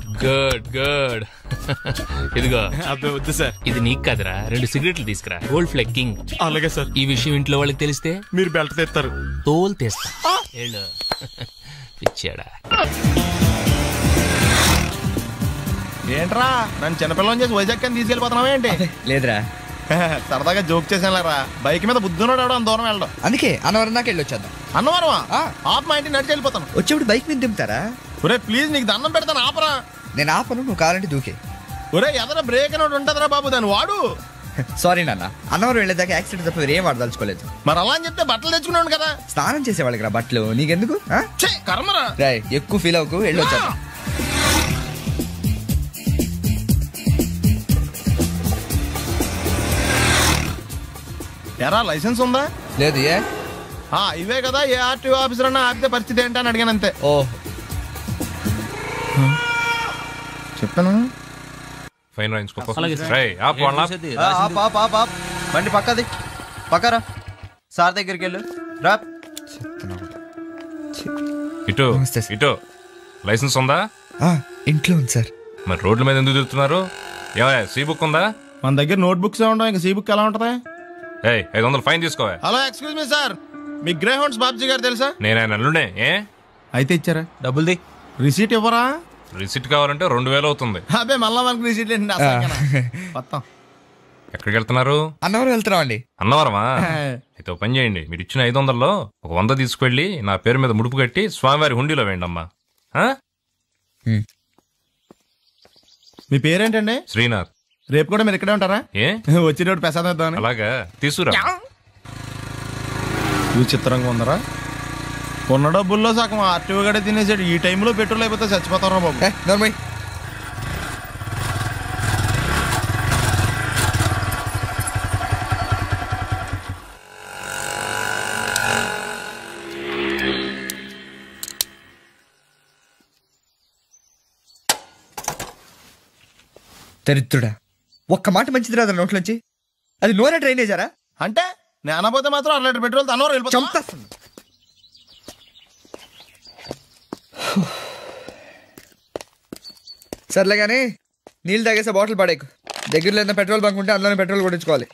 Good good. ఇదిగో అబ్బే వద్దు సార్. ఇది నీకు కదరా, 2 సిగరెట్లు తీసుకురా. Gold ఫ్లెగ్ king. అలాగే సార్. ఈ విషయం ఇంట్లో వాళ్ళకి తెలిస్తే మీరు బెల్ట్ తెస్తారు. తోలు తెస్తా. పిచ్చాడా. ఏంట్రా నన్ను చిన్నపిల్లని చేసి వైజాగ్ అని తీసుకెళ్ళిపోతున్నావా ఏంటి? లేదురా, సరదాగా జోక్ చేసానులేరా. బైక్ మీద బుద్ధున్నాడు అంత దూరం వెళ్ళడం. అందుకే అన్నవరం దాకా వెళ్ళి వచ్చేద్దాం. అన్నవరమా? ఆప్ మా ఇంటికి నడిచి వెళ్ళిపోతాను. వచ్చేప్పుడు బైక్ మీద దింపుతారా? ఒరే ప్లీజ్ నీకు దండం పెడతాను ఆపరా. నేను ఆపను, నువ్వు కావాలంటే దూకే. ఒరే ఎదర బ్రేక్ అని ఉంటుందిరా బాబు, దాన్ని వాడు. సారీ నాన్న, అన్నవరం వెళ్ళేదాకా యాక్సిడెంట్ తప్ప ఏం వాడదలుచుకోలేదు. మరి అలా అని చెప్తే బట్టలు తెచ్చుకున్నాను కదా. స్నానం చేసేవాళ్ళకి రా బట్టలు, నీకెందుకు? కర్మరా. ఎక్కువ ఫీల్ అవ్వకు, వెళ్ళి వచ్చేద్దాం. ఎరా లైసెన్స్ ఉందా? లేదు. ఏ ఇవే కదా, ఏ ఆర్టీఓ ఆఫీసర్ అన్నా ఆపితే పరిస్థితి ఏంటి అని అడిగాను అంతే. ఓ చెప్తాను. ఫైన్ బండి పక్కది, పక్కరా. సార్ దగ్గరికి వెళ్ళు రా. ఇటు ఇటు. లైసెన్స్ ఉందా? ఇంట్లో ఉంది సార్. మరి రోడ్ల మీద ఎందుకు తిరుగుతున్నారు? ఏమయ్యా సీ బుక్ ఉందా? మన దగ్గర నోట్ బుక్స్ ఉండవు, ఇంకా సీ బుక్ ఎలా ఉంటది? 500 ఫైన్ తీసుకోవా. హలో ఎక్స్క్యూజ్ మీ సార్, మీ గ్రే హౌండ్స్ బాబ్జీ గారు తెలుసా? నేను ఆయన అల్లుడే. అయితే ఇచ్చారా? డబ్బుల్ది. రిసీట్ ఇవ్వరా? రిసిట్ కావాలంటే 2000 అవుతుంది. అదే మళ్ళా మనకు రిసీట్ మొత్తం. ఎక్కడికి వెళ్తున్నారు? అన్నవరం వెళ్తున్నాం అండి. అన్నవరమా? అయితే పని చేయండి, మీరు ఇచ్చిన 500లో 100 తీసుకెళ్లి నా పేరు మీద ముడుపు కట్టి స్వామివారి హుండీలో వేయండి అమ్మా. మీ పేరేంటండి? శ్రీనాథ్. రేపు కూడా మీరు ఇక్కడే ఉంటారా? వచ్చినప్పుడు ప్రసాదం ఇద్దాం. అలాగా, తీసుకురా. విచిత్రంగా ఉందరా, ఉన్న డబ్బుల్లో సగం ఆర్టీఓ గడే తినేసాడు. ఈ టైంలో పెట్రోల్ అయిపోతే చచ్చిపోతారా బాబు. దరిద్రుడా, ఒక్క మాట మంచిది రాదా నోట్లోంచి? అది నూనె డ్రైనేజారా? అంటే నేను అనబోతే మాత్రం 1 లీటర్ పెట్రోల్ అన్నవరం వెళ్ళిపోతా. సర్లే కానీ నీళ్ళు తాగేసే బాటిల్ పడేకు. దగ్గరలో ఏదైనా పెట్రోల్ బంక్ ఉంటే అందులోనే పెట్రోల్ కొట్టించుకోవాలి.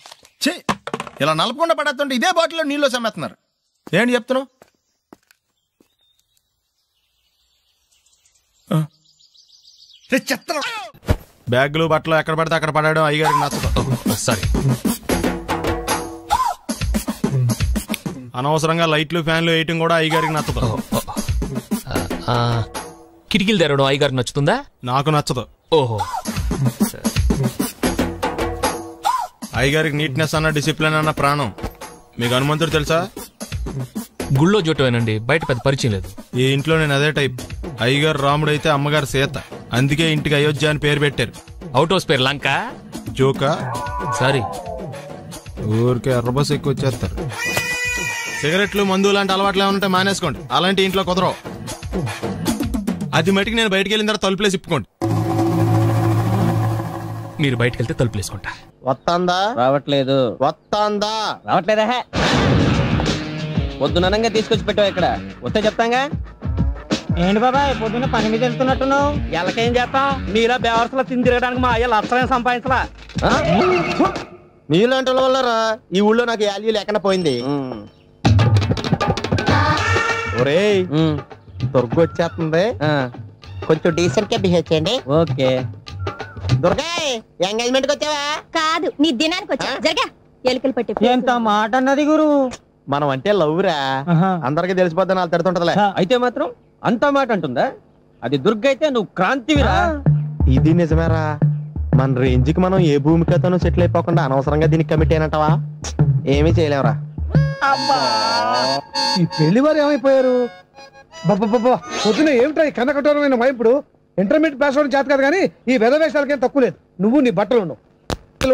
ఇలా నలపకుండా పడేస్తుంటే ఇదే బాటిల్లో నీళ్ళు సమ్మేస్తున్నారు. ఏంటి చెప్తున్నావు? బ్యాగులు బట్టలు ఎక్కడ పడితే అక్కడ పడాడు అయ్యగారికి నచ్చదు. సారీ. అనవసరంగా లైట్లు ఫ్యాన్లు వేయటం కూడా అయ్యగారికి నచ్చదు. కిటికీలు తెరవడం అయ్యగారికి నచ్చుతుందా? నాకు నచ్చదు. ఓహో. అయ్యగారికి నీట్నెస్ అన్న డిసిప్లిన్ అన్న ప్రాణం. మీకు హనుమంతుడు తెలుసా? గుళ్ళో జోటమేనండి, బయట పెద్ద పరిచయం లేదు. ఈ ఇంట్లో నేను అదే టైప్. అయ్యగారు రాముడు అయితే అమ్మగారు సీత, అందుకే ఇంటికి అయోధ్య అని పేరు పెట్టారు. అవుట్ హౌస్ పేరు లంక. జోకా? సారీ. ఊరికే ఎర్రబస్ ఎక్కువ వచ్చేస్తారు. సిగరెట్లు మందు లాంటి అలవాట్లు ఏమంటే మానేసుకోండి, అలాంటి ఇంట్లో కుదరవు. అది మటుకు నేను బయటకు వెళ్ళిన తర్వాత తలుపులేసి ఇప్పుకోండి. మీరు బయటకు వెళ్తే తలుపులేసుకుంటా. వస్తాందా? రావట్లేదు. వస్తాందా? రావట్లేదా? పొద్దునంగా తీసుకొచ్చి పెట్టావు ఇక్కడ, వస్తే చెప్తాంగా. ఏంటి బాబాయ్ పొద్దున్న పని మీద వెళ్తున్నట్టున్నావు? ఎలాకేం చేస్తాం? మీలా బేవర్సలా తిని తిరగడానికి మా అయ్య లక్షలేం సంపాదించలా. మీలాంటి వల్లరా ఈ ఊళ్ళో నాకు వాల్యూ లేకుండా పోయింది. ఒరేయ్ దుర్గ వచ్చేస్తుంది, కొంచెం డీసెంట్ గా బిహేవ్ చేయండి. ఓకే. దుర్గా ఎంగేజ్మెంట్ కి వచ్చావా? కాదు, నీ దినానికి వచ్చా. జరగా ఎలుకలు పట్టి. ఎంత మాట అన్నది గురు. మనం అంటే లవ్ రా, అందరికి తెలిసిపోద్దని వాళ్ళు తిడుతుంటదిలే. అయితే మాత్రం అంత మాట అంటుందా? అది దుర్గ అయితే నువ్వు క్రాంతివిరా. ఇది నిజమేరా, మన రేంజ్ కి మనం ఏ భూమికతోనూ సెటిల్ అయిపోకుండా అనవసరంగా దీనికి కమిట్ అయినట్టవా? ఏమీ చేయలేవురా. ఈ పెళ్లి వారు ఏమైపోయారు? బాబా పొద్దున ఏమిటా ఈ కన్నకఠోరమైన వైపుడు? ఇంటర్మీడియట్ పాస్ అవడం చేత కాదు కానీ ఈ వెధవేషాలకేం తక్కువ లేదు. నువ్వు నీ బట్టలు ఉండవు,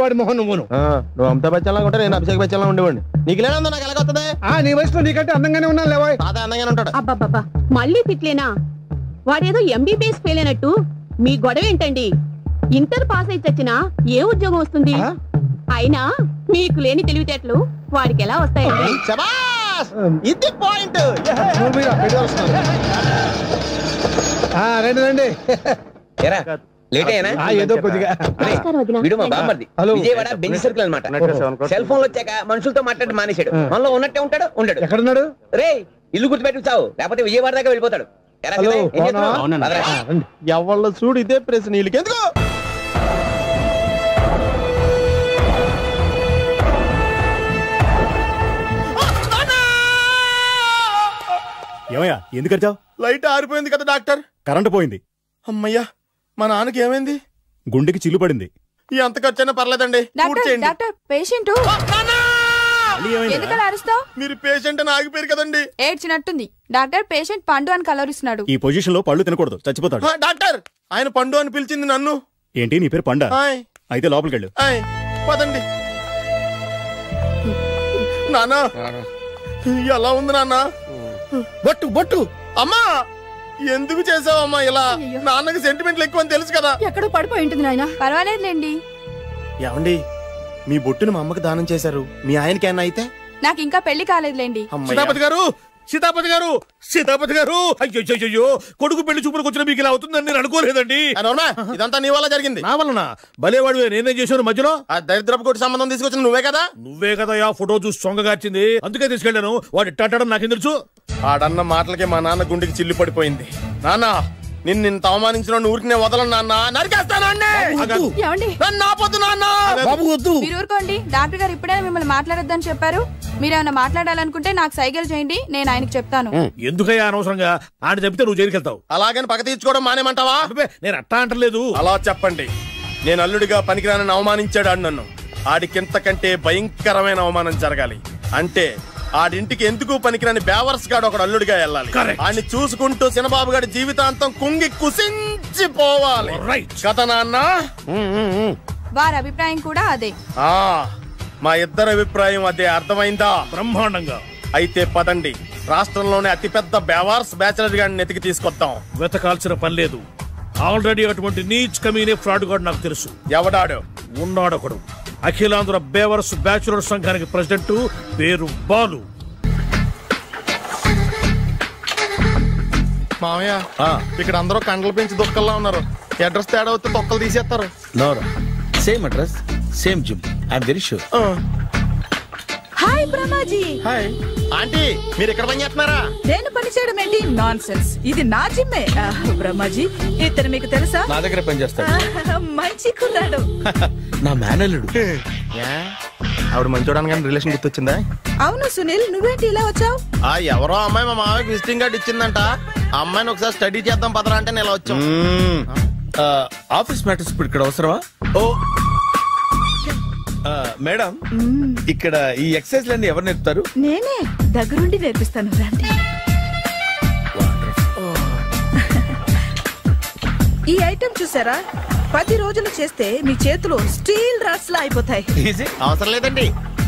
వాడి మొహం నువ్వు అమితాబ్ బచ్చన్ లాగా ఉంటే నేను అభిషేక్ బచ్చన్ లాగా ఉండేవాడిని. నీకు లేనందో నాకు ఎలాగొస్తుంది? నీ వయసులో నీకంటే అందంగానే ఉన్నాను లేవా? తాత అందంగానే ఉంటాడు. అబ్బాబ్బా మళ్ళీ తిట్లేనా? వాడేదో ఎంబీబీఎస్ ఫెయిల్ అయినట్టు మీ గొడవ ఏంటండి? ఇంటర్ పాస్ అయి చచ్చినా ఏ ఉద్యోగం వస్తుంది? అయినా మీకు లేని తెలివితేటలు వాడికి ఎలా వస్తాయండి? ఇది పాయింట్. రండి రండి, లేట్ అయ్యానా? ఏదో కొద్దిగా. వీడు మా బామ్మర్ది. విజయవాడ బెంచ్ సర్కిల్ అన్నమాట. సెల్ ఫోన్ వచ్చాక మనుషులతో మాట్లాడి మానేశాడు. మనలో ఉన్నట్టే ఉంటాడు ఉండడు. ఎక్కడున్నాడు? రే ఇల్లు గుర్తుపెట్టి చావు, లేకపోతే విజయవాడ దాకా వెళ్ళిపోతాడు. ఎవళ్ళ చూడు ఇదే ప్రశ్న వీళ్ళకి ఎందుకు? ఏమయ్యా ఎందుకు వచ్చావు? లైట్ ఆరిపోయింది కదా డాక్టర్. కరెంటు పోయింది. అమ్మయ్యా, మా నాన్నకి ఏమైంది? గుండెకి చిల్లు పడింది. ఎంత ఖర్చైనా పర్లేదండి. డాక్టర్ పేషెంట్ ఎందుకలా అరుస్తావు? మీరు పేషెంట్ అని ఆగిపోయారు కదండి. ఏడ్చినట్టుంది. డాక్టర్ పేషెంట్ పండు అని కలవరిస్తున్నాడు. ఈ పొజిషన్ లో పళ్ళు తినకూడదు, చచ్చిపోతాడు. డాక్టర్ ఆయన పండు అని పిలిచింది నన్ను. ఏంటి నీ పేరు పండా? అయితే లోపలికి వెళ్ళు. పదండి. నాన్న ఎలా ఉంది నాన్న? బొట్టు బొట్టు. అమ్మా ఎందుకు చేసావమ్మా ఇలా? నాన్నకి సెంటిమెంట్లు ఎక్కువ అని తెలుసు కదా. ఎక్కడో పడిపోయి ఉంటుంది నాయన. పర్వాలేదులేండి. ఏమండి మీ బొట్టును మా అమ్మకి దానం చేశారు, మీ ఆయనకి ఏమన్నా అయితే? నాకు ఇంకా పెళ్లి కాలేదులేండి. సీతాపతి గారు, సీతాపతి గారు, సీతాపతి గారు, అయ్యో కొడుకు పెళ్లి చూపులకు వచ్చిన మీకు ఇలా అవుతుందని నేను అనుకోలేదండి. ఇదంతా నీ వల్ల జరిగింది. నా వలన? భలేవాడు, నేనేం చేశాను మధ్యలో? ఆ దరిద్రపు కొట్టి సంబంధం తీసుకొచ్చిన నువ్వే కదా. నువ్వే కదా ఆ ఫోటో చూసి సొంగగార్చింది, అందుకే తీసుకెళ్లాను. వాడు ఇట్టాడని నాకేం తెలుసు? ఆడన్న మాటలకే మా నాన్న గుండెకి చిల్లు పడిపోయింది. నాన్న నిన్ను అవమానించిన ఊరికి నేను వదలను నాన్న, నరికేస్తానండి. మీరు ఊరుకోండి. డాక్టర్ గారు ఇప్పుడే మిమ్మల్ని మాట్లాడొద్దని చెప్పారు. మీరేమైనా మాట్లాడాలనుకుంటే నాకు సైకిల్ చేయండి, నేను ఆయనకి చెప్తాను. ఎందుకయ్యా అనవసరంగా? ఆయన చెప్తే నువ్వు జైలుకి వెళ్తావు. అలాగని పక్క తీర్చుకోవడం మానేమంటావా? నేను అట్టా అంటలేదు. అలా చెప్పండి. నేను అల్లుడిగా పనికిరానని అవమానించాడు ఆడు నన్ను. ఆడికింతకంటే భయంకరమైన అవమానం జరగాలి. అంటే ఆడింటికి ఎందుకు పనికిరాని బేవర్స్ గాడు ఒకడు అల్లుడిగా వెళ్ళాలి. ఆడిని చూసుకుంటూ చిన్నబాబు గారి జీవితాంతం కుంగి కుసించిపోవాలి కదా నాన్న. వారి అభిప్రాయం కూడా అదే. మా ఇద్దరి అభిప్రాయం అదే. అర్థమైందా? బ్రహ్మాండంగా. అయితే పదండి, రాష్ట్రంలోనే అతిపెద్ద బేవార్స్ బ్యాచిలర్ గాడిని ఎతికి తీసుకొద్దాం. వెతకాల్సిన పని లేదు. ఆల్రెడీ అటువంటి నీచ్ కమీనే ఫ్రాడ్ గాడు నాకు తెలుసు. ఎవడాడు? ఉన్నాడొకడు. అఖిలాంధ్ర బేవర్స్ బ్యాచులర్ సంఘానికి ప్రెసిడెంట్, పేరు బాలు. మామయ్య ఇక్కడ అందరూ కండలు పెంచి దొక్కల్లా ఉన్నారు. అడ్రస్ తేడా వస్తే దొక్కలు తీసేస్తారు. Same address, same gym. I'm very sure. Hi Brahmaji. Hi aunty, మీరు ఇక్కడ పని చేస్తున్నారా? నేను పని చేయడం ఏంటి? Non sense. ఇది నా జిమ్మే. బ్రహ్మాజీ ఇతను మీకు తెలుసా? నా దగ్గర పని చేస్తాడు. మంచి కుర్రాడు. నా మేనల్లుడు. ఆవిడ మంచోడానికి కానీ రిలేషన్ గుర్తొచ్చిందా? అవును సునీల్, నువ్వేంటి ఇలా వచ్చావు? ఎవరో అమ్మాయి మా మామయ్యకి విజిటింగ్ కార్డు ఇచ్చిందంట. ఆ అమ్మాయిని ఒకసారి స్టడీ చేద్దాం పదరా అంటే నేను ఇలా వచ్చాం. ఆఫీస్ మ్యాటర్స్ ఇప్పుడు ఇక్కడ అవసరమా? ఓ మేడం, ఇక్కడ ఈ ఎక్సర్సైజ్ లన్నీ ఎవరు నేర్పుతారు? నేనే దగ్గరుండి నేర్పిస్తాను. రండి. ఈ ఐటెం చూసారా? 10 రోజులు చేస్తే మీ చేతులు స్టీల్ రాట్స్ లా అయిపోతాయి. అవసరం లేదండి,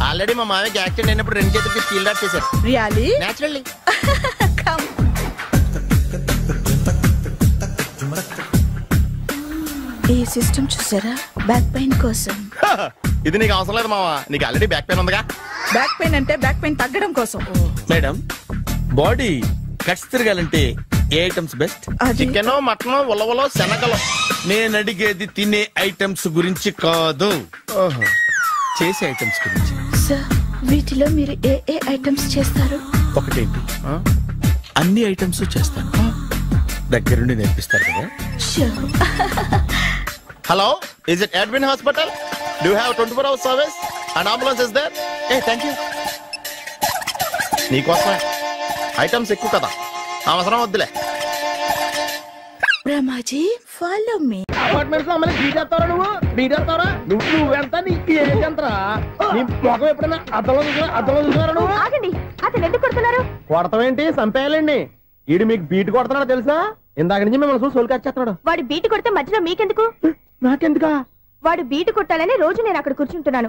ఆల్రెడీ మా మామయ్యకి యాక్సిడెంట్ అయినప్పుడు 2 చేతులకి స్టీల్ రాట్ చేశారు. రియల్లీ? నేచురల్లీ. ఈ సిస్టమ్ చూసారా? బ్యాక్ పెయిన్ కోసం. ఇది నీకు అవసరం లేదు మావా, నీకు ఆల్రెడీ బ్యాక్ పెయిన్ ఉందిగా. బ్యాక్ పెయిన్ అంటే బ్యాక్ పెయిన్ తగ్గడం కోసం. మేడం, బాడీ కట్స్ తిరగాలంటే ఏ ఐటమ్స్ బెస్ట్? చికెన్, మటన్, ఉలవలో, శనగలు. నేను అడిగేది తినే ఐటమ్స్ గురించి కాదు, చేసే ఐటమ్స్ గురించి. సార్, వీటిలో మీరు ఏ ఏ ఐటమ్స్ చేస్తారు? ఒకటేంటి, అన్ని ఐటమ్స్ చేస్తాను. దగ్గరుండి నేర్పిస్తారు కదా. Hello, is it admin hospital? Do you have 24 hours service and ambulance is there? Thank you. నీకోసమే ఐటమ్స్ ఎక్కువ కదా, అవసరం వద్దులే. Brahmaji, follow me. అపార్ట్మెంట్స్ లో అమ్మని బీటేస్తారా? నువ్వెంత నీకు ఏంటంతరా? నీ మొఖం ఎప్పుడైనా అద్దంలో చూసారా నువ్వు? ఆగండి, అతను ఎందుకు కొడుతున్నారు? కొడతావేంటి? చంపేయాలండి. ఈడు మీకు బీట్ కొడుతున్నాడు తెలుసా? ఇందాక నుంచి మిమ్మల్ని చూసి సోల్కొచ్చేస్తున్నాడు. వాడు బీటు కొడితే మధ్యలో మీకెందుకు? నాకెందుకా? వాడు బీటు కొట్టాలని రోజు నేను అక్కడ కూర్చుంటున్నాను.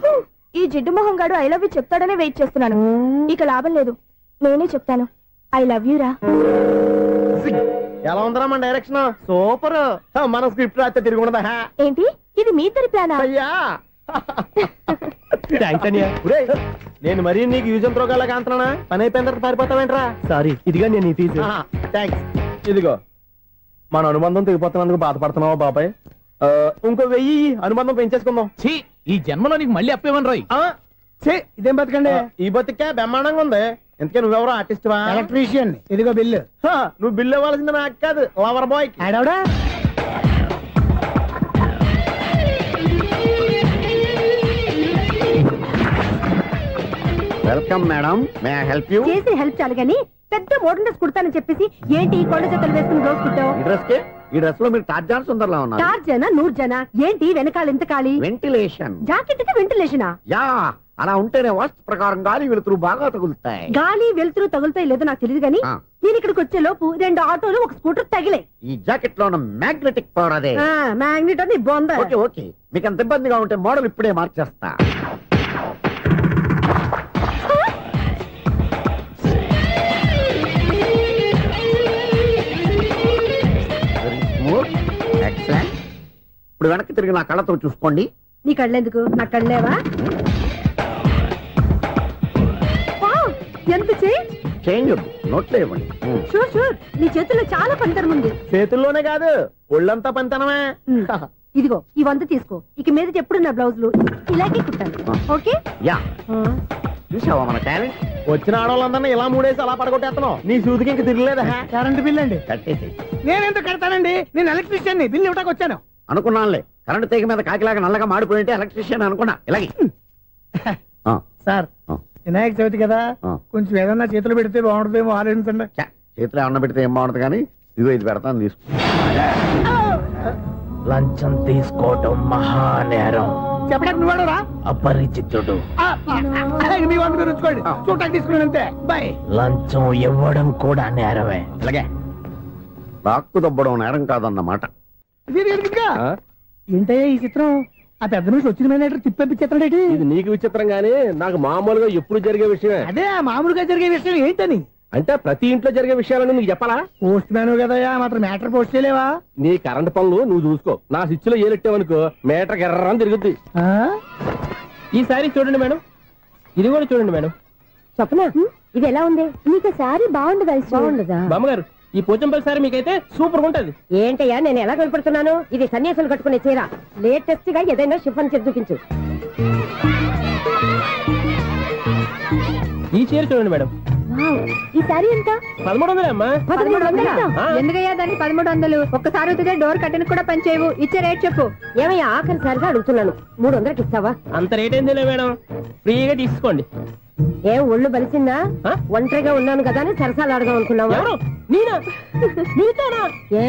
ఈ జిడ్డు మొహం గాడు ఐ లవ్ యూ చెప్తాడనే వెయిట్ చేస్తున్నాను. ఇక లాభం లేదు, నేనే చెప్తాను. ఐ లవ్ యూ రా. ఎలా ఉందరా మన డైరెక్షన్? సూపర్. మన స్క్రిప్ట్ రాస్తే తిరిగి ఉండదా? ఏంటి ఇది మీ ఇద్దరి ప్లానా? అయ్యా నేను మరీ నీకు యూజ్ అంత రోగాలా కాంతనా? పని అయిపోయిన తర్వాత పారిపోతావేంట్రా? సారీ, ఇదిగా నేను తీసి. థ్యాంక్స్. ఇదిగో మన అనుబంధం తెగిపోతున్నందుకు బాధపడుతున్నావా బాబాయ్? ఇంకో 1000 అనుబంధం పెంచేసుకుందాం. ఈ జన్మలో నీకు మళ్ళీ అప్పేమని రాయి. ఇదేం బతకండి? ఈ బతికే బ్రహ్మాండంగా ఉంది. ఎందుకే నువ్వెవరో ఆర్టిస్ట్ వా? ఎలక్ట్రీషియన్. ఇదిగో బిల్లు. నువ్వు బిల్లు ఇవ్వాల్సింది నాకు కాదు, లవర్ బాయ్. ఆడవడా? Welcome madam, may I help you? చేసి హెల్ప్ చాలు గానీ పెద్ద మోడల్ డ్రెస్ కుడతానని చెప్పేసి ఏంటి కొండ జతలు వేసుకుని రోజు కుట్టావు? ఈ డ్రెస్ లో మీరు టార్జాన్ సుందర్లా ఉన్నారు. 4 జన 100 జన ఏంటి వెనకాల ఎంత ఖాళీ? వెంటిలేషన్. జాకెట్ కి వెంటిలేషనా? యా, అలా ఉంటేనే వాస్తు ప్రకారం గాలి వెలుతురు బాగా తగులుతాయి. గాలి వెలుతురు తగులుతాయి లేదో నాకు తెలియదు గానీ నేను ఇక్కడికి వచ్చే లోపు 2 ఆటోలు ఒక స్కూటర్ తగిలే. ఈ జాకెట్ లో ఉన్న మ్యాగ్నెటిక్ పవర్ అదే. మ్యాగ్నెట్ అని బొంద. ఓకే ఓకే, మీకు అంత ఇబ్బందిగా ఉంటే మోడల్ ఇప్పుడే మార్చేస్తా. ఇప్పుడు వెనక్కి తిరిగి నా కళ్ళతో చూసుకోండి. నీ కళ్ళెందుకు? నా కళ్ళేవా? ఎంత చేంజ్ నోట్లో ఇవ్వండి. షూర్ షూర్, నీ చేతుల్లో చాలా పనితనం ఉంది. చేతుల్లోనే కాదు, ఒళ్ళంతా పనితనమే. ఇదిగో ఈ 100 తీసుకో. ఇక మీద ఎప్పుడు నా బ్లౌజులు ఇలాగే కుట్టాను. ఓకే? యా. చూసావా మన టాలెంట్? వచ్చిన ఆడవాళ్ళందరినీ ఇలా మూడేసి అలా పడగొట్టేస్తున్నావు. నీ సూదికి ఇంక తిరగలేదా? కరెంట్ బిల్ అండి. కట్టేసి. నేనెందుకు కడతానండి? నేను ఎలక్ట్రీషియన్. బిల్ ఇవ్వడానికి వచ్చాను. అనుకున్నానులే, కరెంట్ తీగ మీద కాకిలాగా నల్లగా మాడిపోయింటే ఎలక్ట్రీషియన్ అనుకున్నా. ఇలాగే సార్, వినాయక చవితి కదా, కొంచెం ఏదన్నా చేతులు పెడితే బాగుంటుందేమో ఆలోచించండి. చేతులు ఏమన్నా పెడితే ఏం బాగుంటుంది కానీ ఇదిగో ఇది పెడతాను, తీసుకో. లంచం తీసుకోవటం మహానేరం. చెప్పడానికి నువ్వేడరా? అపరిచితుడు. మీ వంట మీరు ఉంచుకోండి, చూడటానికి తీసుకున్నాను అంతే. బాయ్. లంచం ఇవ్వడం కూడా నేరమే. ఇలాగే రాక్కు దబ్బడం నేరం కాదన్నమాట. ఏంటయ్యా ఈ చిత్రం? ఆ పెద్ద నుంచి వచ్చిన మేనేటర్ తిప్పించేస్తాడేటి? ఇది నీకు విచిత్రం గానీ నాకు మామూలుగా ఎప్పుడు జరిగే విషయమే. అదే మామూలుగా జరిగే విషయం ఏంటని? అంటే ప్రతి ఇంట్లో జరిగే విషయాలని నీకు చెప్పాలా? పోస్ట్ మ్యాన్ కదయ్యా, మాత్రం మ్యాటర్ పోస్ట్ చేయలేవా? నీ కరెంట్ పనులు నువ్వు చూసుకో. నా స్విచ్ లో ఏలెట్టావనుకో మీటర్ ఎర్రని తిరుగుద్ది. ఈసారి చూడండి మేడం, ఇది కూడా చూడండి మేడం. చెప్పనా? ఇది ఎలా ఉంది? నీకు సారీ బాగుండదా? బాగుండదా బామ్మగారు? ఈ పోచంపల్లి సారీ మీకైతే సూపర్ ఉంటది. ఏంటయ్యా నేను ఎలా కనపడుతున్నాను? ఇది సన్యాసులు కట్టుకునే చీర. లేటెస్ట్ గా ఏదైనా షిఫాన్ చేసి చూపించు. ఈ చీర చూడండి మేడం. ఈ సారీ ఎంత? 1300 అమ్మా. 1300? ఎందుకయ్యా దాన్ని 1300? ఒక్కసారి అవుతుందే డోర్ కట్టెన్ కూడా పనిచేయవు. ఇచ్చే రేట్ చెప్పు. ఏమయ్యా ఆఖరిసారిగా అడుగుతున్నాను, 300కి ఇస్తావా? అంత రేట్ ఏందిలే మేడం, ఫ్రీగా తీసుకోండి. ఏం ఒళ్ళు బలిసిందా? ఒంటరిగా ఉన్నాను కదా అని సరసాలు అడదాం అనుకున్నావా? నేనా? నీతోనా? ఏ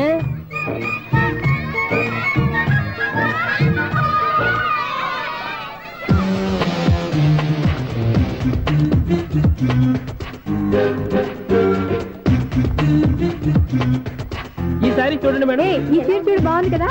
ఈ సారీ చూడండి మేడం. ఈ చీర చూడు, బాగుంది కదా?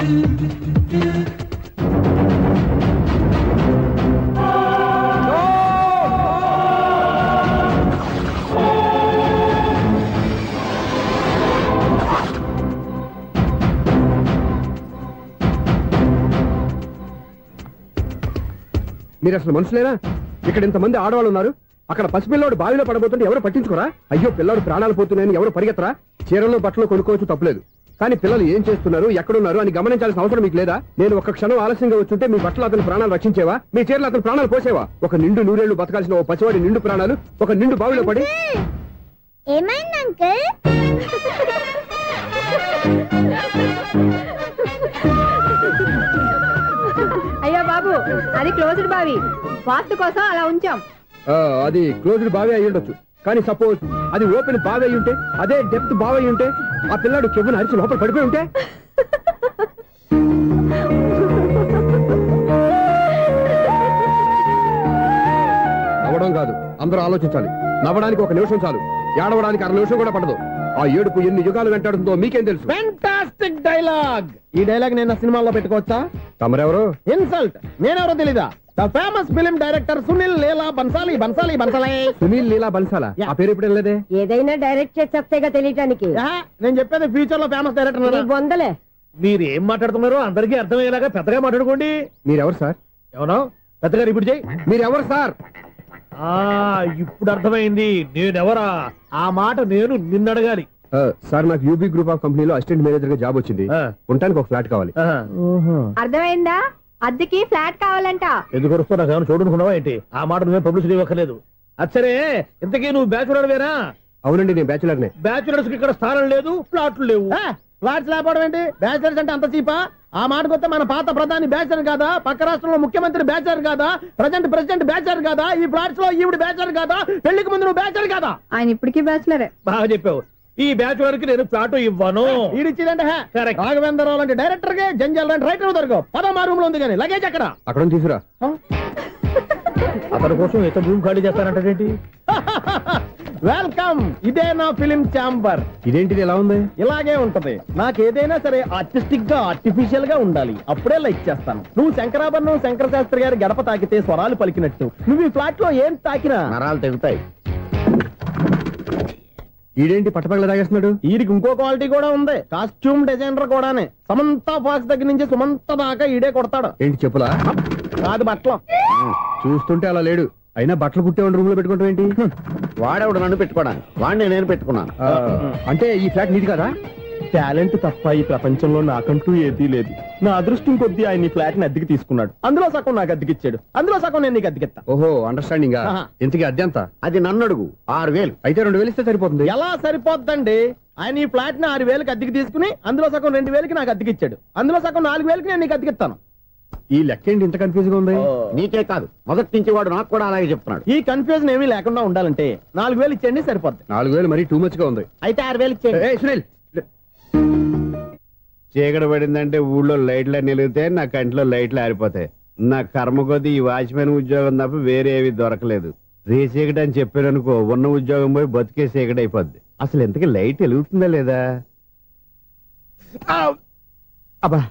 మీరు అసలు మనుషులేనా? ఇక్కడ ఇంతమంది ఆడవాళ్ళు ఉన్నారు, అక్కడ పసిపిల్లాడు బావిలో పడబోతుంటే ఎవరు పట్టించుకోరా? అయ్యో పిల్లాడు ప్రాణాలు పోతున్నాయని ఎవరు పరిగెత్తరా? చీరల్లో బట్టలు కొనుక్కోవచ్చు, తప్పలేదు. కానీ పిల్లలు ఏం చేస్తున్నారు, ఎక్కడున్నారు అని గమనించాల్సిన అవసరం మీకు లేదా? నేను ఒక్క క్షణం ఆలస్యంగా వచ్చుంటే మీ బట్టలు అతని ప్రాణాలు రక్షించేవా? మీ చీరలు అతని ప్రాణాలు పోసేవా? ఒక నిండు 100 ఏళ్లు బతకాల్సిన ఓ పసివాడి నిండు ప్రాణాలు ఒక నిండు బావిలో పడి. ఏమైంది అంకుల్? అయ్యో బాబు, అది క్లోజ్డ్ బావి, వాస్తు కోసం అలా ఉంచాం. అది క్లోజ్డ్ బావి అయి ఉండొచ్చు, కానీ సపోజ్ అది ఓపెన్ బావి అయి ఉంటే, అదే డెప్త్ బావి అయి ఉంటే, ఆ పిల్లాడు కెవ్వును అరిచి లోపల పడిపోయి ఉంటే? నవ్వడం కాదు, అందరూ ఆలోచించాలి. నవ్వడానికి 1 నిమిషం చాలు, ఏడవడానికి 1/2 నిమిషం కూడా పడదు. ఆ ఏడుపు ఎన్ని యుగాలు వెంటాడుతుందో మీకేం తెలుసు? Fantastic dialogue. ఈ డైలాగ్ నేను సినిమాలో పెట్టుకోవచ్చా? తమరెవరు? ఇన్సల్ట్. నేనెవరో తెలీదా? The famous film director Sunil Leela Bansali. Sunil Leela బన్సాలా? ఆ పేరు ఇప్పుడు లేదే. ఏదైనా డైరెక్ట్ చేసేస్తేగా తెలియటానికి. నేను చెప్పేది ఫ్యూచర్ లో ఫేమస్ డైరెక్టర్. బొందలే. మీరు ఏం మాట్లాడుతున్నారో అందరికీ అర్థమయ్యేలాగా పెద్దగా మాట్లాడుకోండి. మీరెవరు సార్? ఎవరో పెద్దగా రిపీట్ చేయి. మీరెవరు సార్? ఇప్పుడు అర్థమైంది నేనెవరా. ఆ మాట నేను నిన్ను అడగాలి. సార్ నాకు యూబీ గ్రూప్ ఆఫ్ కంపెనీలో అసిస్టెంట్ మేనేజర్ గా జాబ్ వచ్చింది. ఉండటానికి ఒక ఫ్లాట్ కావాలి. అర్థమైందా? అద్దెకి ఫ్లాట్ కావాలంట. ఎందుకు వస్తున్నా నాకు ఏమైనా చూడనుకున్నావా ఏంటి? ఆ మాట నువ్వే పబ్లిసిటీ ఇవ్వక్కర్లేదు. అచ్చరే, ఇంతకీ నువ్వు బ్యాచులర్ వేరా? అవునండి, నేను బ్యాచులర్నే. బ్యాచులర్స్ కి ఇక్కడ స్థానం లేదు, ఫ్లాట్లు లేవు. ఫ్లాట్స్ లేకపోవడం ఏంటి? బ్యాచులర్స్ అంటే అంత చీపా? ఆ మాటకొస్తే మన పాత ప్రధాని బ్యాచులర్ కాదా? పక్క రాష్ట్రంలో ముఖ్యమంత్రి బ్యాచులర్ కాదా? ప్రెసిడెంట్ బ్యాచులర్ కాదా? ఈ ఫ్లాట్స్ లో ఈవిడ బ్యాచులర్ కాదా? పెళ్లికి ముందు నువ్వు బ్యాచులర్ కాదా? ఆయన ఇప్పటికీ బ్యాచులరే. బాగా చెప్పావు. ఈ బ్యాచులర్ కి నేను ఫ్లాట్ ఇవ్వను. ఈడిచ్చిందంటే రాఘవేంద్రరావు లాంటి డైరెక్టర్ కి జంజల్ లాంటి రైటర్ దొరకవు. 13 రూమ్ లో ఉంది కానీ లగేజ్ అక్కడ. అక్కడ తీసుకురా. అతని కోసం ఎంత భూమి ఖాళీ చేస్తానంటే వెల్కమ్. ఇదే నా ఫిలిం ఛాంబర్. ఇదేంటిది ఎలా ఉంది? ఇలాగే ఉంటది. నాకు ఏదైనా సరే ఆర్టిస్టిక్ గా ఆర్టిఫిషియల్ గా ఉండాలి, అప్పుడే లైక్ చేస్తాను. నువ్వు శంకరాభరణం శంకర శాస్త్రి గారి గడప తాకితే స్వరాలు పలికినట్టు నువ్వు ఈ ఫ్లాట్ లో ఏం తాకినా నరాలు తెగుతాయి. ఈడేంటి పట్టపగల తాగేస్తున్నాడు? వీడికి ఇంకో క్వాలిటీ కూడా ఉంది. కాస్ట్యూమ్ డిజైనర్ కూడానే. సమంత ఫాక్స్ దగ్గర నుంచి సుమంత దాకా ఈడే కొడతాడు. ఏంటి చెప్పులా? కాదు, బట్టలు. చూస్తుంటే అలా లేడు. అయినా బట్టలు కుట్టేవాడు రూమ్ లో పెట్టుకుంటాం ఏంటి? వాడేవాడు నన్ను పెట్టుకోవడానికి, వాడిని నేను పెట్టుకున్నాను. అంటే ఈ ఫ్లాట్ నీది కదా? టాలెంట్ తప్ప ఈ ప్రపంచంలో నాకంటూ ఏదీ లేదు. నా అదృష్టం కొద్దీ ఆయన ఈ ఫ్లాట్ ని అద్దెకి తీసుకున్నాడు. అందులో సగం నాకు అద్దెకిచ్చాడు, అందులో సగం నేను నీకు అద్దెకిస్తా. ఓహో, అండర్స్టాండింగ్. ఇంతకీ అద్దె ఎంత? అది నన్ను అడుగు. 6,000. అయితే 2,000 ఇస్తే సరిపోతుంది. ఎలా సరిపోద్దండి? ఆయన ఈ ఫ్లాట్ ని 6,000కి అద్దెకి తీసుకుని అందులో సగం 2,000కి నాకు అద్దెకిచ్చాడు, అందులో సగం 4,000కి నేను నీకు అద్దెకిస్తాను. ఈ లెక్క ఏంటి ఇంత కన్ఫ్యూజ్ గా ఉంది? నీకే కాదు, మొదటి నుంచి వాడు నాకు కూడా అలాగే చెప్తున్నాడు. ఈ కన్ఫ్యూజన్ ఏమీ లేకుండా ఉండాలంటే 4,000 ఇచ్చేయండి, సరిపోద్ది. 4,000 మరీ టూ మచ్ గా ఉంది. అయితే 6,000 ఇచ్చేయండి. చీకటి పడిందంటే ఊళ్ళో లైట్లు నిలిగితే నా కంటిలో లైట్లు ఆరిపోతాయి. నా కర్మ కొద్దీ ఈ వాచ్మెన్ ఉద్యోగం తప్ప వేరే ఏవి దొరకలేదు. రేచీకటి అని చెప్పారనుకో, ఉన్న ఉద్యోగం పోయి బతికే చీకటి అయిపోద్ది. అసలు ఎంతకీ లైట్ వెలుగుతుందా లేదా? అబ్బా,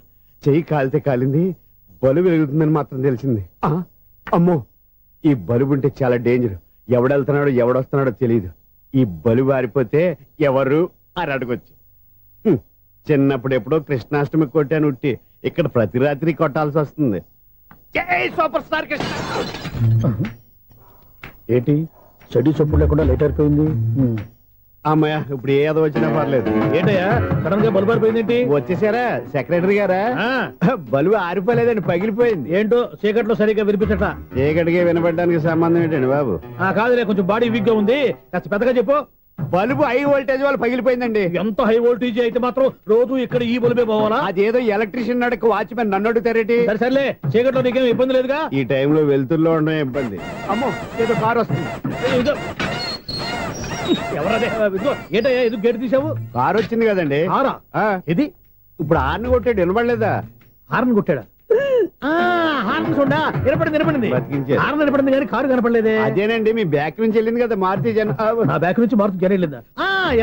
చెయ్యి కాలితే కాలింది, బలుబు వెలుగుతుందని మాత్రం తెలిసింది. అమ్మో, ఈ బలుబు ఉంటే చాలా డేంజర్. ఎవడెళ్తున్నాడో ఎవడొస్తున్నాడో తెలియదు. ఈ బలుబు ఆరిపోతే ఎవరు అని అడగొచ్చు. చిన్నప్పుడు ఎప్పుడో కృష్ణాష్టమి కొట్టాను ఉట్టి, ఇక్కడ ప్రతి రాత్రి కొట్టాల్సి వస్తుంది. Super star Krishna. ఏంటి చెడు చొప్పుడు లేకుండా లేట్ అయిపోయింది? అమ్మయ్య, ఇప్పుడు ఏదో వచ్చినా పర్లేదు. ఏంటయ్యా సడన్ గా బల్బు ఆరిపోయింది ఏంటి? వచ్చేసారా సెక్రటరీ గారా? బల్బు ఆరిపోలేదండి, పగిలిపోయింది. ఏంటో చీకట్లో సరిగ్గా వినిపించట. చీకటికి వినపడడానికి సంబంధం ఏంటండి బాబు? కాదులే, కొంచెం బాడీ వీక్ గా ఉంది, కాస్త పెద్దగా చెప్పు. బల్బు హై వోల్టేజ్ వాళ్ళు పగిలిపోయిందండి. ఎంత హై వోల్టేజ్ అయితే మాత్రం రోజు ఇక్కడ ఈ బల్బే పోవాలా? అదేదో ఎలక్ట్రీషియన్ నడక వాచ్మెన్ నన్ను అడుగుతారేటి? సర్లే, చీకట్లో నీకేం ఇబ్బంది లేదుగా? ఈ టైంలో వెళ్తుల్లో ఉండడం ఇబ్బంది. అమ్మో, ఏదో కారు వస్తుంది. ఎవరదే? ఏంటయ్యా ఇది గేట్ తీసావు? కారు వచ్చింది కదండి. కారా? ఇది ఇప్పుడు హార్న్ కొట్టాడు, వినపడలేదా? హార్న్ కొట్టాడా? హార్న్ చూడా వినపడింది. హార్న్ వినపడింది కానీ కారు కనపడలేదే. అదేనండి, మీ బ్యాక్ నుంచి వెళ్ళింది కదా మారుతి జన. నా బ్యాక్ నుంచి మారుతి జన వెళ్ళిందా?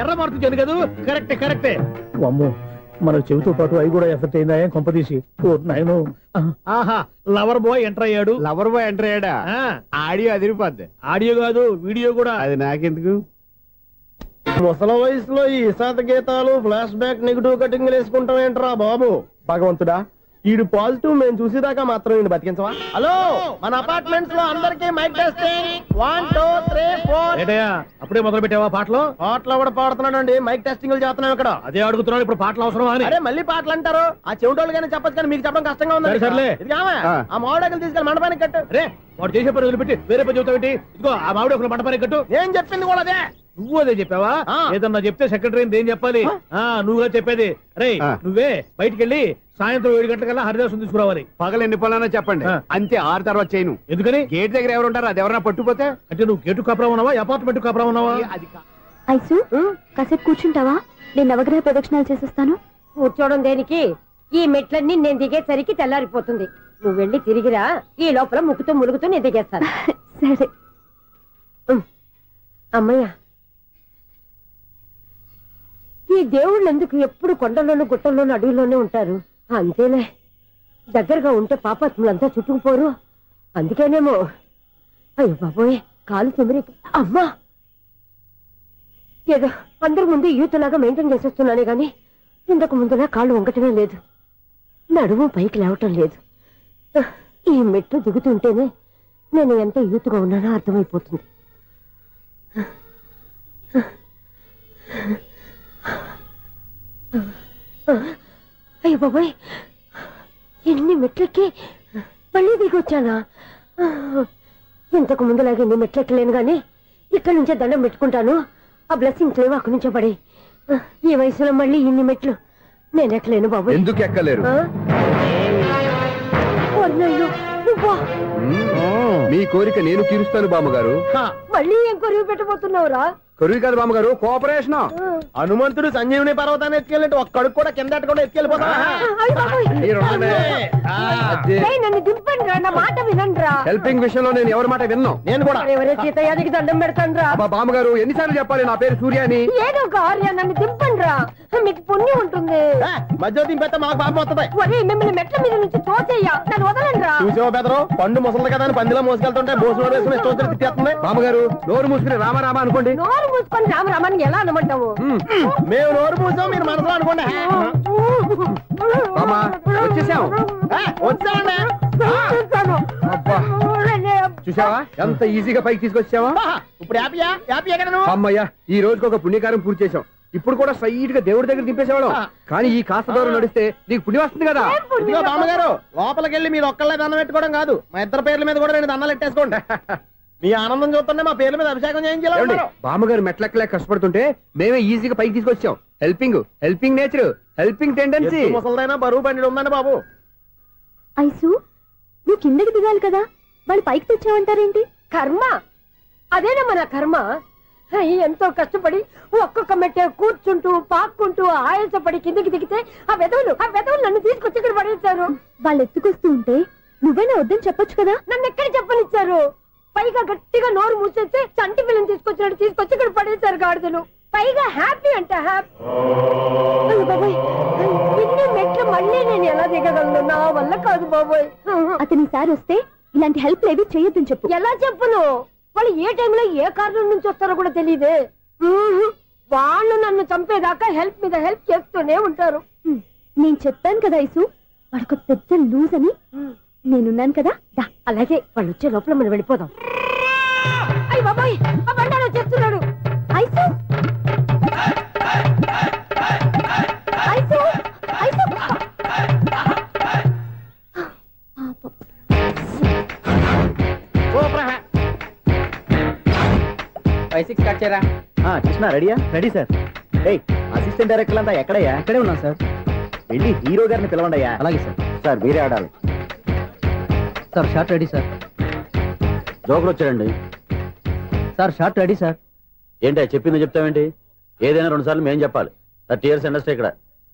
ఎర్ర మారుతి జన కదా? కరెక్టే. అమ్మో, మన చెవితో పాటు అవి కూడా ఎఫెక్ట్ అయిందా కొంపదీసి? ఆహా, లవర్ బాయ్ ఎంటర్ అయ్యాడు. లవర్ బాయ్ ఎంటర్ అయ్యాడా? ఆడియో అదిరిపోద్ది. ఆడియో కాదు, వీడియో కూడా. అది నాకెందుకు? ముసల వయసులో ఈ ఇసాత గీతాలు, ఫ్లాష్ బ్యాక్, నెగిటివ్ కటింగ్ వేసుకుంటాం ఏంట్రా బాబు? భగవంతుడా, ఈడు పాజిటివ్ మేము చూసేదాకా మాత్రం ఈయన బతికించవా? హలో, మన అపార్ట్మెంట్స్ లో అందరికీ మైక్ టెస్టింగ్. 1 2 3 4. ఏటయ్యా అప్పుడే మొదలు పెట్టావా పాటలు? పాటలు కూడా పాడుతున్నాడు. మైక్ టెస్టింగ్ చేస్తున్నాం ఇక్కడ. అదే అడుగుతున్నాడు, ఇప్పుడు పాటలు అవసరమా అని. అరే మళ్ళీ పాటలు అంటారు. ఆ చెవిటోళ్ళు కానీ చెప్పచ్చు, కానీ మీకు చెప్పడం కష్టంగా ఉంది. సర్లే, ఆ మామిడాకులు తీసుకెళ్ళి మండపానికి కట్టు. రే, వాడు చేసే పని వదిలిపెట్టి వేరే పని చెబుతావు ఏంటి? ఇదిగో ఆ మామిడాకులు మండపానికి కట్టు. నేను చెప్పింది కూడా అదే. నువ్వు అదే చెప్పావా? ఏదన్నా చెప్తే సెక్రటరీ ఏం చెప్పాలి? నువ్వుగా చెప్పేది. రే, నువ్వే బయటికి వెళ్ళి సాయంత్రం 7 గంటలకల్లా హరిదాసుని తీసుకురావాలి. పగలు ఎన్ని పనులన్నా చెప్పండి, అంతే. 6 తర్వాత చేయను. ఎందుకని? గేట్ దగ్గర ఎవరు ఉంటారు, అది ఎవరన్నా పట్టుకుపోతే. అంటే నువ్వు గేటు కాపురా ఉన్నావా, అపార్ట్మెంట్ కాపురా ఉన్నావా? ఐసు, కాసేపు కూర్చుంటావా? నేను నవగ్రహ ప్రదక్షిణాలు చేసేస్తాను. కూర్చోవడం దేనికి? ఈ మెట్లన్నీ నేను దిగేసరికి తెల్లారిపోతుంది. నువ్వు వెళ్ళి తిరిగిరా, ఈ లోపల ముక్కుతూ ములుగుతూ నేను దిగేస్తాను. సరే అమ్మయ్య, ఈ దేవుళ్ళు ఎందుకు ఎప్పుడు కొండల్లోనూ గుట్టల్లోనూ అడవిలోనే ఉంటారు? అంతేలే, దగ్గరగా ఉంటే పాపాత్ములంతా చుట్టుకుపోరు. అందుకేనేమో. అయ్యో బాబోయ్, కాలు తిమిరి. అమ్మా, ఏదో అందరి ముందు యూత్లాగా మెయింటైన్ చేసేస్తున్నానే గాని ఇంతకు ముందులా కాళ్ళు వంగటమే లేదు, నడుము పైకి లేవటం లేదు. ఈ మెట్లు దిగుతుంటేనే నేను ఎంత యూత్గా ఉన్నానో అర్థమైపోతుంది. అయ్యో బాబాయ్, ఎన్ని మెట్లెక్కి మళ్ళీ దిగొచ్చానా? ఇంతకు ముందులాగే ఎన్ని మెట్లెక్కలేను గానీ ఇక్కడి నుంచే దండం పెట్టుకుంటాను. ఆ బ్లెస్సింగ్స్ లేవు అక్కడి నుంచే పడి. ఈ వయసులో మళ్ళీ ఇన్ని మెట్లు నేను ఎక్కలేను బాబు. ఎందుకు ఎక్కలేరు? మీ కోరిక నేను తీరుస్తాను బామ్మగారు. మళ్ళీ ఏం కొరివి పెట్టబోతున్నావురా? కొరివి కాదు బామ్మగారు, కోఆపరేషన్. హనుమంతుడు సంజీవుని పర్వతాన్ని ఎత్తుకెళ్ళి ఒక్కడికి కూడా కింద కూడా ఎత్తుకెళ్ళిపోతా. నన్ను దింపండి రా, నా మాట వినండి రా. హెల్పింగ్ విషయంలో నేను ఎవరి మాట విన్నాను. నేను కూడా ఎవరే సీతయ్యానికి దండం పెడతాను రా. బామ్మగారు ఎన్నిసార్లు చెప్పాలి నా పేరు సూర్యాని? ఏదో ఒక ఆర్య, నన్ను దింపండి రా, మీకు పుణ్యం ఉంటుంది. మధ్య దింపేస్తే మాకు పాపం వస్తుంది. ఒరే మిమ్మల్ని మెట్ల మీద నుంచి తోచేయ్యా, నన్ను వదలండి రా. చూసావా బెదరు, పండు ముసలి కదా అని పందిలో మోసుకెళ్తుంటే భోజనం వేసుకుని ఇష్టం తిట్టేస్తుంది. బామ్మగారు నోరు మూసుకుని రామారామా అనుకోండి. నోరు మూసుకొని రామరామాన్ని ఎలా అనమంటావు? మేము నోరు మూసాం, మీరు మనసులో అనుకోండి. వచ్చేసాం. వచ్చానండి. చూసావా ఎంత ఈజీగా పైకి తీసుకొచ్చావా? ఇప్పుడు హ్యాపీయా? హ్యాపీయా కదా నువ్వు? అమ్మయ్యా, ఈ రోజుకి ఒక పుణ్యకారం పూర్తి చేసాం. ఇప్పుడు కూడా స్ట్రైట్ గా దేవుడి దగ్గర దింపేసేవాళ్ళం. కానీ ఈ కాస్త దూరం నడిస్తే నీకు పుణ్యం వస్తుంది కదా. ఇదిగో బామ్మగారు, లోపలికి వెళ్ళి మీరు ఒక్కళ్ళే దండం పెట్టుకోవడం కాదు, మా ఇద్దరు పేర్ల మీద కూడా నేను దండాలు పెట్టేసుకోండి. మీ ఆనందం చూస్తుంటే మా పేర్ల మీద అభిషేకం చేయించాలి. బామ్మగారు మెట్లెక్కలే కష్టపడుతుంటే మేమే ఈజీగా పైకి తీసుకొచ్చాం. Helping nature, helping tendency. ముసలైనా బరువు బండి ఉందండి బాబు. ఐసు, నువ్వు కిందకి దిగాలి కదా, వాళ్ళు పైకి తెచ్చావంటారేంటి? కర్మ అదేనమ్మా నా కర్మ. ఎంతో కష్టపడి ఒక్కొక్క మెట్టే కూర్చుంటూ పాక్కుంటూ ఆయాసపడి కిందికి దిగితే ఆ వెధవులు నన్ను తీసుకొచ్చి ఇక్కడ పడేశారు. వాళ్ళు ఎత్తుకొస్తూ ఉంటే నువ్వేనా వద్దని చెప్పొచ్చు కదా. నన్ను ఎక్కడ చెప్పనిచ్చారు? పైగా గట్టిగా నోరు మూసేస్తే చంటి పిల్లని తీసుకొచ్చి ఇక్కడ పడేశారు గాడిదలు. పైగా హ్యాపీ అంటే హ్యాపీ. బాబాయ్, ఇన్ని మెట్లు మళ్ళీ నేను ఎలా దిగగలను? నా వల్ల కాదు బాబోయ్. అతని సార్ వస్తే ఇలాంటి హెల్ప్ లేవి చేయొద్దని చెప్పు. ఎలా చెప్పును? వాళ్ళు ఏ టైంలో ఏ కారణం నుంచి వస్తారో కూడా తెలియదే. వాళ్ళు నన్ను చంపేదాకా హెల్ప్ మీద హెల్ప్ చేస్తూనే ఉంటారు. నేను చెప్పాను కదా ఐసు, వాడికి పెద్ద లూజ్ అని. నేనున్నాను కదా. అలాగే వాళ్ళు వచ్చే లోపల మనం వెళ్ళిపోదాం. అయ్య బాబాయ్, ఆ బండారు వచ్చేస్తున్నాడు. Ice, ice, ice. 5-6 స్టార్ట్ చేయరా. కృష్ణ రెడీయా? Ready sir. అసిస్టెంట్ డైరెక్టర్ అంతా ఎక్కడయ్యా? ఇక్కడే ఉన్నాం సార్. వెళ్ళి హీరో గారిని పిలవండి అయ్యా. అలాగే సార్. సార్ మీరే ఆడాలి సార్. Shot ready sir. జోకులు వచ్చాడండి సార్. Shot ready sir. ఏంటి చెప్పింది చెప్తావేంటి? ఏదైనా 2 సార్లు మేము చెప్పాలి. 30 years ఇండస్ట్రీ ఇక్కడ.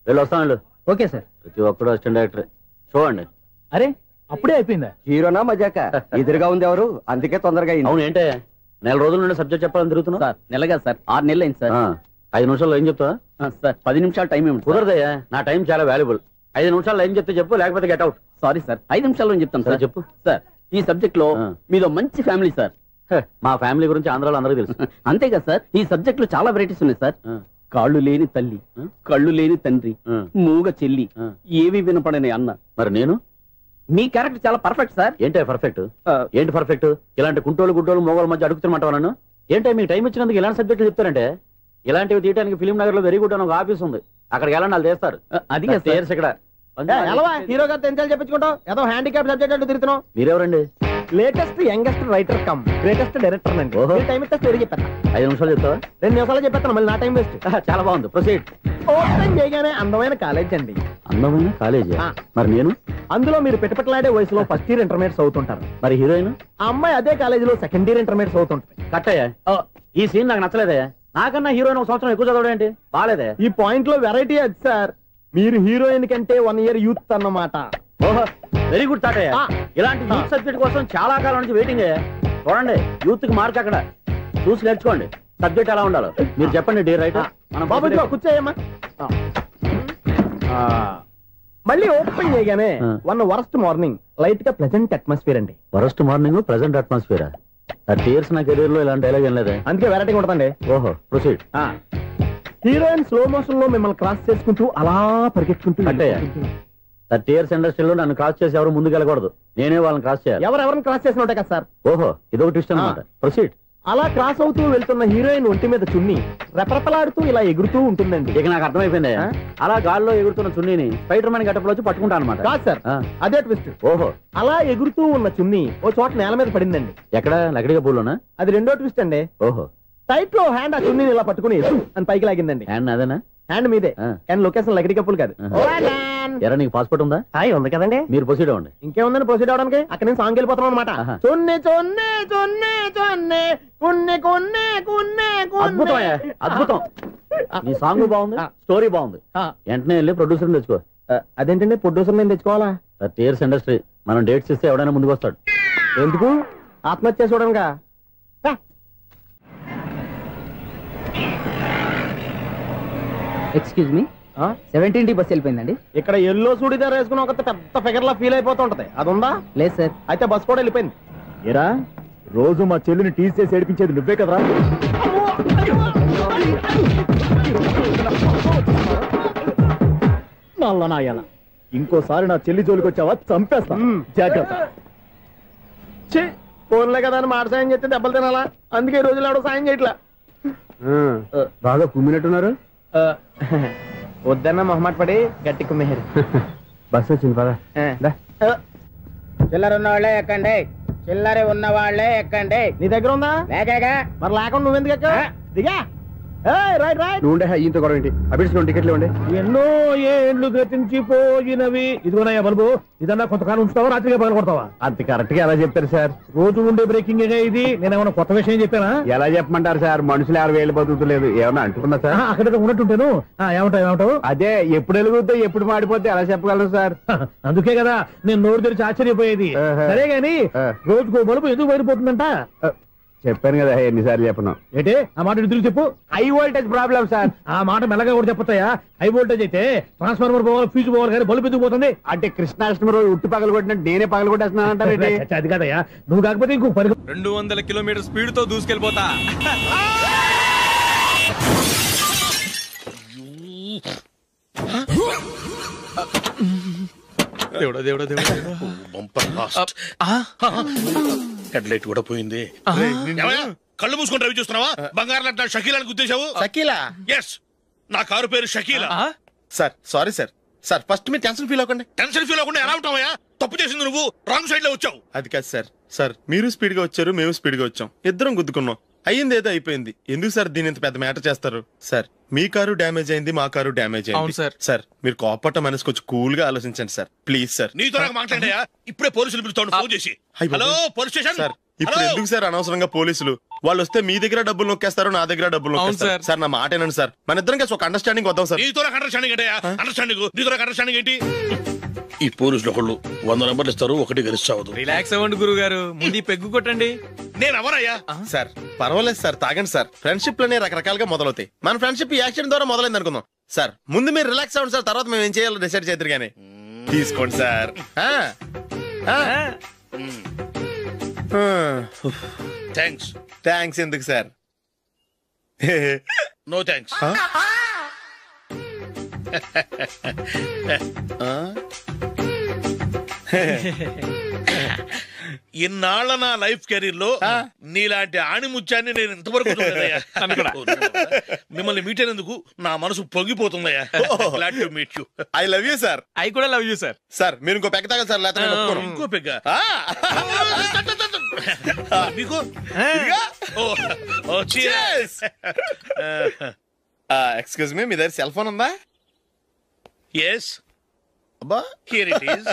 వెళ్ళి వస్తాను. Okay sir. ప్రతి ఒక్కడు అసిస్టెంట్ డైరెక్టర్. చూడండి. అరే అప్పుడే అయిపోయిందా? హీరోనా మజాక? ఎదురుగా ఉంది ఎవరు, అందుకే తొందరగా అయింది. అవును, ఏంటే 4 రోజుల నుండి సబ్జెక్ట్ చెప్పాలని తిరుగుతున్నా? సార్ నెలగా సార్, 6 నెలలు అయింది సార్. 5 నిమిషాల్లో ఏం చెప్తా సార్? 10 నిమిషాలు టైం ఏమి కుదరదయ్యా, నా టైం చాలా వాల్యుబుల్. 5 నిమిషాల్లో ఏం చెప్తే చెప్పు, లేకపోతే గెట్ అవుట్. సారీ సార్, 5 నిమిషాల్లో చెప్తాను సార్. చెప్పు సార్. ఈ సబ్జెక్ట్ లో మీదో మంచి ఫ్యామిలీ సార్. మా ఫ్యామిలీ గురించి ఆంధ్రాలో అందరికీ తెలుసు. అంతేగా సార్, ఈ సబ్జెక్ట్ లో చాలా వెరైటీస్ ఉన్నాయి సార్. కాళ్ళు లేని తల్లి, కళ్ళు లేని తండ్రి, మూగ చెల్లి, ఏవి వినపడని అన్న. మరి నేను? మీ క్యారెక్టర్ చాలా పర్ఫెక్ట్ సార్. ఏంటే పర్ఫెక్ట్? ఏంటి పర్ఫెక్ట్? ఇలాంటి కుంటోళ్ళు గుడ్డోళ్ళు మొగోళ్ళ మధ్య అడుగుతున్నమాట నన్ను. ఏంటంటే మీకు టైం ఇచ్చినందుకు ఇలాంటి సబ్జెక్టులు చెప్తారంటే? ఇలాంటివి తీయడానికి ఫిలిం నగర్ లో వెరీ గుడ్ అని ఒక ఆఫీస్ ఉంది, అక్కడికి వెళ్ళండి, వాళ్ళు చేస్తారు. అది ఇక్కడ హీరో గారు తెంచాలి చెప్పించుకుంటాం, ఏదో హ్యాండిక్యాప్ సబ్జెక్ట్ అంటూ తిరుగుతున్నాం. మీరెవరండి? Latest youngest writer come greatest director అండి. టైం ఇస్తే స్టోరీ చెప్పేస్తా. 5 నిమిషాలు చెప్తావా? 2 నిమిషాలు చెప్పేస్తాను, మళ్ళీ నా టైం వేస్ట్. చాలా బాగుంది, ప్రొసీడ్. ఓపెన్ చేయగానే అందమైన కాలేజ్ అండి. అందమైన కాలేజీ? మరి నేను? అందులో మీరు పెట్టుపట్లాడే వయసులో ఫస్ట్ ఇయర్ ఇంటర్మీడియట్స్ అవుతుంటారు. మరి హీరోయిన్? ఆ అమ్మాయి అదే కాలేజీలో సెకండ్ ఇయర్ ఇంటర్మీడియట్స్ అవుతుంటాయి. కట్టయ్యా, ఈ సీన్ నాకు నచ్చలేదే. నాకన్నా హీరోయిన్ 1 సంవత్సరం ఎక్కువ చదవడం ఏంటి? బాలేదే. ఈ పాయింట్ లో వెరైటీ అది సార్. మీరు హీరోయిన్ కంటే 1 year యూత్ అన్నమాట. ఓహో, వెరీ గుడ్ థాట్. ఇలాంటి యూత్ సబ్జెక్ట్ కోసం చాలా కాలం నుంచి వెయిటింగ్. చూడండి, యూత్ కి మార్క్ అక్కడ చూసి నేర్చుకోండి. సబ్జెక్ట్ ఎలా ఉండాలో మీరు చెప్పండి డియర్ రైటర్. మనం బాబు కూర్చోయమ్మా. మళ్ళీ ఓపెన్ చేయగానే 1 వరస్ట్ మార్నింగ్, లైట్ గా ప్లెజెంట్ అట్మాస్ఫియర్ అండి. Worst morning, present atmosphere. 30 years నా కెరీర్ లో ఇలాంటి డైలాగ్ ఏం లేదే. అందుకే వెరైటీ ఉంటుందండి. ఓహో, ప్రొసీడ్. హీరోయిన్ స్లో మోషన్ లో మిమ్మల్ని క్రాస్ చేసుకుంటూ అలా పరిగెత్తుకుంటూ 30 years ఇండస్ట్రీలో నన్ను క్రాస్ చేసి ఎవరు ముందుకు వెళ్ళకూడదు, నేనే వాళ్ళని క్రాస్ చేయాలి. ఎవరెవరిని క్రాస్ చేసిన ఉంటాయి కదా సార్. ఓహో, ఇదొక ట్విస్ట్ అన్నమాట. ప్రొసీడ్. అలా క్రాస్ అవుతూ వెళ్తున్న హీరోయిన్ ఒంటి మీద చున్ని రెపరెపలాడుతూ ఇలా ఎగురుతూ ఉంటుందండి. ఇక నాకు అర్థమైపోయింది. అలా గాల్లో ఎగురుతున్న చున్నీని స్పైడర్ మ్యాన్ గట్టపులో వచ్చి పట్టుకుంటా అనమాట. కాదు సార్, అదే ట్విస్ట్. ఓహో, అలా ఎగురుతూ ఉన్న చున్ని ఓ చోట నేల మీద పడిందండి. ఎక్కడ? లకడిగా పూలోనా? అది రెండో ట్విస్ట్ అండి. ఓహో, టైట్ లో హ్యాండ్ ఆ చున్నీని ఇలా పట్టుకుని అని పైకి లాగిందండి. హ్యాండ్ అదేనా? హ్యాండ్ మీదే, కానీ లొకేషన్ లకడి కప్పులు కాదు. ఎరా నీకు పాస్పోర్ట్ ఉందా? ఉంది కదండి. మీరు ప్రొసీడ్ అవ్వండి. ఇంకేముందని ప్రొసీడ్ అవడానికి? అక్కడ నేను సాంగ్ వెళ్ళిపోతాను అనమాట. చున్ని చున్ని చున్ని చున్ని కున్ని కున్ని కున్ని అద్భుతం, అద్భుతం. నీ సాంగ్ బాగుంది, స్టోరీ బాగుంది. వెంటనే వెళ్ళి ప్రొడ్యూసర్ తెచ్చుకో. అదేంటండి ప్రొడ్యూసర్ నేను తెచ్చుకోవాలా? టీయర్స్ ఇండస్ట్రీ, మనం డేట్స్ ఇస్తే ఎవడైనా ముందుకు వస్తాడు. ఎందుకు? ఆత్మహత్య చూడంగా. ఎక్స్క్యూజ్ మీ, 17D బస్ వెళ్ళిపోయిందండి. ఇక్కడ ఎల్లో చూడిదార్ వేసుకుని ఒక పెద్ద ఫిగర్ లా ఫీల్ అయిపోతుంటది, అది ఉందా? లేదు సార్. అయితే బస్ కూడా వెళ్ళిపోయింది. ఏరా, రోజు మా చెల్లిని టీస్ చేసి ఏడిపించేది నువ్వే కదరా? నల్ల నాయాల, ఇంకోసారి నా చెల్లి జోలికి వచ్చావా చంపేస్తా, జాగ్రత్త. ఫోన్లే కదా అని మాట సాయం చేస్తే దెబ్బలు తినాలా? అందుకే ఈ రోజులు ఎవడో సాయం చేయట్లా. బాగా కుమ్మినట్టున్నారు. వద్దన్న మొహమాట పడి గట్టి కుమ్మేరు. బస్సు వచ్చింది పద. చిల్లర ఉన్న వాళ్ళే ఎక్కండి, చిల్లర ఉన్న వాళ్ళే ఎక్కండి. నీ దగ్గర ఉందా? లేకగా. మరి లేకుండా నువ్వెందుకు ఎక్క? దిగా. Right right. నువ్వుండే ఇంత గొడవ ఏంటి? అభిడ్చుకోండి, టికెట్లు ఇవ్వండి. ఎన్నో ఏండ్లు గతించిపోయినవి. ఇదిగోనయ్యా బల్బు, ఇదన్నా కొంతకాలం ఉంచుతావా, రాత్రిగా పగల కొడతావా? అంత కరెక్ట్ గా ఎలా చెప్తారు సార్? రోజు ఉండే బ్రేకింగ్ ఇది. నేనేమన్నా కొత్త విషయం చెప్పానా? ఎలా చెప్పమంటారు సార్? మనుషులు 60,000 బతుకుతలేదు, ఏమన్నా అంటున్నా సార్? అక్కడ ఉన్నట్టుంటాను. ఏమంటావు? అదే ఎప్పుడు వెలుగుతే ఎప్పుడు మాడిపోతే ఎలా చెప్పగలను సార్? అందుకే కదా నేను నోరు తెరిచి ఆశ్చర్యపోయేది. సరే గాని రోజుకో బల్బు ఎందుకు బయటపోతుందంట? చెప్పాను కదా ఎన్నిసార్లు చెప్పను. ఏంటే ఆ మాట ఎదురు చెప్పు. High voltage problem sir. ఆ మాట మెల్లగా కూడా చెప్పతాయా? హై వోల్టేజ్ అయితే ట్రాన్స్ఫార్మర్ పోవాలి, ఫ్యూజ్ పోవాలి, కానీ బల్బు ఎందుకు పోతుంది? అంటే కృష్ణాష్టమి రోజు ఉట్టు పగలు కొట్టినట్టు నేనే పగలు కొట్టేస్తున్నానంటే అది కదయ్యా, నువ్వు కాకపోతే ఇంకో 200 కిలోమీటర్ స్పీడ్ తో దూసుకెళ్ళిపోతా. దేవుడా దేవుడా దేవుడా, బంపర్ లాస్ట్. హెడ్లైట్ కూడా పోయింది. కళ్ళు మూసుకొని రవి చూస్తున్నావా? బంగారం లాంటి షకీలాని గుర్తించావు? షకీలా? ఎస్, నా కారు పేరు Shakeela. Sir sorry sir. Sir first మీరు టెన్షన్ ఫీల్ అవ్వకండి. టెన్షన్ ఫీల్ అవ్వకుండా ఎలా ఉంటావా? తప్పు చేసింది నువ్వు, రాంగ్ సైడ్ లో వచ్చావు. అది కాదు సార్. సార్ మీరు స్పీడ్ గా వచ్చారు, మేము స్పీడ్ గా వచ్చాం, ఇద్దరం గుద్దుకున్నాం. అయ్యింది ఏదో అయిపోయింది. ఎందుకు సార్ దీని ఇంత పెద్ద మ్యాటర్ చేస్తారు? సార్ మీ కారు డ్యామేజ్ అయింది, మా కారు డ్యామేజ్ అయింది. సార్ మీరు కోపట్ట మనసు కొంచెం కూల్ గా ఆలోచించండి సార్, ప్లీజ్ సార్. నీతో నాకు మాట్లాడాయా? ఇప్పుడే పోలీసులు పిలుస్తాను, ఫోన్ చేసి. Hello police station. సార్ ఇప్పుడు ఎందుకు సార్ అనవసరంగా పోలీసులు? వాళ్ళు వస్తే మీ దగ్గర డబ్బులు నొక్కేస్తారు, నా దగ్గర డబ్బులు నొక్కేస్తారు. సార్ నా మాట ఏనండి సార్, మన ఇద్దరం కలిసి ఒక అండర్స్టాండింగ్ వద్దాం సార్. నీతో నాకు అండర్స్టాండింగ్ ఏంటయ్యా? అండర్స్టాండింగ్ నీతో నాకు అండర్స్టాండింగ్ ఏంటి? ఈ పోలీసులు ఒకళ్ళు 100 నెంబర్లు ఇస్తారు, ఒకటి గెలిచావదు. రిలాక్స్ అవ్వండి గురువు గారు, ముందు పెగ్గు కొట్టండి. నేను ఎవరయ్యా? సార్ పర్వాలేదు సార్, తాగండి సార్. ఫ్రెండ్షిప్ లోనే రకరకాలుగా మొదలవుతాయి. మన ఫ్రెండ్షిప్ ఈ యాక్సిడెంట్ ద్వారా మొదలైంది అనుకుందాం. సార్ ముందు మీరు రిలాక్స్ అవ్వండి సార్, తర్వాత మేము ఏం చేయాలో డిసైడ్ చేద్దరు గానీ. తీసుకోండి సార్. థ్యాంక్స్. థ్యాంక్స్ ఎందుకు సార్? No thanks. ఇన్నాళ్ళ నా లైఫ్ కెరీర్ లో నీలాంటి ఆణిముత్యాన్ని నేను ఇంతవరకు చూడలేదయ్యా. మిమ్మల్ని మీట్ అయినందుకు నా మనసు పొంగిపోతుందయ్యా. Glad to meet you. I love you sir. I కూడా లవ్ యూ సార్. సార్ మీరు ఇంకో పెగ్గ తాగండి సార్, లేకపోతే ఇంకో పెగ్గ మీకు. ఎక్స్క్యూజ్ మీ, మీ దగ్గర సెల్ ఫోన్ ఉందా? ఎస్. అబ్బా here it is.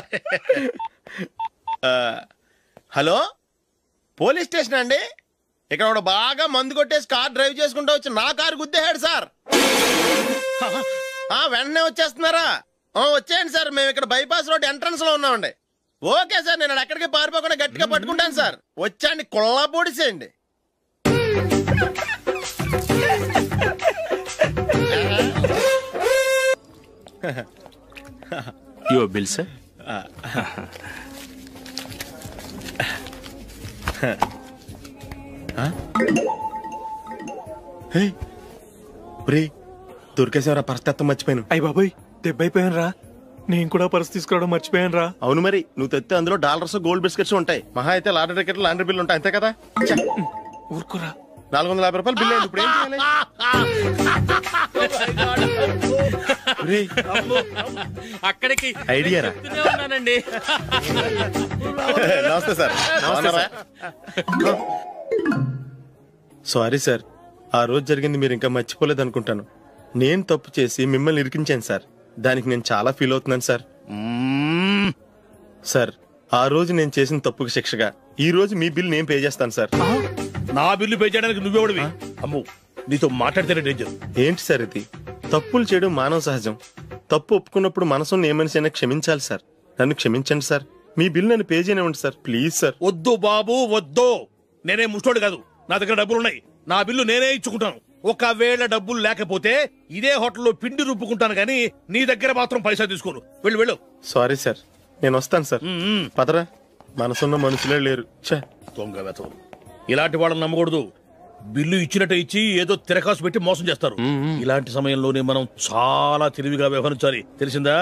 Hello, police station అండి. ఇక్కడ ఒక బాగా మందు కొట్టేసి కార్ డ్రైవ్ చేసుకుంటూ వచ్చి నా కారు గుద్దేశాడు సార్. వెంటనే వచ్చేస్తున్నారా? వచ్చేయండి సార్, మేము ఇక్కడ బైపాస్ రోడ్ ఎంట్రన్స్ లో ఉన్నామండి. ఓకే సార్, నేను ఎక్కడికి పారిపోకుండా గట్టిగా పట్టుకుంటాను సార్. వచ్చాండి, కుళ్ళా పొడిసేయండి. Your bill sir. దొరికేసేవరా, పరిస్థితి మర్చిపోయాను. అయ్య బాబాయ్, దెబ్బైపోయాను రా. నేను కూడా పర్స్ తీసుకురావడం మర్చిపోయాను రా. అవును మరి, నువ్వు తెస్తే అందులో డాలర్స్, గోల్డ్ బిస్కెట్స్ ఉంటాయి. మహా అయితే లాటరీ టికెట్, లాండ్రీ బిల్లు ఉంటాయి, అంతే కదా. ఊరుకురా. 450 రూపాయలు బిల్లు అయింది. ఇప్పుడు ఏం చేయాలి? అక్కడికి ఐడియా రా. ఉన్నానండి. నమస్తే సార్. సారీ సార్, ఆ రోజు జరిగింది మీరు ఇంకా మర్చిపోలేదు అనుకుంటాను. నేను తప్పు చేసి మిమ్మల్ని ఇరికించాను సార్. దానికి నేను చాలా ఫీల్ అవుతున్నాను సార్. సార్, ఆ రోజు నేను చేసిన తప్పుకి శిక్షగా ఈ రోజు మీ బిల్ నేను పే చేస్తాను సార్. నా బిల్లు పే చేయడానికి నువ్వెవడివి? అమ్మో, నీతో మాట్లాడితేనే డేంజర్. ఏంటి సార్ ఇది? తప్పులు చేయడం మానవ సహజం. తప్పు ఒప్పుకున్నప్పుడు మనసుని ఏ మనిషి అయినా క్షమించాలి సార్. నన్ను క్షమించండి సార్. మీ బిల్ నన్ను పే చేయనివ్వండి సార్, ప్లీజ్ సార్. వద్దు బాబు, వద్దు. నేనే ముష్టోడు కాదు, నా దగ్గర డబ్బులున్నాయి. నా బిల్లు నేనే ఇచ్చుకుంటాను. ఒకవేళ డబ్బులు లేకపోతే ఇదే హోటల్లో పిండి రుబ్బుకుంటాను, కానీ నీ దగ్గర మాత్రం పైసా తీసుకోను. వెళ్ళు వెళ్ళు. సారీ సార్, నేను వస్తాను సార్. పదరా, మనసున్న మనుషులే లేరు. దొంగ వెతలు. ఇలాంటి వాళ్ళని నమ్మకూడదు. బిల్లు ఇచ్చినట్టు ఇచ్చి ఏదో తిరకాసు పెట్టి మోసం చేస్తారు. ఇలాంటి సమయంలోనే మనం చాలా తెలివిగా వ్యవహరించాలి, తెలిసిందా?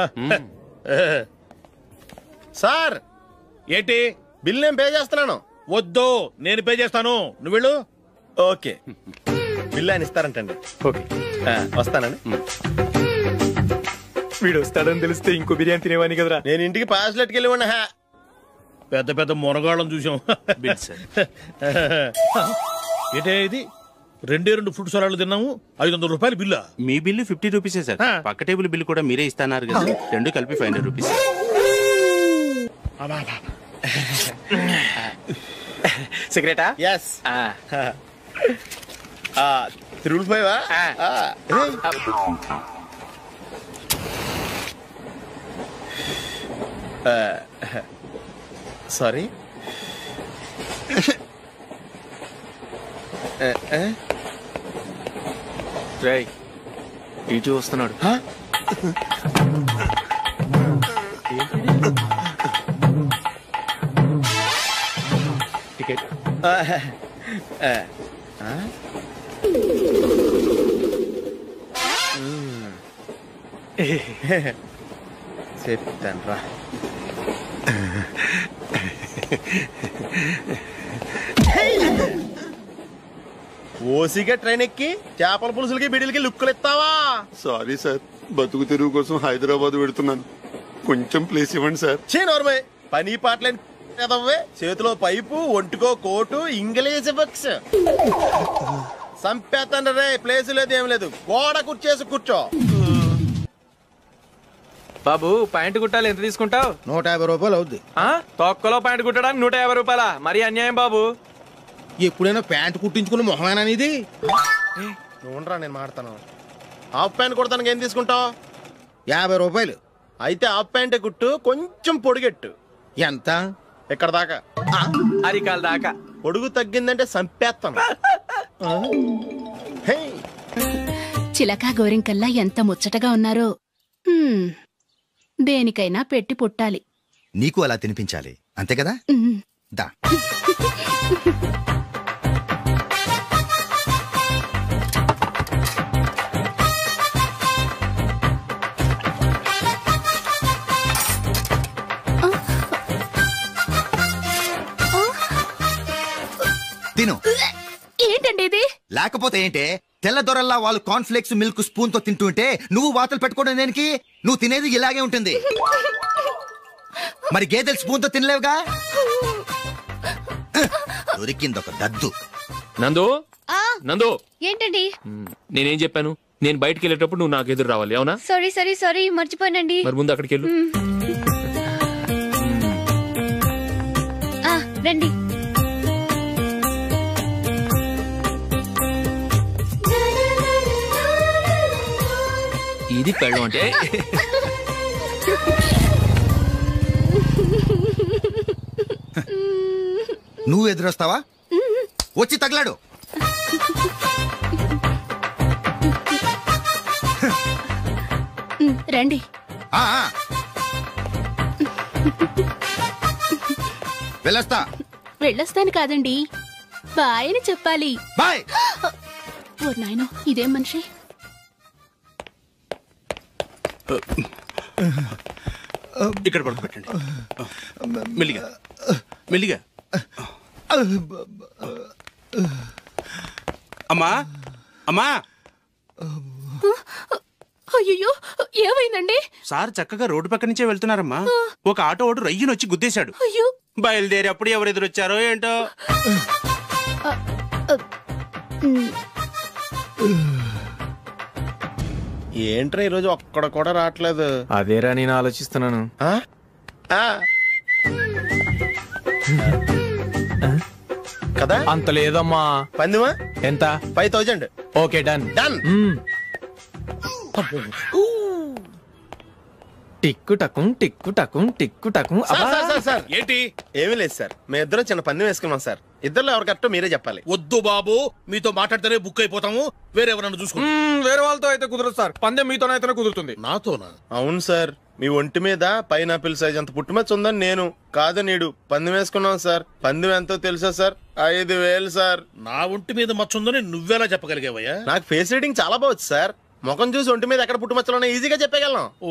సార్, ఏంటి? బిల్ నేను పే చేస్తున్నాను. వద్దు, నేను పే చేస్తాను, నువ్వు వెళ్ళు. ఓకే, బిల్ ఆయన ఇస్తారంటండి. ఓకే, వస్తానండి. వీడు వస్తాడని తెలిస్తే ఇంకో బిర్యానీ తినేవాని కదరా. నేను ఇంటికి పాస్లెట్కి వెళ్ళి ఉన్నా. పెద్ద పెద్ద మొనగాళ్ళం చూసాం. ఏంటే ఇది? 2 ఫ్రూట్ సలాడ్లు తిన్నాము, 500 రూపాయలు బిల్లా? మీ బిల్లు 50 రూపీసే సార్. పక్క టేబుల్ బిల్లు కూడా మీరే ఇస్తాన్నారు కదా, రెండు కలిపి 500 రూపీస్. సిగరెటా? ఎస్. 3 సారీ. రేయ్, ఇటు వస్తున్నాడు. టికెట్. చెప్తాను రా. ఓసిగా ట్రైన్ ఎక్కి చేపల పులుసులకి బిడిలకి లుక్కులు ఇస్తావా? సారీ సార్, బతుకు తెరువు కోసం హైదరాబాద్ పెడుతున్నాను, కొంచెం ప్లేస్ ఇవ్వండి సార్. నోర్మే, పని పాటలేని చేతిలో పైపు, ఒంటికో కోటు, ఇంగ్లీష్ బుక్స్. సంపేతండ్రి రే, ప్లేస్ లేదు ఏం లేదు, గోడ కుర్చేసి కూర్చో. బాబు, ప్యాంటు కుట్టాలి, ఎంత తీసుకుంటావు? 150 రూపాయలు అవుద్ది. తొక్కలో ప్యాంటు కుట్టడానికి 150 రూపాయల? మరి అన్యాయం బాబు. ఎప్పుడైనా ప్యాంటు కుట్టించుకున్న మొహమేనా ఇది? నువ్వురా, నేను మాడతాను. హాఫ్ ప్యాంట్ కుడతానికి ఏం తీసుకుంటావు? 50 రూపాయలు. అయితే హాఫ్ ప్యాంటే కుట్టు, కొంచెం పొడిగెట్టు. ఎంత? ఎక్కడ దాకా? అరికాల దాకా. పొడుగు తగ్గిందంటే సంపేస్తాను. చిలకా గోరింకల్లా ఎంత ముచ్చటగా ఉన్నారో. దేనికైనా పెట్టి పుట్టాలి. నీకు అలా తినిపించాలి, అంతే కదా? దా. తిను. ఏంటండి ఇది? లేకపోతే ఏంటే, తెల్లదొరల్లా వాళ్ళు కార్న్ఫ్లేక్స్ మిల్క్ స్పూన్ తో తింటుంటే నువ్వు వాతలు పెట్టుకోవడం దేనికి? నువ్వు తినేది ఇలాగే ఉంటుంది. మరి గేదెలు స్పూన్ తో తినలేవుగా. దొరికిందొక దద్దు. నందు, నందు, ఏంటండి? నేనేం చెప్పాను? నేను బయటికి వెళ్ళేటప్పుడు నువ్వు నాకు ఎదురు రావాలి, అవునా? సారీ మర్చిపోయానండి. మరి ముందు అక్కడికి వెళ్ళు. రండి. ఇది పెళ్ళం అంటే. నువ్వు ఎదురొస్తావా? వచ్చి తగలాడు. రండి. వెళ్ళొస్తాను కాదండి, బాయ్ అని చెప్పాలి. బాయ్. ఓ నాయనో, ఇదేం మనిషి? ఇక్కడ పడుకోబెట్టండి. మెల్లిగా మెల్లిగా. అమ్మా అమ్మా అయ్యో ఏమైందండి? సార్ చక్కగా రోడ్డు పక్క నుంచే వెళ్తున్నారమ్మా. ఒక ఆటో ఓడు రయ్యను వచ్చి గుద్దేశాడు. అయ్యో బయలుదేరి అప్పుడు ఎవరు ఎదురొచ్చారో ఏంటో. ఏంట్రా ఈరోజు ఒక్కడ కూడా రావట్లేదు? అదేరా నేను ఆలోచిస్తున్నాను. కదా అంత లేదమ్మా. పందిమా ఎంత? 5000. Okay done done. టిక్కు టకుం టిక్కు టకుం టిక్కు టకుం. సార్ ఏంటి? ఏమీ లేదు సార్, మేము ఇద్దరం చిన్న పందెం వేసుకున్నాం సార్. ఇద్దరులో ఎవరు కరెక్టో మీరే చెప్పాలి. వద్దు బాబు, మీతో మాట్లాడితేనే బుక్ అయిపోతాము. వేరెవరన్నా చూసుకుంటాం. వేరే వాళ్ళతో అయితే కుదరదు సార్, పందెం మీతోనైతేనే కుదురుతుంది. నాతోనా? అవును సార్, మీ ఒంటి మీద పైనాపిల్ సైజ్ అంత పుట్టుమచ్చ ఉందని నేను కాదు నీడు పందెం వేసుకున్నాం సార్. పందెం ఎంతో తెలుసా సార్? 5000 సార్. నా ఒంటి మీద మచ్చ ఉందని నువ్వెలా చెప్పగలిగావయ్యా? నాకు ఫేస్ రీడింగ్ చాలా బాగుంది సార్. ముఖం చూసి ఒంటి మీద ఎక్కడ పుట్టుమచ్చలో ఈజీగా చెప్పగలం. ఓ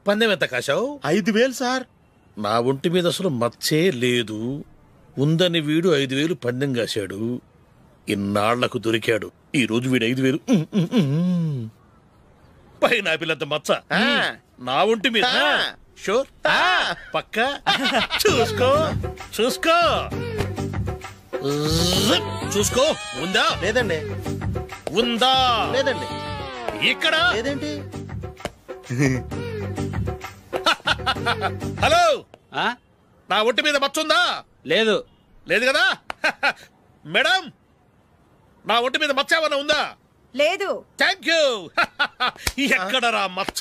పందెం ఎంత కాశావు? 5000 సార్. నా ఒంటి మీద అసలు మచ్చే లేదు. ఉందని వీడు 5000 పందెం కాశాడు. ఇన్నాళ్లకు దొరికాడు. ఈ రోజు వీడు 5000. పైన పిల్లంత మచ్చ నా ఒంటి మీద. షూర్ పక్క చూసుకో చూసుకో చూసుకో. ఉందా? లేదండి. ఉందా? లేదండి. ఇక్కడ లేదేంటి? హలో, నా ఒంటి మీద మచ్చ ఉందా? లేదు. లేదు కదా? మేడం, నా ఒంటి మీద మచ్చ ఏమన్నా ఉందా? లేదు. Thank you. ఎక్కడరా మచ్చ?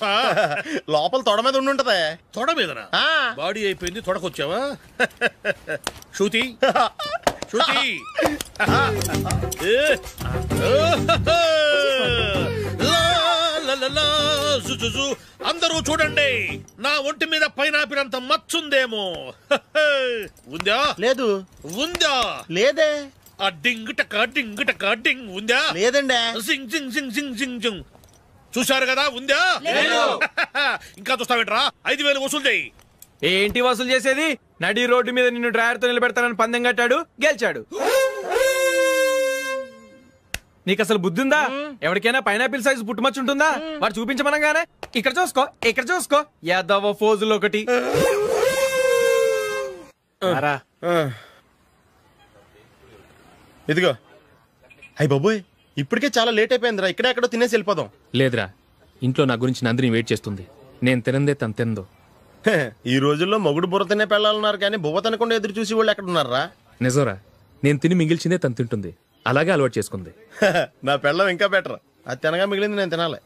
లోపల తొడ మీద ఉండుంటదే. తొడ మీదనా? బాడీ అయిపోయింది, తొడకొచ్చావా? శృతి శృతి అందరూ చూడండి, నా ఒంటి మీద పైనాపిల్ అంత మచ్చుందేమో. ఉందా? లేదు. ఉందా? లేదే. ఆ డింగ్ టక డింగ్ టక డింగ్ ఉందా? లేదండి. సింగ్ సింగ్ సింగ్ సింగ్ సింగ్ సింగ్. చూశారు కదా? ఉందా? ఇంకా చూస్తావేంట్రా? 5000 వసూలు చేయి. ఏంటి వసూలు చేసేది? నడి రోడ్డు మీద నిన్ను డ్రైవర్ తో నిలబెడతానని పందెం కట్టాడు, గెలిచాడు. నీకు అసలు బుద్ధి ఉందా? ఎవరికైనా పైనాపిల్ సైజ్ పుట్టుమచ్చు ఉంటుందా? వాడు చూపించమనగానే ఇక్కడ చూసుకో ఇక్కడ చూసుకో యాదవ ఫోజులు ఒకటి. ఇదిగో. అయ్య బాబోయ్, ఇప్పటికే చాలా లేట్ అయిపోయిందిరా. ఇక్కడే ఎక్కడో తినేసి వెళ్ళిపోదాం. లేదురా, ఇంట్లో నా గురించి నందిని వెయిట్ చేస్తుంది. నేను తినందే తను తిందో. ఈ రోజుల్లో మొగుడు బుర్ర తినే పెళ్ళాలన్నారు కానీ బువ్వ తినకుండా ఎదురు చూసి వాళ్ళు ఎక్కడ ఉన్నారా? నిజంరా, నేను తిని మిగిల్చిందే తను తింటుంది. అలాగే అలవాటు చేసుకుంది. నా పెళ్ళం ఇంకా బెటర్. అది తినగా మిగిలింది నేను తినాలి.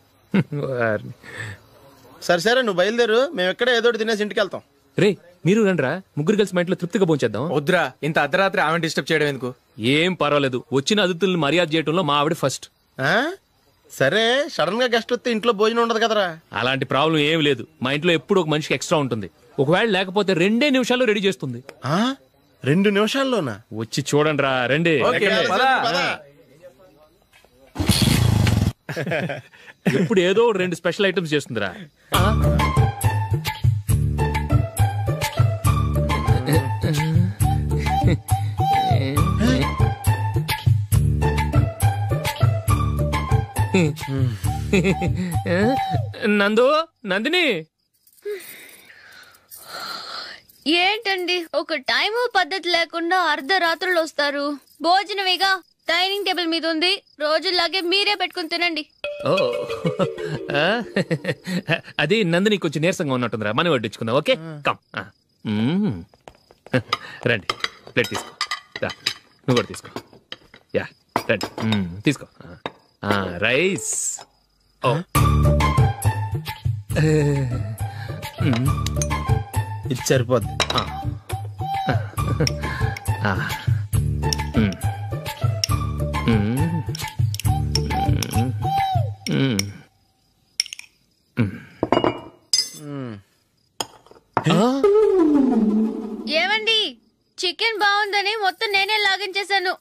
సరే సరే, నువ్వు బయలుదేరు. మేము ఎక్కడే ఏదో తినేసి ఇంటికి వెళ్తాం. రే, మీరు రండిరా, ముగ్గురు కలిసి మా ఇంట్లో తృప్తిగా పోంచేద్దాం. వద్దురా, ఇంత అర్ధరాత్రి ఆమె డిస్టర్బ్ చేయడం ఎందుకు? ఏం పర్వాలేదు, వచ్చిన అతిథుల్ని మర్యాద చేయడంలో మా ఆవిడ ఫస్ట్. సరే, సడన్ గా గెస్ట్ వస్తే ఇంట్లో భోజనం ఉండదు కదరా? అలాంటి ప్రాబ్లం ఏం లేదు. మా ఇంట్లో ఎప్పుడు ఒక మనిషికి ఎక్స్ట్రా ఉంటుంది. ఒకవేళ లేకపోతే 2 నిమిషాల్లో రెడీ చేస్తుంది. 2 నిమిషాల్లోనా? వచ్చి చూడండి రా, రండి. ఇప్పుడు ఏదో 2 స్పెషల్ ఐటమ్స్ చేస్తుందిరా. నందు, నందిని, ఏంటండి ఒక టైము పద్ధతి లేకుండా అర్ధరాత్రులు వస్తారు? భోజనమేగా డైనింగ్ టేబుల్ మీద ఉంది, రోజుల్లాగే మీరే పెట్టుకుని తినండి. ఓ అది నందిని కొంచెం నీరసంగా ఉన్నట్టుందిరా, మనం వడ్డించుకుందాం. Okay, come. రండి, ప్లేట్ తీసుకో. నువ్వు కూడా తీసుకో. యా, రండి, తీసుకో. రైస్. ఇది సరిపోద్ది. ఏమండి, చికెన్ బాగుందని మొత్తం నేనే లాగించేశాను.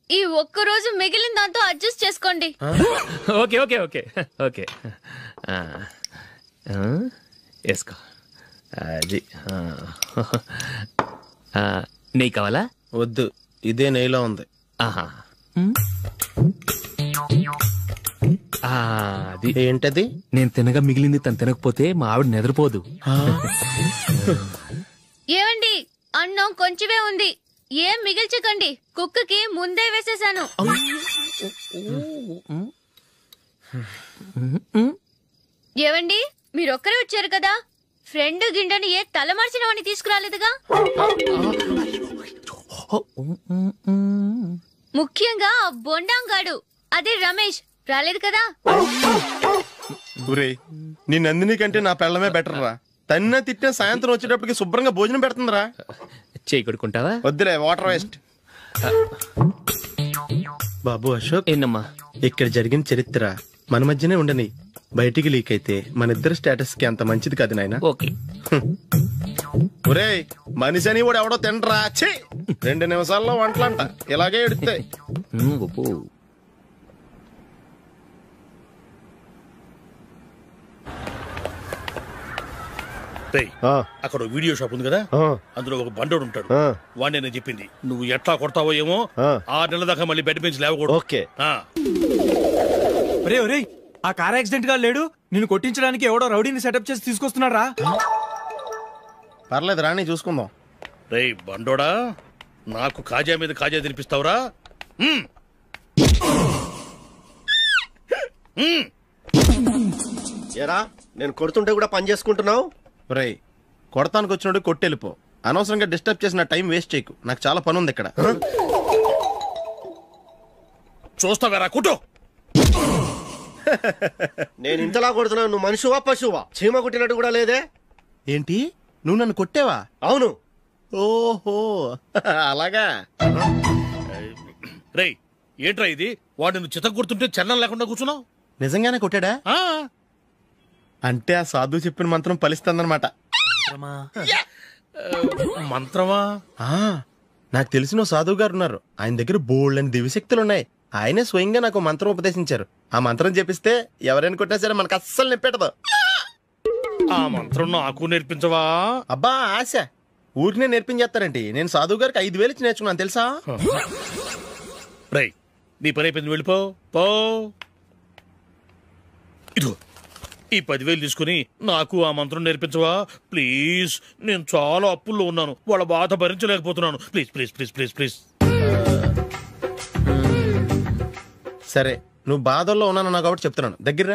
ఈ ఒక్క రోజు మిగిలిన దాంతో అడ్జస్ట్ చేసుకోండి. ఓకే ఓకే ఓకే ఓకే, వేసుకో. అది నెయ్యి కావాలా? వద్దు, ఇదే నెయ్యిలో ఉంది. ఆహా అది ఏంటది? నేను తినగా మిగిలింది తను తినకపోతే మా ఆవిడ నిద్రపోదు. ఏమండి అన్నం కొంచెమే ఉంది, ఏం మిగిల్చకండి, కుక్కకి ముందే వేసేసాను. ఏవండి మీరొక్కరే వచ్చారు కదా, ఫ్రెండ్ గిండెని ఏ తలమార్చిన వాడిని తీసుకురాలేదుగా? ముఖ్యంగా బొండాంగాడు అదే రమేష్ రాలేదు కదా? ఊరే నీ నందిని కంటే నా పెళ్ళమే బెటర్ రా. తన్న తిట్టిన సాయంత్రం వచ్చేటప్పటికి శుభ్రంగా భోజనం పెడుతుందిరా. చేయి కొడుకుంటావా? వద్దులే, వాటర్ వేస్ట్. బాబు అశోక్, ఏంటమ్మా ఇక్కడ జరిగిన చరిత్ర మన మధ్యనే ఉండని, బయటికి లీక్ అయితే మన ఇద్దరు స్టేటస్ కి అంత మంచిది కాదు నాయన. ఓకే. ఒరే మనిషి అని కూడా ఎవడో తినరా. 2 నిమిషాల్లో వంటలంట ఇలాగే ఎడుతాయి. అక్కడ వీడియో షాప్ ఉంది కదా, అందులో ఒక బండోడు ఉంటాడు. వాడిని నేను చెప్పింది, నువ్వు ఎట్లా కొడతావో ఏమో, 6 నెలల దాకా మళ్ళీ బెడ్ బెంచ్ లేవకూడదు. ఓకే. ఒరే ఒరే, ఆ కార్ యాక్సిడెంట్ గా లేడు, నిన్ను కొట్టించడానికి ఎవడో రౌడీని సెటప్ చేసి తీసుకొస్తున్నారా? పర్లేదు రాని చూసుకుందాం. రే బండోడా, నాకు కాజా మీద కాజా తినిపిస్తావురా? ఏరా నేను కొడుతుంటే కూడా పని చేసుకుంటున్నావు? రే కొడతానికి వచ్చినట్టు కొట్టెళ్ళిపో, అనవసరంగా డిస్టర్బ్ చేసిన టైం వేస్ట్ చేయకు, నాకు చాలా పని ఉంది ఇక్కడ. చూస్తావేరా కుట్టు. నేను ఇంతలా కొడుతున్నావు, నువ్వు మనిషివా పశువా? చీమ కుట్టినట్టు కూడా లేదే. ఏంటి నువ్వు నన్ను కొట్టావా? అవును. ఓహో అలాగా. రే ఏంట్రా ఇది, వాడు నువ్వు చిత్త గుర్తుంటే చలనం లేకుండా కూర్చున్నావు. నిజంగానే కొట్టాడా? అంటే ఆ సాధువు చెప్పిన మంత్రం ఫలిస్తుందన్నమాట. మంత్రమా? నాకు తెలిసిన సాధువు గారు ఉన్నారు, ఆయన దగ్గర బోల్డని దివ్యశక్తులున్నాయి. ఆయనే స్వయంగా నాకు మంత్రం ఉపదేశించారు. ఆ మంత్రం చెప్పిస్తే ఎవరైనా కొట్టినా సరే మనకు అస్సలు నిప్పెట్టదు. ఆ మంత్రం నాకు నేర్పించవా? అబ్బా ఆశ, ఊరినే నేర్పించేస్తారండి. నేను సాధువు గారికి 5,000 ఇచ్చి నేర్చుకున్నాను తెలుసా? రై నీ పని అయిపోయింది, వెళ్ళిపో పో. ఇదిగో ఈ 10,000 తీసుకుని నాకు ఆ మంత్రం నేర్పించవా ప్లీజ్? నేను చాలా అప్పుల్లో ఉన్నాను, వాళ్ళ బాధ భరించలేకపోతున్నాను. Please please please please please. సరే నువ్వు బాధల్లో ఉన్నాను నాకు కాబట్టి చెప్తున్నాను, దగ్గర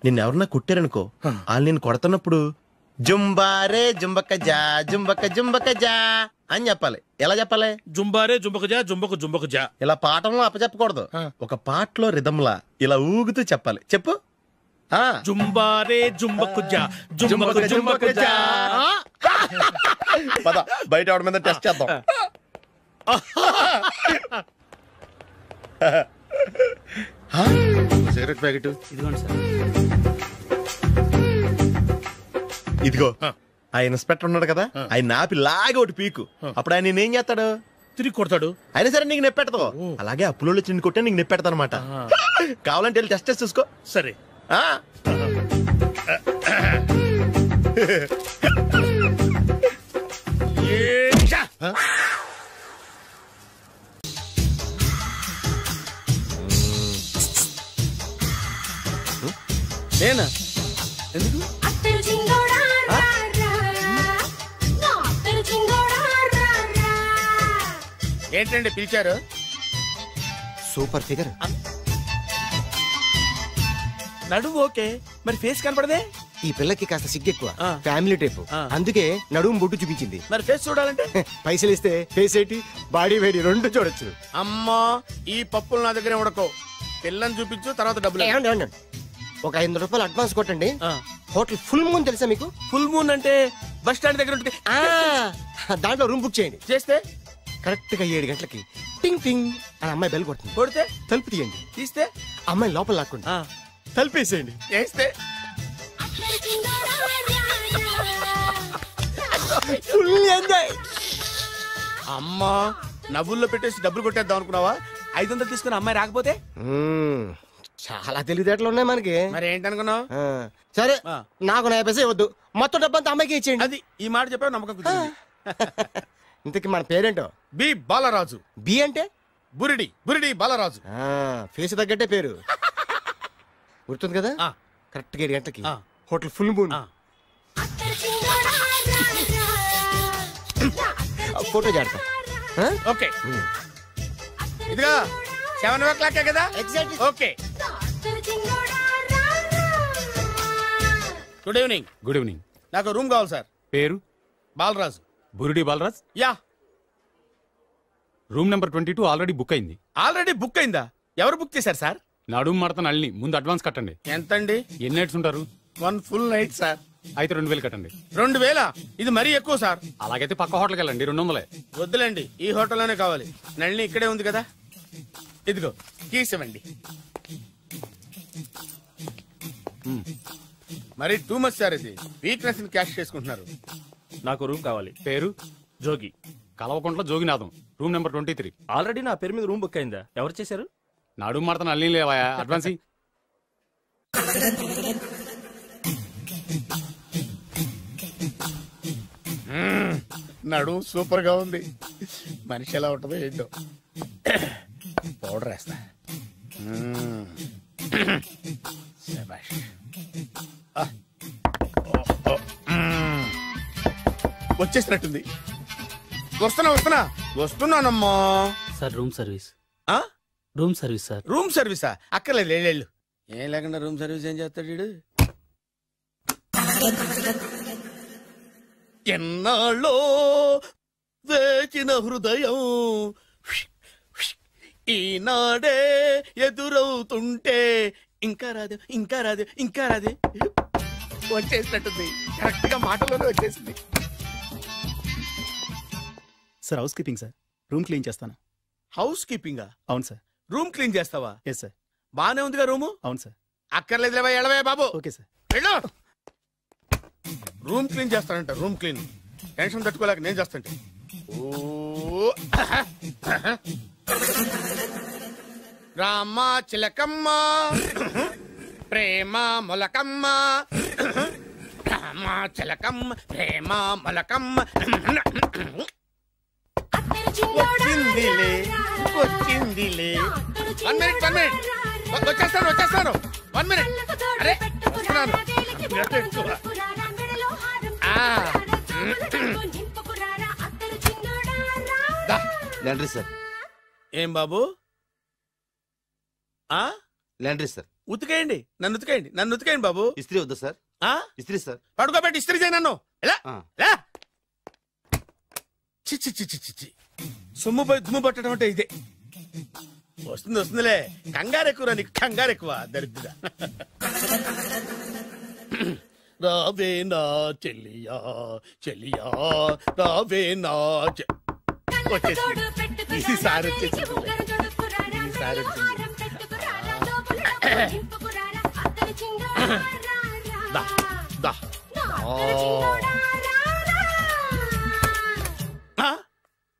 నిన్ను ఎవరన్నా కొట్టారనుకో, వాళ్ళు నేను కొడుతున్నప్పుడు జుంబారే జుంబక జా జుంబక జుంబక జా అని చెప్పాలి. ఎలా చెప్పాలి? జుంబారే జుంబక జా జుంబక జుంబక జా. ఇలా పాఠంలో అప్పచెప్పకూడదు, ఒక పాటలో రిధంలా ఇలా ఊగుతూ చెప్పాలి. చెప్పు. జుంబారే జుంబకు జా జుంబకు జుంబకు జా. పద బయట ఆవిడ మీద టెస్ట్ చేద్దాం. సిగరెట్ ప్యాకెట్ ఇదిగోండి సార్. ఇదిగో ఆ ఇన్స్పెక్టర్ ఉన్నాడు కదా, ఆయన ఆపి లాగా ఒకటి పీకు. అప్పుడు ఆయన నేనేం చేస్తాడు? తిరిగి కొడతాడు. అయినా సరే నీకు నెప్పెడతావు. అలాగే అప్పులో చిన్న కొట్టే నీకు నెప్పెడతా అనమాట. కావాలంటే వెళ్ళి టెస్ట్ చేసి చూసుకో. సరే. నేనా? ఎందుకు? ఏంటండి పిలిచారు? Super figure. నడువు ఓకే, మరి ఫేస్ కనపడదే. ఈ పిల్లకి కాస్త సిగ్గెక్కువ, ఫ్యామిలీ టైప్, అందుకే నడుము బొట్టు చూపించింది. మరి ఫేస్ చూడాలంటే పైసలు ఇస్తే ఫేస్ ఏంటి బాడీ వేడి రెండు చూడొచ్చు. అమ్మా ఈ పప్పులు నా దగ్గర ఉడకో, పిల్లని చూపించు తర్వాత డబ్బులు. ఒక 500 రూపాయలు అడ్వాన్స్ కొట్టండి. హోటల్ ఫుల్ మూన్ తెలుసా మీకు? ఫుల్ మూన్ అంటే బస్ స్టాండ్ దగ్గర ఉంటుంది. దాంట్లో రూమ్ బుక్ చేయండి. చేస్తే కరెక్ట్ గా 7 గంటలకి టింగ్ టింగ్ అని అమ్మాయి బెల్ కొడుతుంది. కొడితే తలుపు తీయండి. తీస్తే అమ్మాయి లోపల లాక్కుండి తలుపేసేయండి. వేస్తే ఫుల్ ఎంజాయ్. అమ్మా నవ్వుల్లో పెట్టేసి డబ్బులు కొట్టేద్దాం అనుకున్నావా? 500 తీసుకుని అమ్మాయి రాకపోతే? చాలా తెలివితేటలు ఉన్నాయి మనకి. మరి ఏంటనుకున్నావు? సరే నాకు 50 పైసలు ఇవ్వద్దు, మొత్తం డబ్బంతా అమ్మాయికి ఇచ్చేయండి. అది ఈ మాట చెప్పావు, నమ్మకం కుదిరింది. ఇంతకి మన పేరేంటో? బి బాలరాజు. బి అంటే బురిడి బాలరాజు. ఫేస్ తగ్గట్టే పేరు. గుర్తుంది కదా? కరెక్ట్ గా 7 గంటలకి హోటల్ ఫుల్ మూన్. ఫోటో చేడతా. ఓకే ఇదిగా 7 o'clock కదా? Okay. Good evening. Good evening. నాకు రూమ్ కావాలి సార్. పేరు? Balaraju. Burudi Balaraj. Yeah. Room number 22 already book అయింది. ఆల్రెడీ బుక్ అయిందా? ఎవరు బుక్ చేశారు సార్? నడుము మడత నల్లి. ముందు అడ్వాన్స్ కట్టండి. ఎంతండి? ఎన్ని నైట్స్ ఉంటారు? 1 full night సార్. అయితే 2000 కట్టండి. 2000? ఇది మరీ ఎక్కువ సార్. అలాగైతే పక్క హోటల్కి వెళ్ళండి, 200. వద్దులేండి, ఈ హోటల్లోనే కావాలి. నళిని ఇక్కడే ఉంది కదా. ఇదిగో కీస్ ఇవ్వండి. మరి టూ మచ్ సార్, ఇది వీక్నెస్ ని క్యాష్ చేసుకుంటున్నారు. నాకు రూమ్ కావాలి. పేరు? జోగి. కలవకుంట్ల జోగినాథం. Room number 23. ఆల్రెడీ నా పేరు మీద రూమ్ బుక్ అయిందా? ఎవరు చేశారు? నడుము మడత నల్లి లేవా? అడ్వాన్స్ నడు సూపర్ గా ఉంది. మనిషి ఎలా ఉంటుందో ఏంటో. పౌడర్ వేస్తా. వచ్చేసినట్టుంది. వస్తున్నానమ్మా. Sir room service. Room service sir. Room సర్వీసా? అక్కర్లేదు, లేళ్ళు. ఏం లేకుండా రూమ్ సర్వీస్ ఏం చేస్తాడు వీడు? ఎన్నాళ్ళో వేచిన హృదయం ఈనాడే ఎదురవుతుంటే ఇంకా రాదు వచ్చేసినట్టుంది. కరెక్ట్ గా మాటలోనే వచ్చేసింది. Sir house keeping sir. Room clean చేస్తాను. హౌస్ కీపింగా? అవును సార్. రూమ్ క్లీన్ చేస్తావా? Yes sir. బానే ఉందిగా రూము? అవును సార్. అక్కర్లేదు, ఎడవే బాబు. Okay sir. వెళ్ళు. రూమ్ క్లీన్ చేస్తానంట. రూమ్ క్లీన్ టెన్షన్ తట్టుకోలేక నేను చేస్తాంటే. రామ చిలకమ్మ ప్రేమ మొలకమ్మ, రామ చిలకమ్మ ప్రేమ మొలకమ్మ. వచ్చిందిలే. 1 minute. వచ్చేస్తాను. 1 minute. అరే వస్తున్నాను. Laundry sir. ఏం బాబు? Laundry sir. ఉతికేయండి, నన్ను ఉతికేయండి బాబు. ఇస్త్రీ వద్దా సార్? ఇస్త్రీ సార్. పడుకోబెట్టి ఇస్త్రీ చేయి నన్ను. ఎలా చి సొమ్ము పోయి దుమ్ము పట్టడం అంటే ఇదే. వస్తుందిలే. కంగారెక్కువ నీకు, కంగారెక్కువ దరిద్రుడా. రావే నా చెల్లియా రావే నా వచ్చేసి ఈసారి వచ్చేసి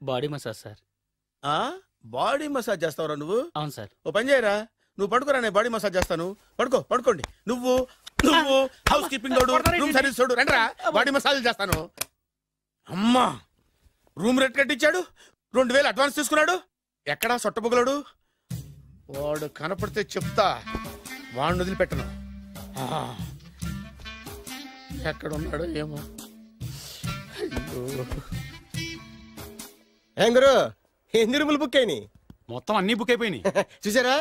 body massage sir. Body massage చేస్తావురా నువ్వు? అవును సార్. ఓ పని చేయరా, నువ్వు పడుకోరా, నేను బాడీ మసాజ్ చేస్తాను. పడుకోండి. నువ్వు హౌస్ కీపింగ్ తోడు, రూమ్ సర్వీస్ తోడు, రండిరా బాడీ మసాజ్ చేస్తాను. అమ్మా, రూమ్ రేట్ కట్టించాడు, 2000 అడ్వాన్స్ తీసుకున్నాడు. ఎక్కడా సొట్టబుగలాడు? వాడు కనపడితే చెప్తా, వాడిని వదిలిపెట్టను. ఎక్కడ ఉన్నాడో ఏమో. ఏం గురు, ఎన్ని రూములు బుక్ అయినాయి? మొత్తం అన్ని బుక్ అయిపోయినాయి. చూసారా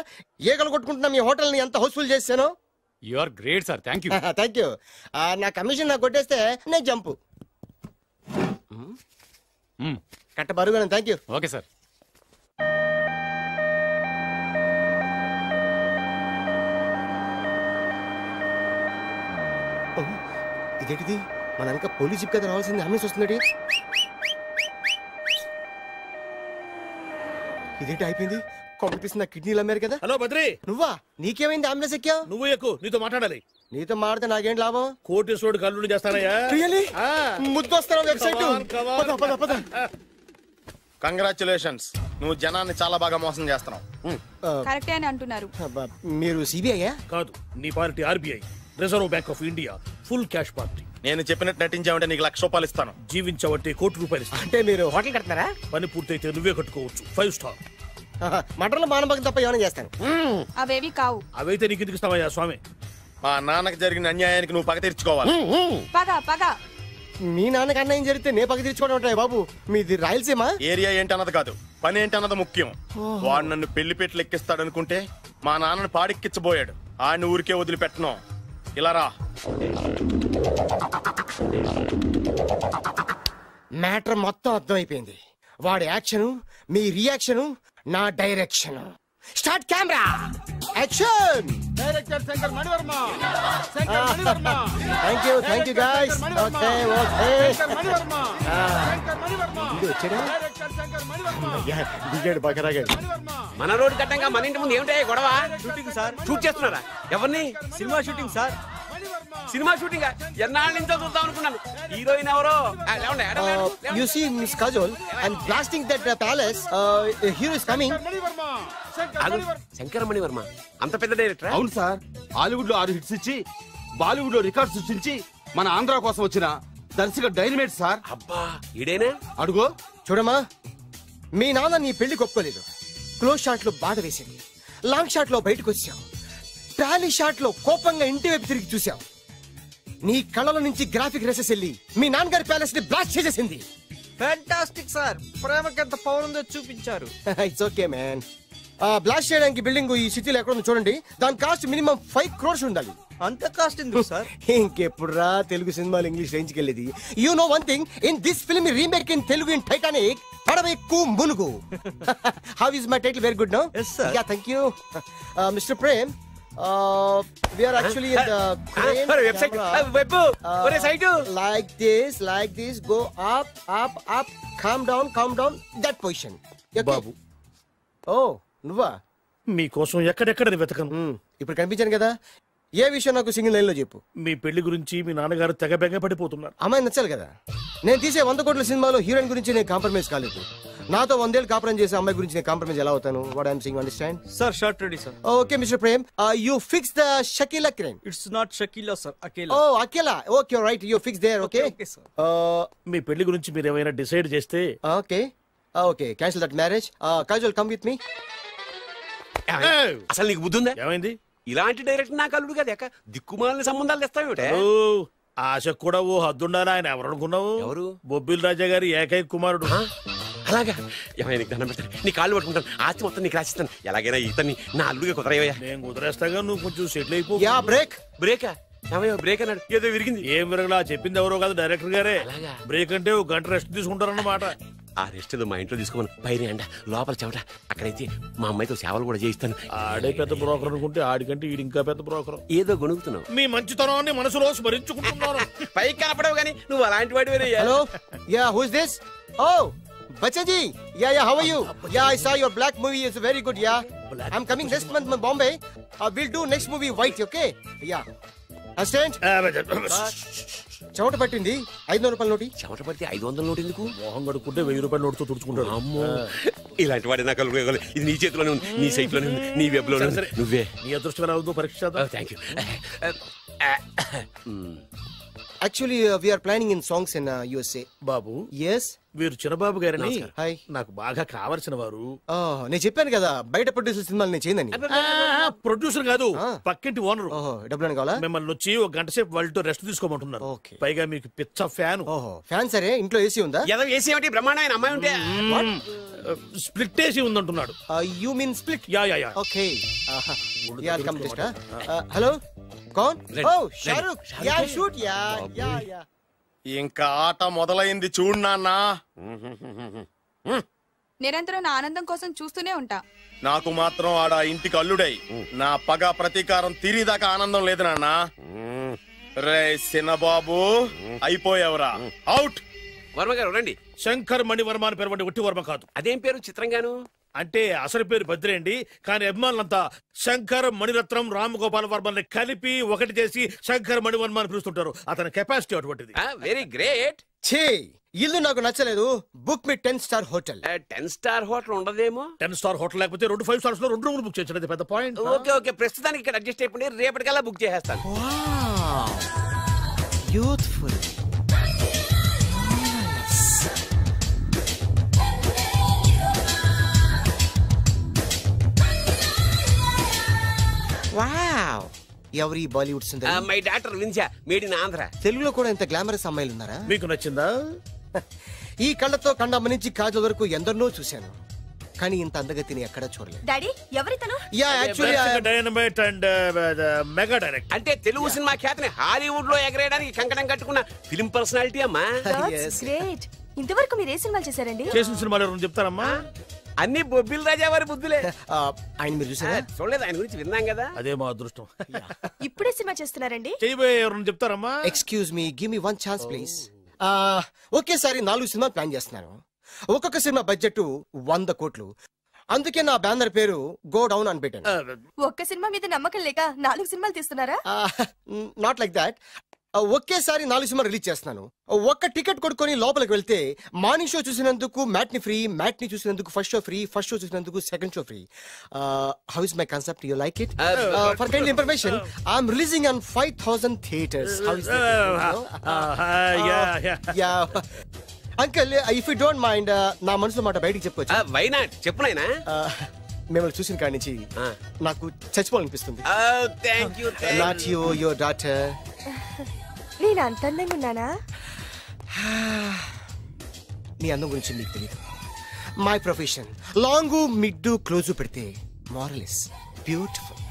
ఈగలు కొట్టుకుంటున్నా మీ హోటల్ ని ఎంత హౌస్ఫుల్ చేశాను. You are great sir. Thank you. నా కమిషన్ నాకు కొట్టేస్తే నేను జంపు కట్ట బరుగా. Thank you. Okay sir. ఇదేంటిది? మన ఇంకా పోలీస్ జిప్ కదా రావాల్సింది, ఆమె వస్తుంది. ఇదేంటి అయిపోయింది? కొంపతీసి నా కిడ్నీలు అమ్మారు కదా. హలో బద్రి, నువ్వా? నీకేమైంది? అంబులెన్స్ ఎక్కావు? నువ్వు ఎక్కువ, నీతో మాట్లాడాలి. నీతో మాడితే నాకేం లాభం? కోటేశ్వరుడు కల్లుడు చేస్తానయ్యా. ముద్దొస్తారా వెబ్సైట్? కంగ్రాచులేషన్స్, నువ్వు జనాన్ని చాలా బాగా మోసం చేస్తున్నావు. కరెక్టే అని అంటున్నారు. మీరు సిబిఐ? కాదు, నీ party RBI. Reserve bank of India full cash party. నేను చెప్పినట్టు నటించావంటే నీకు ₹1,00,000 ఇస్తాను. జీవించావంటే ₹1,00,00,000 ఇస్తాను. అంటే మీరు హోటల్ కడతారా? పని పూర్తయితే నువ్వే కట్టుకోవచ్చు 5 స్టార్. మటన్లో మానభంగం తప్ప ఏమైనా చేస్తాను. అవేవి కావు. అవైతే నీకు ఎందుకు ఇస్తావయ్యా స్వామి? మా నాన్నకు జరిగిన అన్యాయానికి నువ్వు పగ తీర్చుకోవాలి. పగ మీ నాన్నకి అన్యాయం జరిగితే నే పగ తీర్చుకోవడం ఉంటాయి బాబు. మీది రాయలసీమ. ఏరియా ఏంటన్నది కాదు, పని ఏంటన్నది ముఖ్యం. వాడు నన్ను పెళ్లిపేటలు ఎక్కిస్తాడనుకుంటే మా నాన్నను పాడెక్కించబోయాడు. ఆడిని ఊరికే వదిలిపెట్టను. ఇలా రా. మ్యాటర్ మొత్తం అర్థమైపోయింది. వాడి యాక్షన్, మీ రియాక్షన్, నా direction. Start camera action. Director Shankar Mani Varma. Thank you guys. Okay దిగాడు బకరాగాడు. మన రోడ్డు కట్టంగా మన ఇంటి ముందు ఏమిటాయి గొడవ? Shooting sir. షూట్ చేస్తున్నారా? ఎవరిని? Cinema shooting sir. Cinema shooting ఎన్నాళ్ళ నుంచో చూద్దాం అనుకున్నాను. హీరోయిన్ ఎవరో? You see Miss Kajol and blasting that palace. Hero is coming. Shankara Mani Varma అంత పెద్ద డైరెక్టర్? అవును సార్. హాలీవుడ్ లో 6 హిట్స్ ఇచ్చి బాలీవుడ్ లో రికార్డ్ సృష్టించి మన ఆంధ్ర కోసం వచ్చిన దర్శక డైనమేట్ సార్. అబ్బా ఈడేనా? అడుగు చూడమ్మా, మీ నాన్న నీ పెళ్లి ఒప్పుకోలేదు. క్లోజ్ షాట్ లో బాధ వేసింది. లాంగ్ షాట్ లో బయటకు వచ్చావు. టాలీ షాట్ లో కోపంగా ఇంటి వైపు తిరిగి చూసావు. నీ కళ్ళలో నుంచి గ్రాఫిక్ రెసెస్ వెళ్ళి మీ నాన్నగారి ప్యాలెస్ ని బ్లాస్ట్ చేసేసింది. Fantastic sir. ప్రేమకి ఎంత పవర్ ఉందో చూపించారు. It's okay man. బ్లాస్ట్ చేయడానికి బిల్డింగ్ ఈ సిటీలో ఎక్కడ ఉందో చూడండి. దాని కాస్ట్ మినిమం 5 crores ఉండాలి. అంత కాస్ట్ ఎందుకు సార్? ఇంకెప్పుడు రా తెలుగు సినిమాలు ఇంగ్లీష్ రేంజ్ కి వెళ్ళేది. You know one thing, in this film remake in Telugu in Titanic పడవెక్కు మునుగు. How is my title? Very good no. Yes sir. Yeah, thank you. Mr. Prem, we are actually in the crane website. camera. Web site. Like this, go up, calm down, that position. Okay? బాబు, నువ్వా? మీకోసం ఎక్కడెక్కడ వెతకను. ఇప్పుడు కనిపించాను కదా. ఏ విషయం నాకు single line లో చెప్పు. మీ పెళ్లి గురించి మీ నాన్నగారు తెగ బెగ పడిపోతున్నారు. అమ్మాయి నచ్చాలి కదా. నేను తీసే 100 కోట్ల సినిమాలో హీరోయిన్ గురించి నేను కాంప్రమైజ్ కాలేదు. నాతో 100 ఏళ్ళు కాపురం చేసే అమ్మాయి గురించి నేను కాంప్రమైజ్ ఎలా అవుతాను? What I'm saying, understand? Sir shot ready sir. Okay mister Prem, you fix the Shakeela crime. It's not Shakeela sir, Akela. Oh Akela. Okay right, you fix there. Okay మీ పెళ్లి గురించి మీరు ఏమైనా డిసైడ్ చేస్తే okay cancel that marriage. Kajal come with me. అసలు నీకు బుద్ధి ఉందా? ఏమైంది? ఇలాంటి డైరెక్టర్ నాకు అల్లుడు కదా. దిక్కుమాలని సంబంధాలు తెస్తావేమిటే? ఆశకు కూడా ఓ హద్దుండాలి. ఆయన ఎవరు అనుకున్నావు? ఎవరు? బొబ్బిల్ రాజా గారి ఏకైక కుమారుడు. అలాగా? ఏమైనా నీకు దండం పెడతాను, నీ కాళ్ళు పట్టుకుంటాను, ఆస్తి మొత్తం నీకు రాసిస్తాను. ఎలాగైనా ఇతన్ని నా అల్లుడిగా కుదరయ్యా. నేను కుదిరేస్తాగా, నువ్వు కొంచెం సెటిల్ అయిపో. బ్రేకా? బ్రేక్ అన్నాడు, ఏదో విరిగింది. ఏం విరగలా? చెప్పింది ఎవరో కాదు, డైరెక్టర్ గారే. బ్రేక్ అంటే 1 గంట రెస్ట్ తీసుకుంటారన్నమాట. ఆ రెస్ట్ ఏదో మా ఇంట్లో తీసుకోమని. పైన అంట, లోపల చెమట. అక్కడైతే మా అమ్మాయితో సేవలు కూడా చేయిస్తాను. ఆడే పెద్ద బ్రోకర్ అనుకుంటే ఆడికంటే ఈడు ఇంకా పెద్ద బ్రోకర్. ఏదో గొణుగుతున్నావు. మీ మంచితనాన్ని మనసులో స్మరించుకుంటున్నాను. పైకి కనపడవు కానీ నువ్వు అలాంటి వాడి. Hello, yeah who is this? Oh Bachaji, yeah, how are you? Yeah, I saw your black movie. It's very good, yeah. I'm coming next month in Bombay. We'll do next movie white, okay? Yeah. Understand? చెమట పట్టింది. 500 రూపాయల నోటి. చెమట పడితే 500 note ఎందుకు? మొహం కడుక్కుంటే 1000 రూపాయల నోటుతో తుడుచుకుంటాడు. అమ్మో, ఇలాంటి వాడి నాకు ఇది నీ చేతిలోనే ఉంది, నీ సైట్ లోనే ఉంది, నీ వెబ్ లోనే ఉంది. నువ్వే నీ అదృష్టం రావద్దు. పరీక్ష చేద్దాం. Thank you. Actually, we are planning in songs in USA. Babu, yes, వీరు చిన్నబాబు గారని హాయ్, నాకు బాగా కావలసిన వారు. నేను చెప్పాను కదా బయట ప్రొడ్యూసర్ సినిమాలు నేను చేయనని. ప్రొడ్యూసర్ కాదు, పక్కింటి ఓనర్. డబ్బులు కావాలా? మిమ్మల్ని వచ్చి 1 గంట సేపు వాళ్ళతో రెస్ట్ తీసుకోమంటున్నారు. పైగా మీకు పిచ్చ ఫ్యాన్. ఫ్యాన్ సరే, ఇంట్లో ఏసీ ఉందా? ఏసీ ఏమిటి? బ్రహ్మాండమైన అమ్మాయి ఉంటే స్ప్లిట్ ఏసీ ఉందంటున్నాడు. You mean split? Yeah. Okay, ya come just. Hello, కౌన్? Oh Shah Rukh. Ya shoot. Ya. ఇంకా ఆట మొదలైంది చూడు నాన్న. నిరంతరం నా ఆనందం కోసం చూస్తూనే ఉంటా. నాకు మాత్రం ఆడ ఇంటికి అల్లుడై నా పగ ప్రతీకారం తీరిదాకా ఆనందం లేదు నాన్న. రే సినబాబు, అయిపోయావురా, అవుట్. వర్మ గారు రండి. శంకర్ మణివర్మ అని పేరు, ఒట్టి వర్మ కాదు. అదేం పేరు చిత్రంగాను? అంటే అసలు పేరు బద్రేండి, కానీ అభిమానులంతా శంకర్ మణిరత్నం రామగోపాల్ వర్మని కలిపి ఒకటి చేసి శంకర్ మణివర్మ అని పిలుస్తుంటారు. అతని కెపాసిటీ అటువంటిది. Very great. ఛీ, ఇల్లు నాకు నచ్చలేదు. బుక్ మీ 10 స్టార్ హోటల్. 10 స్టార్ హోటల్ ఉండదేమో. 10 స్టార్ హోటల్ లేకపోతే 2 5 స్టార్స్ లో 2 రూములు బుక్ చేయించడం పెద్ద పాయింట్. ఓకే, ప్రస్తుతానికి ఇక్కడ అడ్జస్ట్ అయిపోయి రేపటికల్లా బుక్ చేసేస్తాను. యూత్ఫుల్. వావ్, ఎవరి బాలీవుడ్ సుందరి? మై డాక్టర్ విన్సా, మేడ్ ఇన్ ఆంధ్ర. తెలుగులో కూడా ఇంత గ్లామరస్ అమ్మాయిలు ఉన్నారా? మీకు నచ్చిందా? ఈ కళ్ళతో కండమ్మ నుంచి కాజల్ వరకు ఎందరినో చూశాను, కానీ ఇంత అందగతిని ఎక్కడా చూడలేదు. డాడీ ఎవరితను? Ya actually dynamite and mega direct. అంటే తెలుగు సినిమా ఖ్యాతిని హాలీవుడ్ లో ఎగరేయడానికి కంకణం కట్టుకున్న ఫిల్మ్ పర్సనాలిటీ అమ్మా. గ్రేట్. ఇంతవరకు మీరు ఏ సినిమాలు చేశారండి? చేసిన సినిమాలు ఎవరు చెప్తారమ్మా? అన్ని బొబ్బిల్ రాజా వారి బుద్ధులే. ఆయన మీరు చూసారా? చూడలేదు, ఆయన గురించి విన్నాం కదా. అదే మా అదృష్టం. ఇప్పుడే సినిమా చేస్తున్నారండి? చేయబోయే ఎవరు చెప్తారమ్మా? Excuse me, give me one chance please. ఒకేసారి 4 సినిమాలు ప్లాన్ చేస్తున్నాను. ఒక్కొక్క సినిమా బడ్జెట్ 100 కోట్లు. అందుకే నా బ్యానర్ పేరు గో డౌన్ అని పెట్టాను. ఒక్క సినిమా మీద నమ్మకం లేక 4 సినిమాలు తీస్తున్నారా? Not like that. ఒకేసారి 4 సినిమాలు రిలీజ్ చేస్తున్నాను. ఒక్క టికెట్ కొనుక్కొని లోపలికి వెళ్తే మార్నింగ్ షో చూసినందుకు మ్యాట్ని ఫ్రీ, మ్యాట్ని చూసినందుకు first show free, first show చూసినందుకు second show free. How is my concept? You like it? For kind information, I'm releasing on 5000 theatres. How is that? Uncle, if you don't mind, నా మనసులో మాట బయటికి చెప్పొచ్చు? Why not? చెప్పు నాయనా. మిమ్మల్ని చూసిన కాడి నుంచి నాకు చచ్చిపోవాలనిపిస్తుంది. Not you, your daughter. నేను అంత అందంగా ఉన్నానా? నీ అందం గురించి నీకు తెలియదు. My profession long mid close పెడితే moral is beautiful.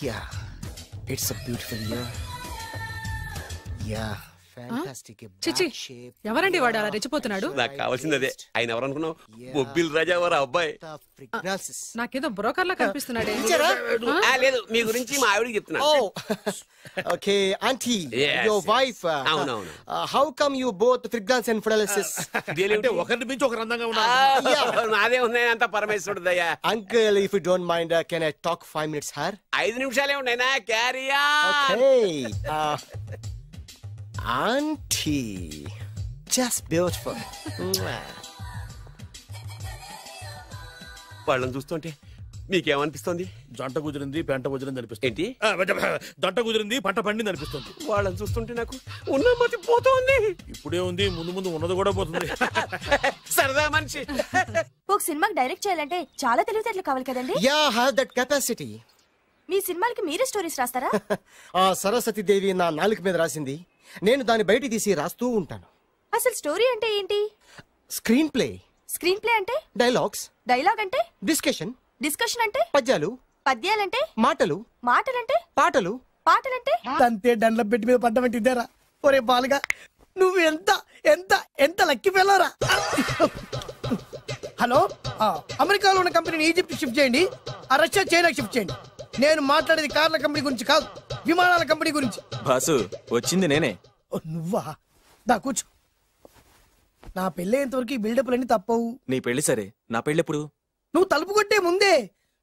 Yeah, it's a beautiful year. Yeah, fantastic. చిచి, ఎవరండి వాడు అలా రెచ్చిపోతున్నాడు? నాకు కావాల్సింది అదే. ఆయన ఎవరనుకున్నావు? బొబ్బిల్ రాజా వారి అబ్బాయి. నాకేదో బ్రోకర్ లా కనిపిస్తున్నాడే. లేదు, మీ గురించి మా ఆవిడకి చెప్తున్నా. Okay aunty, your wife. అవునవును. How come you both fragrance and fidelities? అంటే ఒకరిని మించి ఒకరు అందంగా ఉన్నారు. నాదే ఉన్నాయి అంత పరమేశ్వరుడు దయ్యా. Uncle, if you don't mind, can I talk 5 minutes her? 5 నిమిషాలే ఉన్నాయినా. Carry on. Okay Auntie, just beautiful. వాళ్ళని చూస్తుంటే మీకేమనిపిస్తుంది? జంట కుదిరింది, పెంట కుదిరింది అనిపిస్తుంది. ఏంటి? జంట కుదిరింది, పంట పండింది అనిపిస్తుంది. వాళ్ళని చూస్తుంటే నాకు ఉన్న మతి పోతుంది. ఇప్పుడే ఉంది, ముందు ముందు ఉన్నది కూడా పోతుంది. సరదా మనిషి. ఒక సినిమాకి డైరెక్ట్ చేయాలంటే చాలా తెలివితేటలు కావాలి కదండి? Yeah, have that capacity. మీ సినిమాలకి మీరే స్టోరీస్ రాస్తారా? సరస్వతి దేవి నా నాలుక మీద రాసింది, నేను దాన్ని బయట తీసి రాస్తూ ఉంటాను. అసలు స్టోరీ అంటే ఏంటి? Screen play. స్క్రీన్ ప్లే అంటే? డైలాగ్స్. డైలాగ్ అంటే? డిస్కషన్. డిస్కషన్ అంటే? పద్యాలు. పద్యాలంటే? మాటలు. మాటలంటే? పాటలు. పాటలంటే? తంతే దండల పెట్టి మీద పడ్డమంటే ఇద్దరా? ఒరే బాలుగా, నువ్వు ఎంత ఎంత ఎంత లక్కీ ఫెలోరా. హలో, అమెరికాలో ఉన్న కంపెనీని ఈజిప్ట్ షిఫ్ట్ చేయండి, రష్యా చైనా షిఫ్ట్ చేయండి. నేను మాట్లాడేది కార్ల కంపెనీ గురించి కాదు, విమానాల కంపెనీ గురించి. బాసు, వచ్చింది నేనే. నువ్వా? దా కూర్చో. నా పెళ్ళేంతవరకు ఈ బిల్డప్లన్నీ తప్పవు. నీ పెళ్లి సరే, నా పెళ్లి ఎప్పుడు? నువ్వు తలుపు కొట్టే ముందే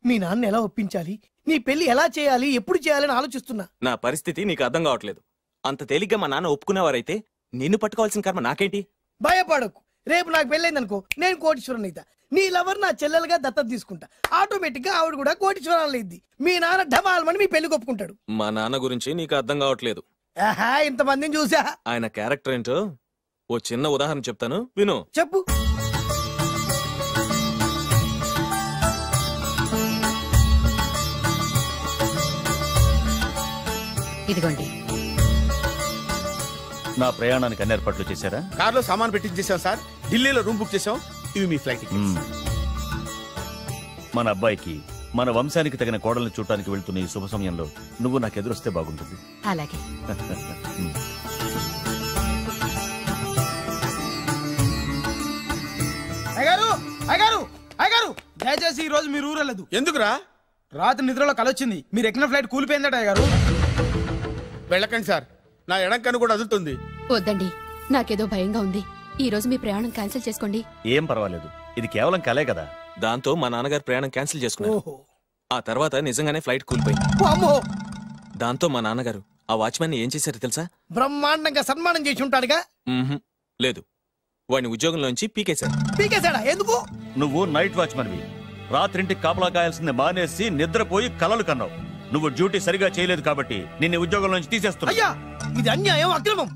మీ నాన్న ఎలా ఒప్పించాలి, నీ పెళ్లి ఎలా చేయాలి, ఎప్పుడు చేయాలని ఆలోచిస్తున్నా. నా పరిస్థితి నీకు అర్థం కావట్లేదు. అంత తేలిగ్గా మా నాన్న ఒప్పుకునేవారైతే నిన్ను పట్టుకోవాల్సిన కర్మ నాకేంటి? భయపడకు, రేపు నాకు పెళ్ళైందనుకో, నేను కోటీశ్వరుని అయితా. నీ లవర్ నా చెల్లెలుగా దత్తత తీసుకుంటా. ఆటోమేటిక్ గా ఆవిడ కూడా కోటీశ్వరాలు అయింది. మీ నాన్న ఢమాల్మని మీ పెళ్లి ఒప్పుకుంటాడు. మా నాన్న గురించి నీకు అర్థం కావట్లేదు. ఇంతమందిని చూసా. ఆయన క్యారెక్టర్ ఏంటో ఓ చిన్న ఉదాహరణ చెప్తాను, విను. చెప్పు. ఇదిగోండి. నా ప్రయాణానికి అన్ని ఏర్పాట్లు చేశారా? కార్లో సామాన్ పెట్టించేసాం సార్, ఢిల్లీలో రూమ్ బుక్ చేసాం. ఇవి మీ ఫ్లైట్ టికెట్స్. మన అబ్బాయికి మన వంశానికి తగిన కోడల్ని చూడటానికి వెళ్తున్న ఈ శుభ సమయంలో నువ్వు నాకు ఎదురొస్తే బాగుంటుంది. అలాగే. అయ్యగారు, అయ్యగారు, అయ్యగారు, దయచేసి ఈ రోజు మీరు ఊరెళ్ళదు. ఎందుకురా? రాత్రి నిద్రలో కలొచ్చింది, మీరు ఎక్కిన ఫ్లైట్ కూలిపోయిందట. అయ్యగారు వెళ్ళకండి సార్, నా ఎడం కన్ను కూడా అదులుతుంది. వద్దండి, నాకేదో భయంగా ఉంది. ఈ రోజు మీ ప్రయాణం క్యాన్సిల్ చేసుకోండి. ఏం పర్వాలేదు, ఇది కేవలం కలే కదా. దాంతో మా నాన్నగారు ప్రయాణం క్యాన్సిల్ చేసుకున్నారు. ఆ తర్వాత నిజంగానే ఫ్లైట్ కూలిపోయింది. దాంతో మా నాన్నగారు ఆ వాచ్మెన్ ఏం చేశారు తెలుసా? బ్రహ్మాండంగా సన్మానం చేసి ఉంటాడుగా. లేదు, వాడిని ఉద్యోగంలోంచి పీకేశారు. పీకేశాడా? ఎందుకు? నువ్వు నైట్ వాచ్మన్వి, రాత్రింటికి కాపలా కాయాల్సింది మానేసి నిద్రపోయి కలలు కన్నావు. నువ్వు డ్యూటీ సరిగా చేయలేదు కాబట్టి నిన్ను ఉద్యోగం నుంచి తీసేస్తున్నా. అయ్యా ఇది అన్యాయం, అక్రమం.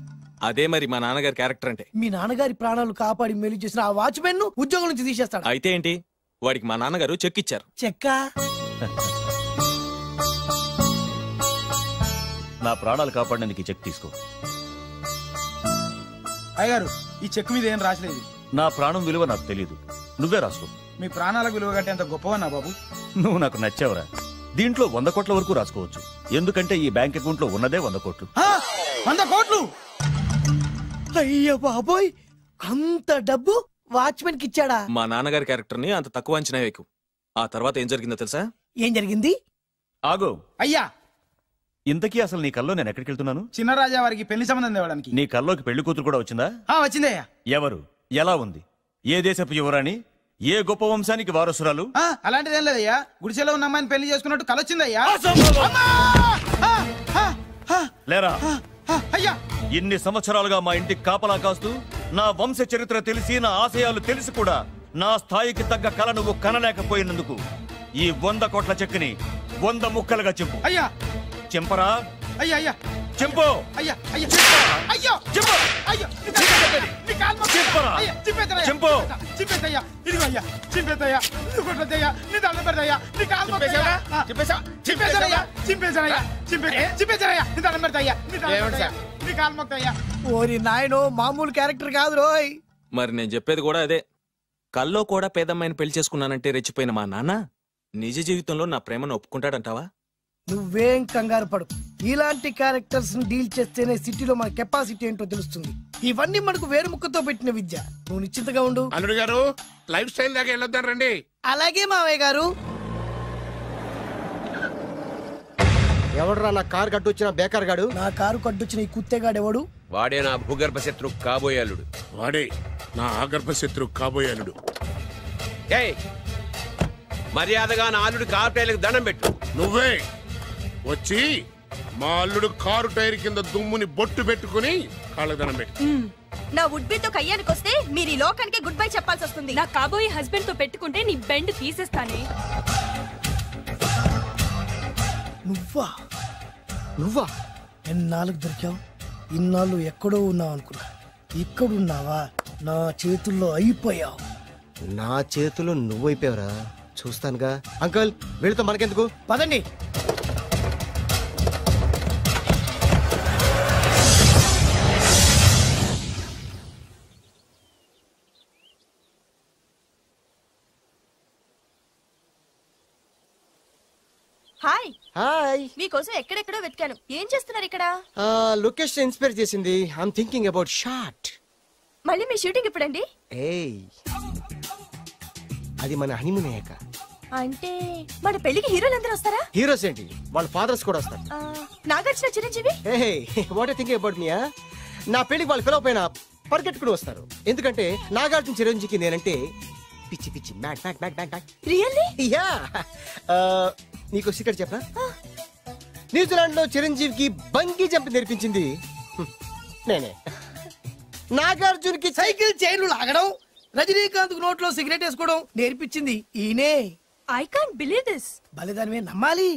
అదే మరి మా నాన్నగారి క్యారెక్టర్ అంటే. మీ నాన్నగారి ప్రాణాలు కాపాడి మేలు చేసిన ఆ వాచ్మెన్ ను ఉద్యోగం నుంచి తీసేస్తాడు. అయితే ఏంటి, వాడికి మా నాన్నగారు చెక్ ఇచ్చారు. చెక్క? నా ప్రాణాలు కాపాడడానికి చెక్ తీసుకో. అయ్యగారు ఈ చెక్ మీద ఏం రాసలేదు. నా ప్రాణం విలువ నాకు తెలియదు, నువ్వే రాసుకో. మీ ప్రాణాలకు విలువ కట్టే అంత గొప్పవన్నా బాబు. నువ్వు నాకు నచ్చావురా. దీంట్లో 100 కోట్ల వరకు రాసుకోవచ్చు, ఎందుకంటే ఈ బ్యాంక్ అకౌంట్ లో ఉన్నదే 100 కోట్లు. 100 కోట్లు? అయ్య బాబోయ్, అంత డబ్బు వాచ్మెన్ కి ఇచ్చాడా? మా నాన్నగారి క్యారెక్టర్ ని అంత తక్కువ అంచనా వేయకు. ఆ తర్వాత ఏం జరిగిందో తెలుసా? ఏం జరిగింది? ఆగో. అయ్యా ఇంతకీ అసలు నీ కల్లో నేను ఎక్కడికి వెళ్తున్నాను? చిన్నరాజా వారికి పెళ్లి సంబంధం తేవడానికి. నీ కల్లోకి పెళ్లి కూతురు కూడా వచ్చిందా? వచ్చిందయ్యా. ఎవరు? ఎలా ఉంది? ఏ దేశపు యువరాణి? ఏ గొప్ప వంశానికి వారసురాలు? అలాంటిదేం లేదయ్యా, గుడిసెలో ఉన్న అమ్మాయిని పెళ్లి చేసుకున్నట్టు కలొచ్చిందయ్యా. లేరా? అయ్యా ఇన్ని సంవత్సరాలుగా మా ఇంటికి కాపలా కాస్తూ నా వంశ చరిత్ర తెలిసి నా ఆశయాలు తెలిసి కూడా నా స్థాయికి తగ్గ కళ నువ్వు కనలేకపోయినందుకు ఈ 100 కోట్ల చెక్కుని 100 ముక్కలుగా చెప్పు. అయ్యా చెంపరా? అయ్యా అయ్యా చెంపు. అయ్యా అయ్యా అయ్యో చెప్పు. అయ్యో చెప్పరా? చెంపు. చింపేదయ్యా, ఇదిగో అయ్యా చింపేదయ్యా, కొట్టదయ్యా, నీ దండం పెడదయ్యా, నీ కాలు చింపేదయ్యా, చింపేదయ్యా, నీ దండం పెడదయ్యా, నీ కాలు మొక్కదయ్యా. ఓరి నాయనో, మామూలు క్యారెక్టర్ కాదు రోయ్. మరి నేను చెప్పేది కూడా అదే. కల్లో కూడా పేదమ్మాయిని పెళ్లి చేసుకున్నానంటే రెచ్చిపోయిన మా నాన్న నిజ జీవితంలో నా ప్రేమను ఒప్పుకుంటాడంటావా? నువ్వేం కంగారు పడు, ఇలాంటి క్యారెక్టర్స్ ని డీల్ చేస్తేనే సిటీలో మన కెపాసిటీ ఏంటో తెలుస్తుంది. ఇవన్నీ మనకు వేరు ముక్కతో పెట్టిన విద్య. నువ్వు నిశ్చింతగా ఉండు. అల్లుడు గారు, లైఫ్ స్టైల్ దాకా వెళ్ళొద్దాం రండి. అలాగే మావయ్య గారు. ఎవడరా నా కారు కట్టొచ్చిన బేకార్ గాడు? నా కారు కట్టొచ్చిన ఈ కుత్తేగాడు ఎవడు? వాడే నా భూగర్భ శత్రు కాబోయాలుడు. వాడే నా ఆగర్భ శత్రు కాబోయాలుడు. ఏయ్, మర్యాదగా నా అల్లుడు కారు టైర్లకు దండం పెట్టు. నువ్వే వచ్చి మా అల్లుడు కారు టైర్ కింద దుమ్ముని బొట్టు పెట్టుకుని కాళ్ళ దండం పెట్టు. నా వుడ్బీతో కయ్యానికి వస్తే మీరు ఈ లోకానికి గుడ్ బై చెప్పాల్సి వస్తుంది. నా కాబోయే హస్బెండ్ తో పెట్టుకుంటే నీ బెండ్ తీసేస్తానే. నువ్వా? నువ్వా? ఎన్నాళ్ళకు దొరికావు? ఇన్నాళ్ళు ఎక్కడో ఉన్నావు అనుకున్నా, ఇక్కడున్నావా? నా చేతుల్లో అయిపోయావు. నా చేతుల్లో నువ్వైపోయావురా, చూస్తానుగా. అంకుల్, వీళ్ళతో మనకెందుకు, పదండి. హాయ్. హాయ్. మీకోసం ఎక్కడెక్కడో వెతికాను. ఏం చేస్తున్నారు ఇక్కడ? లొకేషన్ ఇన్స్పైర్ చేసింది. I'm thinking about shot. మళ్ళీ మీ షూటింగ్ ఎప్పుడండి? ఏయ్, అది మన హనీమూన్ అయ్యాక. అంటే మన పెళ్లికి హీరోలందరూ వస్తారా? హీరోస్ ఏంటి, వాళ్ళ ఫాదర్స్ కూడా వస్తారు. Nagarjuna, Chiranjeevi. What thinking about me? నా పెళ్లికి వాళ్ళు పిలవపోయినా పరిగెట్టుకుని వస్తారు. ఎందుకంటే నాగార్జున చిరంజీవికి నేనంటే పిచ్చి పిచ్చి. Matt Matt Matt Matt. Really? Yeah. నీకు సీక్రెట్ చెప్పనా? న్యూజిలాండ్ లో చిరంజీవికి బంగీ జంప్ నేర్పించింది నేనే. నాగార్జున్ కి సైకిల్ చైన్లు లాగడం, రజనీకాంత్ నోట్లో సిగరెట్ వేసుకోవడం నేర్పించింది ఈయనే. I can't believe this. బలిదానమే నమ్మాలి.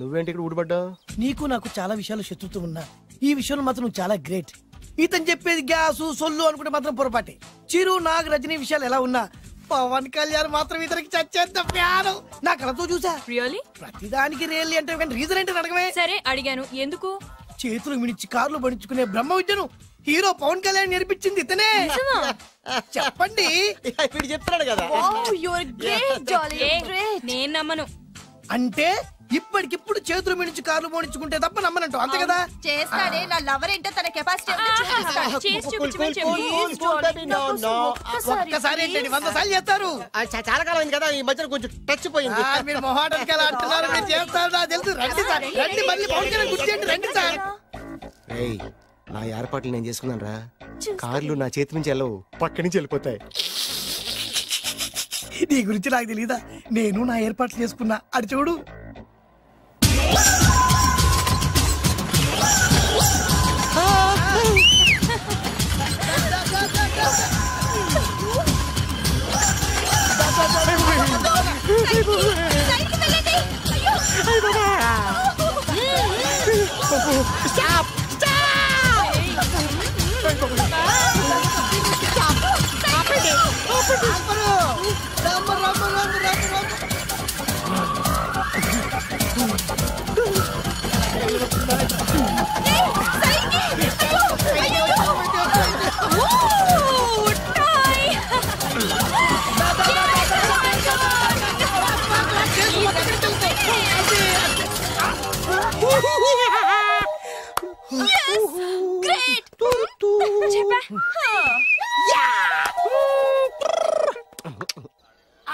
నువ్వేంటి ఇక్కడ ఊడిపడ్డావు? నీకు నాకు చాలా విషయాలు శత్రుత్వం ఉన్నా ఈ విషయంలో మాత్రం నువ్వు చాలా గ్రేట్. ఇతను చెప్పేది గ్యాసు సొల్లు అనుకుంటే మాత్రం పొరపాటే. చిరు, నాగ్, రజనీ విషయాలు ఎలా ఉన్నా పవన్ కళ్యాణ్ మాత్రం ఇతనికి చచ్చేంత ప్యారం నా కళతో చూసా. రియల్లీ? ప్రతిదానికి రియల్లీ అంటే రీజన్ ఏంటో అడగమే. సరే అడిగాను, ఎందుకు? చేతులు మిడిచి కార్లు పడించుకునే బ్రహ్మ విద్యను హీరో పవన్ కళ్యాణ్ నేర్పించింది ఇతనే. చెప్పండి. ఇప్పుడు చెప్తున్నాడు కదా. నేను నమ్మను. అంటే ఇప్పటికిప్పుడు చేతులు మిడిచి కార్లు పోనించుకుంటే తప్ప నమ్మనంటావు, అంతే కదా? చేస్తాడే. నా లవర్ ఏంటో తన కెపాసిటీ ఒక్కసారి ఏంటండి 100 సార్లు చేస్తారు. చాలా కాలం అయింది కదా, ఈ మధ్యన కొంచెం టచ్ పోయింది. మీరు మొహాటానికి ఎలా అంటున్నారు? మీరు చేస్తారు, నాకు తెలుసు. రండి సార్, రండి. మళ్ళీ పవన్ కళ్యాణ్ గుర్తు చేయండి. రండి సార్. నా ఏర్పాట్లు నేను చేసుకున్నాను రా. కార్లు నా చేతి నుంచి వెళ్ళవు, పక్క నుంచి వెళ్ళిపోతాయి. నీ గురించి నాకు తెలీదా? నేను నా ఏర్పాట్లు చేసుకున్నా. అడి చూడు. అయ్యో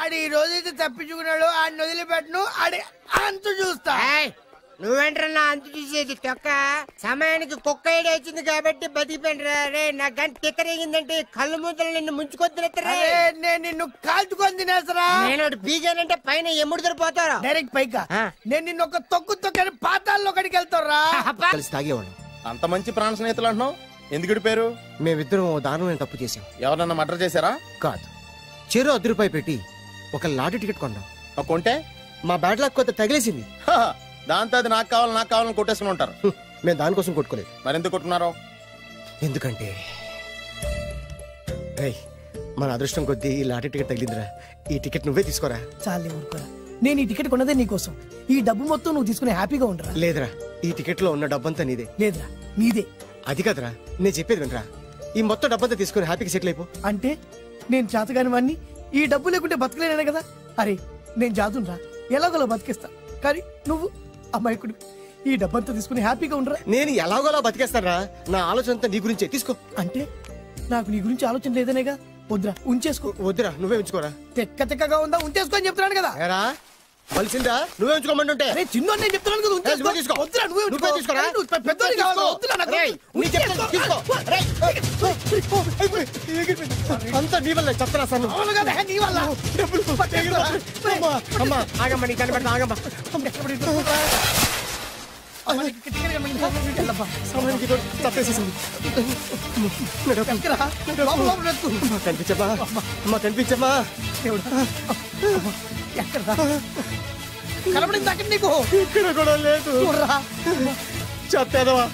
ఆడి ఈ రోజైతే తప్పించుకున్నాడు ఆడిని వదిలిపెట్టను ఆడి అంతు చూస్తా. నువ్వేంట్రన్నా అంతు చూసేది తొక్క సమయానికి కుక్క ఐడియా వచ్చింది కాబట్టి బతికిపోయినరా రే. నా గంట తిక్కరేగిందంటే కళ్ళు ముద్దలు నిన్ను ముంచుకొద్దురా. నేను నిన్ను కాల్చుకొని తినేసరా. నేను బీగానంటే పైన ఎమ్ముడు దొరిపోతారా డైరెక్ట్ పైగా. నేను నిన్ను ఒక తొక్కని పాతాల్లో ఒకటికి వెళ్తారా. కలిసి తాగేవాళ్ళం. అంత మంచి ప్రాణ స్నేహితులు అంటున్నావు, ఎందుకు పేరు? మేమిద్దరం దారుణమైన తప్పు చేసాం. ఎవరన్నా మర్డర్ చేశారా? కాదు, చెరో ₹10 పెట్టి ఒక లాటరీ టికెట్ కొన్నాం. కొంటే మా బ్యాడ్ లక్ కొత్త తగిలేసింది. దాంతో అది నాకు కావాలని కొట్టేసుకుని ఉంటారు. మేము దానికోసం కొట్టుకోలేదు. మరెందుకు కొట్టుకున్నారో? ఎందుకంటే మన అదృష్టం కొద్దీ ఈ లాటరీ టికెట్ తగిలిందిరా. ఈ టికెట్ నువ్వే తీసుకోరా. చాలే ఊరుకోరా. నేను ఈ టికెట్ కొన్నదే నీకోసం. ఈ డబ్బు మొత్తం నువ్వు తీసుకుని హ్యాపీగా ఉండరా. లేదురా, ఈ టికెట్ లో ఉన్న డబ్బంతా నీదే. లేదురా, నీదే. అది కాదురా, నేను చెప్పేది వినరా. ఈ మొత్తం డబ్బంతా తీసుకుని హ్యాపీగా సెటిల్ అయిపో. అంటే నేను చేతగాని వాడిని, ఈ డబ్బు లేకుంటే బతకలేనే కదా. అరే నేను జాదునరా, ఎలాగోలా బతికేస్తా. కానీ నువ్వు అమ్మాయికుడు, ఈ డబ్బంతా తీసుకుని హ్యాపీగా ఉండరా. నేను ఎలాగోలా బతికేస్తారా. నా ఆలోచన అంతా నీ గురించే. తీసుకో. అంటే నాకు నీ గురించి ఆలోచన లేదనేగా. వద్దురా, ఉంచేసుకో. వద్దురా, నువ్వే ఉంచుకోరా. తెక్కగా ఉందా, ఉంచేసుకో అని చెప్తున్నాను కదా. కలిసిందా? నువ్వే ఉంచుకోమంటుంటే చిన్న నేను చెప్తున్నాను కదా. వద్దురా, నువ్వే తీసుకోరా. పెద్దోని కావాలి. వద్దురా నాకు. అంతా నీ వల్ల చెప్తారా సార్. అవును కదా, నీ వల్ల. అమ్మా ఆగమ్మా, నీ కనబడతా ఆగమ్మా. కనిపించమ్మా, అమ్మా కనిపించమ్మా. కనబడింది అక్కడ నీకు. ఇక్కడ కూడా లేదు. చెత్తదవా,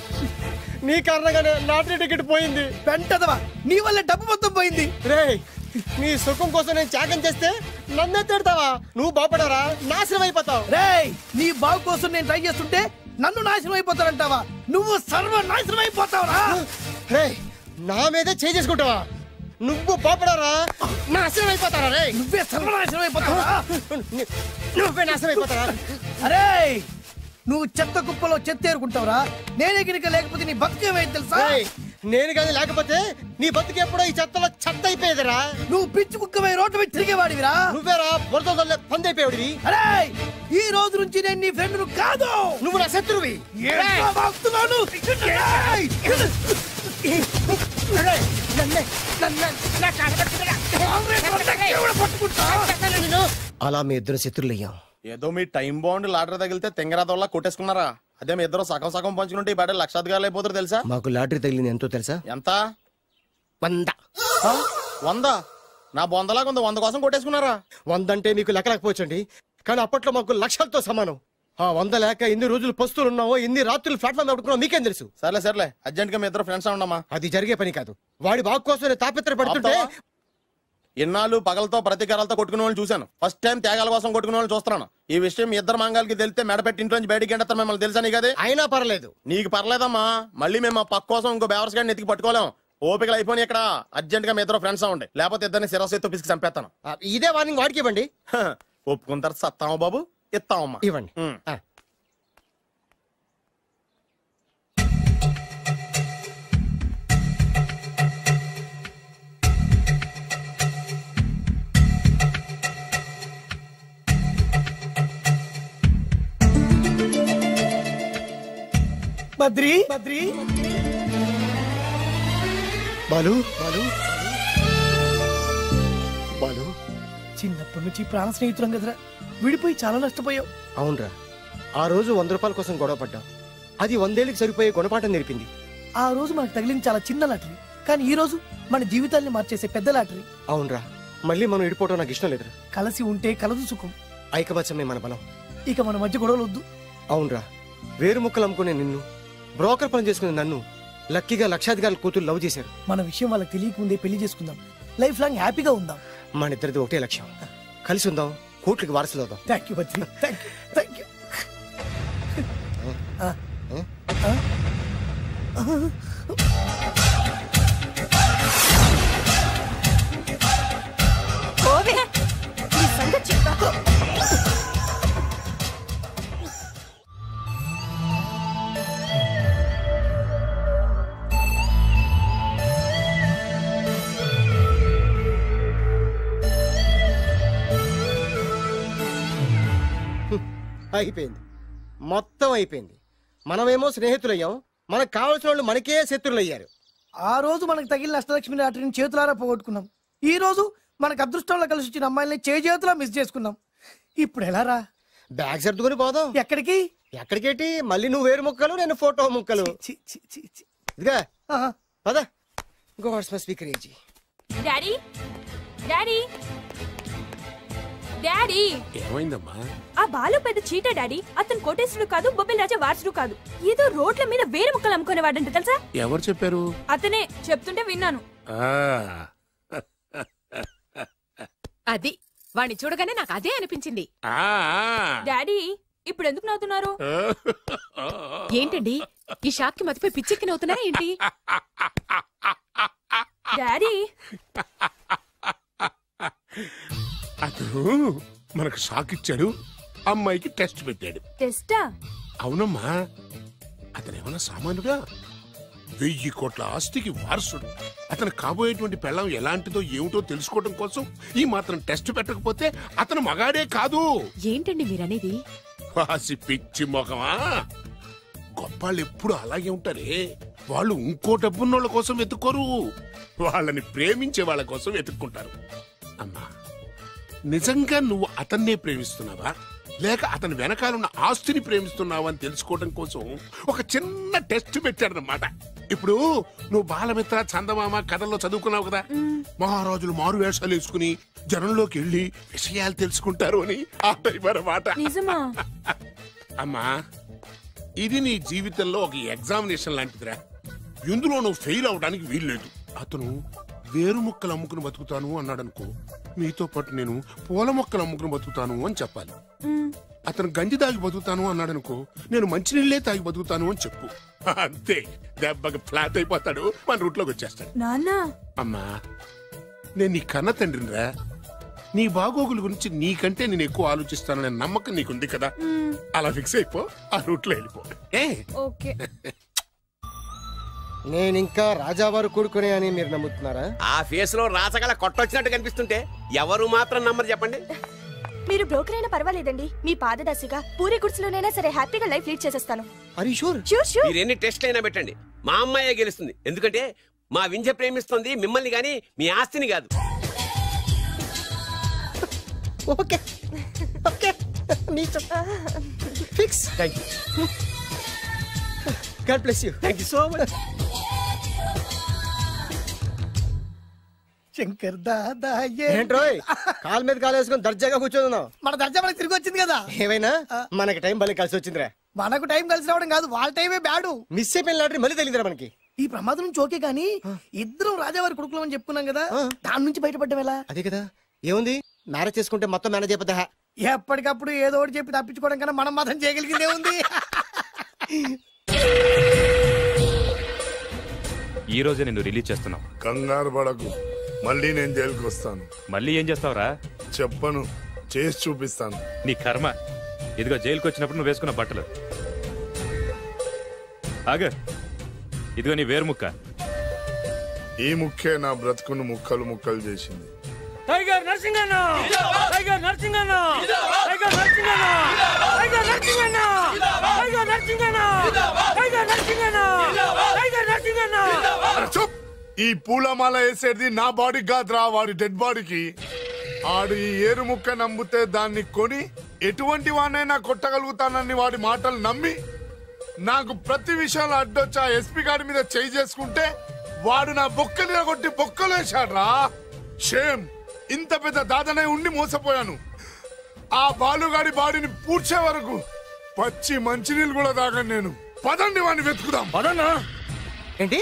నీ కారణంగానే లాటరీ టికెట్ పోయింది. పెంటదవా, నీ వల్ల డబ్బు మొత్తం పోయింది. రే, నీ సుఖం కోసం నేను త్యాగం చేస్తే నన్నే తిడతావా? నువ్వు బాగుపడారా, నాశనం అయిపోతావు. రే, నీ బాగు కోసం నేను ట్రై చేస్తుంటే నన్ను నాశనం అయిపోతానంటావా? నువ్వు సర్వనాశనం అయిపోతావురా. రే, నా మీదే చేసుకుంటావా? నువ్వు బాగుపడారా, నాశనం అయిపోతారా. రే, నువ్వే సర్వనాశనం అయిపోతావా. నువ్వే నాశనం అయిపోతారా. అరే, నువ్వు చెత్త కుప్పలో చెత్త ఏరుకుంటావురా. నేనే గినక లేకపోతే నీ బతుకేమైంది తెలుసా? నేను కానీ లేకపోతే నీ బతుకు ఎప్పుడో ఈ చెత్తలో చెత్త అయిపోయేదిరా. నువ్వు పిచ్చి కుక్కమై రోడ్డు మీద తిరిగేవాడివిరా. నువ్వేరా బురదలే పంది అయిపోయాడివి. అరే, ఈ రోజు నుంచి నేను నీ ఫ్రెండ్ కాదు, నువ్వు నా శత్రువి. అలా మీ ఇద్దరు శత్రులయ్యాం. ఏదో మీ టైం బాండ్ లాటరీ తగిలితే తెంగరాదోళ్ళ కొట్టేసుకున్నారా? అదే మీ ఇద్దరు సగం పంచుకుంటే ఈ బడ లక్షాధికారులు అయిపోతారు తెలుసా? మాకు లాటరీ తగిలింది ఎంతో తెలుసా? ఎంత? 100. 100? నా బొందలాగా ఉంది. 100 కోసం కొట్టేసుకున్నారా? 100 అంటే మీకు లెక్కలేకపోవచ్చండి, కానీ అప్పట్లో మాకు లక్షలతో సమానం. ఆ 100 లేక ఎన్ని రోజులు పస్తులు ఉన్నావో, ఎన్ని రాత్రులు ప్లాట్ఫామ్ పెట్టుకున్నావు మీకేం తెలుసు? సర్లే అర్జెంట్ గా మీ ఇద్దరు ఫ్రెండ్స్ ఉండమ్మా. అది జరిగే పని కాదు. వాడి బాగు కోసం తాపిత్ర పడుతుంటే ఇన్నాళ్ళు పగలతో ప్రతీకారాలతో కొట్టుకునే వాళ్ళు చూశాను. ఫస్ట్ టైం త్యాగాల కోసం కొట్టుకునే వాళ్ళు చూస్తున్నాను. ఈ విషయం మీ ఇద్దరు మంగాలకి తెలిస్తే మెడపెట్టి ఇంట్లోంచి బయటికి ఎండతాం. మిమ్మల్ని తెలుసా నీకు? అది అయినా పర్లేదు. నీకు పర్లేదమ్మా, మళ్ళీ మేము పక్క కోసం ఇంకో బేవర్స్ గాడిని ఎత్తికి పట్టుకోలేం. ఓపికలు అయిపోయి ఇక్కడ అర్జెంట్ గా మీ ఇద్దరు ఫ్రెండ్స్ ఉండే, లేకపోతే ఇద్దరిని శిరస్సు పిసికి చంపేస్తాను. ఇదే వార్నింగ్ వాడికి ఇవ్వండి. ఒప్పుకుంటారు సత్తామా బాబు? ఇస్తామమ్మా, ఇవ్వండి. బద్రి బాలు చిన్నప్పటి నుంచి ప్రాణ స్నేహితులం కదరా, విడిపోయి చాలా నష్టపోయావు. అవునరా, ఆ రోజు ₹100 కోసం గొడవ పడ్డాం. అది 100 ఏళ్ళకి సరిపోయే గుణపాఠం నేర్పింది. ఆ రోజు మనకు తగిలింది చాలా చిన్న లాటరీ, కానీ ఈ రోజు మన జీవితాన్ని మార్చేసే పెద్ద లాటరీ. అవునరా, మళ్ళీ మనం విడిపోవడం నాకు ఇష్టం లేదురా. కలిసి ఉంటే కలదు సుఖం. ఐకమత్యమే మన బలం. ఇక మన మధ్య గొడవలు వద్దు. అవునరా, వేరు ముక్కలు అమ్ముకునే నిన్ను, బ్రోకర్ పని చేసుకునే నన్ను లక్కీగా లక్షాధికారుల కూతురు లవ్ చేశారు. మన విషయం వాళ్ళకి తెలియకముందే పెళ్లి చేసుకుందాం. లైఫ్ లాంగ్ హ్యాపీగా ఉందాం. మన ఇద్దరిది ఒకటే లక్ష్యం. కలిసి ఉందాం, కోట్లకి వారసులు అవుదాం. Thank you Badri, thank you. అయిపోయింది, మొత్తం అయిపోయింది. మనమేమో స్నేహితులయ్యాం, మనకు కావలసిన వాళ్ళు మనకే శత్రువులు అయ్యారు. ఆ రోజు మనకు తగిలిన అష్టలక్ష్మి లాటరీని చేతులారా పోగొట్టుకున్నాం. ఈ రోజు మనకు అదృష్టంలో కలిసి వచ్చిన అమ్మాయిల్ని చేతులా మిస్ చేసుకున్నాం. ఇప్పుడు ఎలా రా? బ్యాగ్ సర్దుకొని పోదాం. ఎక్కడికి? ఎక్కడికేటి? మళ్ళీ నువ్వు వేరు ముక్కలు, నేను ఫోటో ముక్కలు. ఇదిగా పద. God's must be crazy. Daddy daddy daddy ఏమైందమ్మా? ఆ బాలు పెద్ద చీట డాడీ. అతను కోటేశ్వరుడు కాదు, బొబ్బిల్ రాజా వారసుడు కాదు. ఏదో రోడ్ల మీద వేరే ముక్కలు అమ్ముకునేవాడంట తెలుసా? ఎవరు చెప్పారు? అతనే చెప్తుంటే విన్నాను. అది వాణ్ణి చూడగానే నాకు అదే అనిపించింది. డాడీ ఇప్పుడు ఎందుకు నవ్వుతున్నారు? ఏంటండి ఈ షాక్ కి మతిపోయి పిచ్చెక్కి నవ్వుతున్నారా ఏంటి? డాడీ అతను మనకు షాక్ ఇచ్చాడు, అమ్మాయికి టెస్ట్ పెట్టాడు. టెస్టా? అవునమ్మా, అతను ఏమన్నా సామాన్యుడా? 1000 కోట్ల ఆస్తికి వారసుడు. అతను కాబోయేటువంటి పెళ్ళం ఎలాంటిదో ఏమిటో తెలుసుకోవడం కోసం ఈ మాత్రం టెస్ట్ పెట్టకపోతే అతను మగాడే కాదు. ఏంటండి మీరనేది? వాసి పిచ్చి మొఖమా, గొప్పాళ్ళు ఎప్పుడు అలాగే ఉంటారే. వాళ్ళు ఇంకో డబ్బున్నోళ్ళ కోసం వెతుక్కోరు, వాళ్ళని ప్రేమించే వాళ్ళ కోసం వెతుక్కుంటారు. అమ్మా, నిజంగా నువ్వు అతన్నే ప్రేమిస్తున్నావా లేక అతని వెనకాలన్న ఆస్తిని ప్రేమిస్తున్నావా అని తెలుసుకోవడం కోసం ఒక చిన్న టెస్ట్ పెట్టాడనమాట. ఇప్పుడు నువ్వు బాలమిత్ర, చందమామ కథల్లో చదువుకున్నావు కదా, మహారాజులు మారు వేషాలు వేసుకుని జనంలోకి వెళ్ళి విషయాలు తెలుసుకుంటారు అని ఆ టైప్ అన్నమాట. అమ్మా, ఇది నీ జీవితంలో ఒక ఎగ్జామినేషన్ లాంటిదిరా. ఇందులో నువ్వు ఫెయిల్ అవడానికి వీల్లేదు. అతను వేరు మొక్కలు అమ్ముకుని బతుకుతాను అన్నాడు అనుకో, మీతో పాటు నేను పూల మొక్కలు అమ్ముకుని బతుకుతాను అని చెప్పాలి. అతను గంజి తాగి బతుకుతాను అన్నాడు అనుకో, నేను మంచినీళ్ళే తాగి బతుకుతాను అని చెప్పు. అంతే, దెబ్బకి ఫ్లాట్ అయిపోతాడు, మన రూట్లోకి వచ్చేస్తాడు. అమ్మా, నేను నీ కన్న తండ్రినిరా. నీ బాగోగుల గురించి నీకంటే నేను ఎక్కువ ఆలోచిస్తాననే నమ్మకం నీకుంది కదా, అలా ఫిక్స్ అయిపో, ఆ రూట్లో వెళ్ళిపో. నేనింకా రాజావారు కొడుకునే అని మీరు నమ్ముతున్నారా? ఆ ఫేస్ లో రాసగల కొట్టొచ్చినట్టు కనిపిస్తుంటే ఎవరు మాత్రం నమ్మరు చెప్పండి. మీరు బ్రోకర్ అయినా పర్వాలేదండి, మీ పాదదర్శిగా పూరి గుడ్స్లోనైనా సరే హ్యాపీగా లైఫ్ లీడ్ చేసేస్తాను. మీరు ఎన్ని టెస్ట్ అయినా పెట్టండి, మా అమ్మాయే గెలుస్తుంది. ఎందుకంటే మా వింజ ప్రేమిస్తుంది మిమ్మల్ని గాని మీ ఆస్తిని కాదు. Okay okay, fix. Thank you. God bless you. Thank you so much. Shankar Dada ఏంట్రోయ్ కాలు మీద కాలు వేసుకొని దర్జాగా కూర్చోదున్నావు? మన దర్జా మనకి తిరిగి వచ్చింది కదా. ఏమైనా మనకి టైం భలే కలిసి వచ్చిందిరా. మనకు టైం కలిసి రావడం కాదు, వాళ్ళ టైమే బ్యాడు. మిస్ అయిపోయిన లాటరీ మళ్ళీ తెలియదురా మనకి. ఈ ప్రమాదం నుంచి ఓకే గానీ ఇద్దరం రాజావారి కొడుకులు అని చెప్పుకున్నాం కదా, దాని నుంచి బయటపడ్డం ఎలా? అదే కదా, ఏముంది మ్యారేజ్ చేసుకుంటే మొత్తం మేనేజ్ అయిపోతా. ఎప్పటికప్పుడు ఏదో ఒకటి చెప్పి తప్పించుకోవడం కన్నా మనం మాత్రం చేయగలిగిందే ఉంది. ఈ రోజే నిన్ను రిలీజ్ చేస్తున్నాం. కంగారు పడకు, మళ్ళీ నేను జైలుకి వస్తాను. మళ్ళీ ఏం చేస్తావురా? చెప్పను, చేసి చూపిస్తాను. నీ కర్మ. ఇదిగో జైలుకి వచ్చినప్పుడు నువ్వు వేసుకున్న బట్టలు. ఆగ, ఇదిగో నీ వేరు ముక్క. ఈ ముక్కే నా బ్రతుకును ముక్కలు ముక్కలు చేసింది. టైగర్ నర్సింగన్న, టైగర్ నర్సింగన్న, టైగర్ నర్సింగన్న, టైగర్ నర్సింగన్న, టైగర్ నర్సింగన్న, టైగర్ నర్సింగన్న, టైగర్ నర్సింగన్న. ఈ పూలమాల వేసేది నా బాడీ కాదురా, వాడి డెడ్ బాడీకి. ఆడు ఈ ఏరు ముక్క నమ్మితే దాన్ని కొని ఎటువంటి వాడినైనా కొట్టగలుగుతానని వాడి మాటలు నమ్మి నాకు ప్రతి విషయంలో అడ్డొచ్చా ఎస్పీ గారి మీద చేయి చేసుకుంటే వాడు నా బొక్కలు కొట్టి బొక్కలు వేశాడ్రా. షేమ్. ఇంత పెద్ద దాదనే ఉండి మోసపోయాను. ఆ బాలుగాడి బాడీని పూడ్చే వరకు పచ్చి మంచినీళ్ళు కూడా తాగను నేను. పదండి వాడిని వెతుకుదాం. పదన్నా. ఏంటి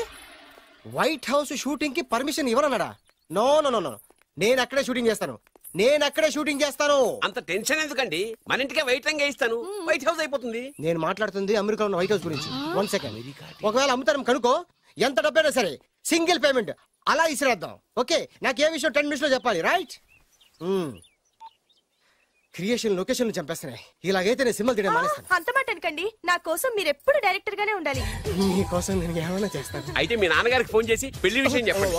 వైట్ హౌస్ షూటింగ్ కి పర్మిషన్ ఇవ్వనన్నాడా? నో నో నో నో, నేను అక్కడే షూటింగ్ చేస్తాను, నేను అక్కడే షూటింగ్ చేస్తాను. అంత టెన్షన్ ఎందుకండి, మన ఇంటికే వైట్ రంగు వేయిస్తాను, వైట్ హౌస్ అయిపోతుంది. నేను మాట్లాడుతుంది అమెరికా ఉన్న వైట్ హౌస్ గురించి. 1 సెకండ్. ఒకవేళ అమ్ముతాను కనుకో, ఎంత డబ్బైనా సరే సింగిల్ పేమెంట్ అలా ఇసిరేద్దాం. ఓకే, నాకు ఏ విషయం 10 నిమిషంలో చెప్పాలి, రైట్? Creation location చంపేస్తున్నాయి. ఇలాగైతే నేను సినిమా తీయడం మానేస్తాను. అంత మాట అనకండి, నా కోసం మీరు ఎప్పుడు డైరెక్టర్ గానే ఉండాలి. మీకోసం నేను ఏమైనా చేస్తాను. అయితే మీ నాన్నగారికి ఫోన్ చేసి పెళ్లి విషయం చెప్పండి.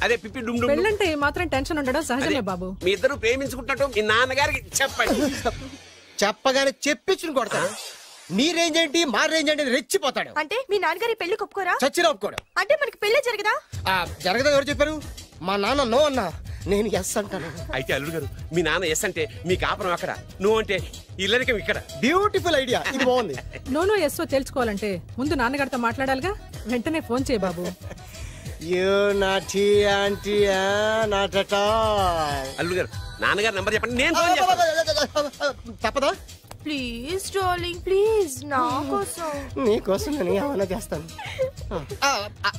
అదే పిప్పి డుమ్ డుమ్. పెళ్ళంటే మాత్రం టెన్షన్ ఉండడం సహజమే బాబు. మీ ఇద్దరు ప్రేమించుకుంటున్నట్టు మీ నాన్నగారికి చెప్పండి. చెప్పగానే చెప్పించుని కొడతాడు. నీ రేంజ్ ఏంటి మా రేంజ్ ఏంటి రెచ్చిపోతాడు. అంటే మీ నాన్నగారి పెళ్లి ఒప్పుకోరా? చచ్చిన ఒప్పుకోడు. అంటే మనకి పెళ్లి జరగదా? జరగదని ఎవరు చెప్పారు? మా నాన్న నో అన్నా, నేను ఎస్ అంటాను. అయితే అల్లుడు గారు మీ నాన్న ఎస్ అంటే మీ కాపురం అక్కడ, నువ్వు అంటే ఇల్లరికం ఇక్కడ. బ్యూటిఫుల్ ఐడియా, ఇది బాగుంది. నోనో ఎస్ఓ తెలుసుకోవాలంటే ముందు నాన్నగారితో మాట్లాడాలిగా. వెంటనే ఫోన్ చేయి బాబు. అల్లుడు గారు నాన్నగారు నంబర్ చెప్పండి, నేను ఫోన్ చేస్తాను. తప్పదా? ప్లీజ్ డార్లింగ్ ప్లీజ్, నా కోసం. నీ కోసం నేను ఏమైనా చేస్తాను.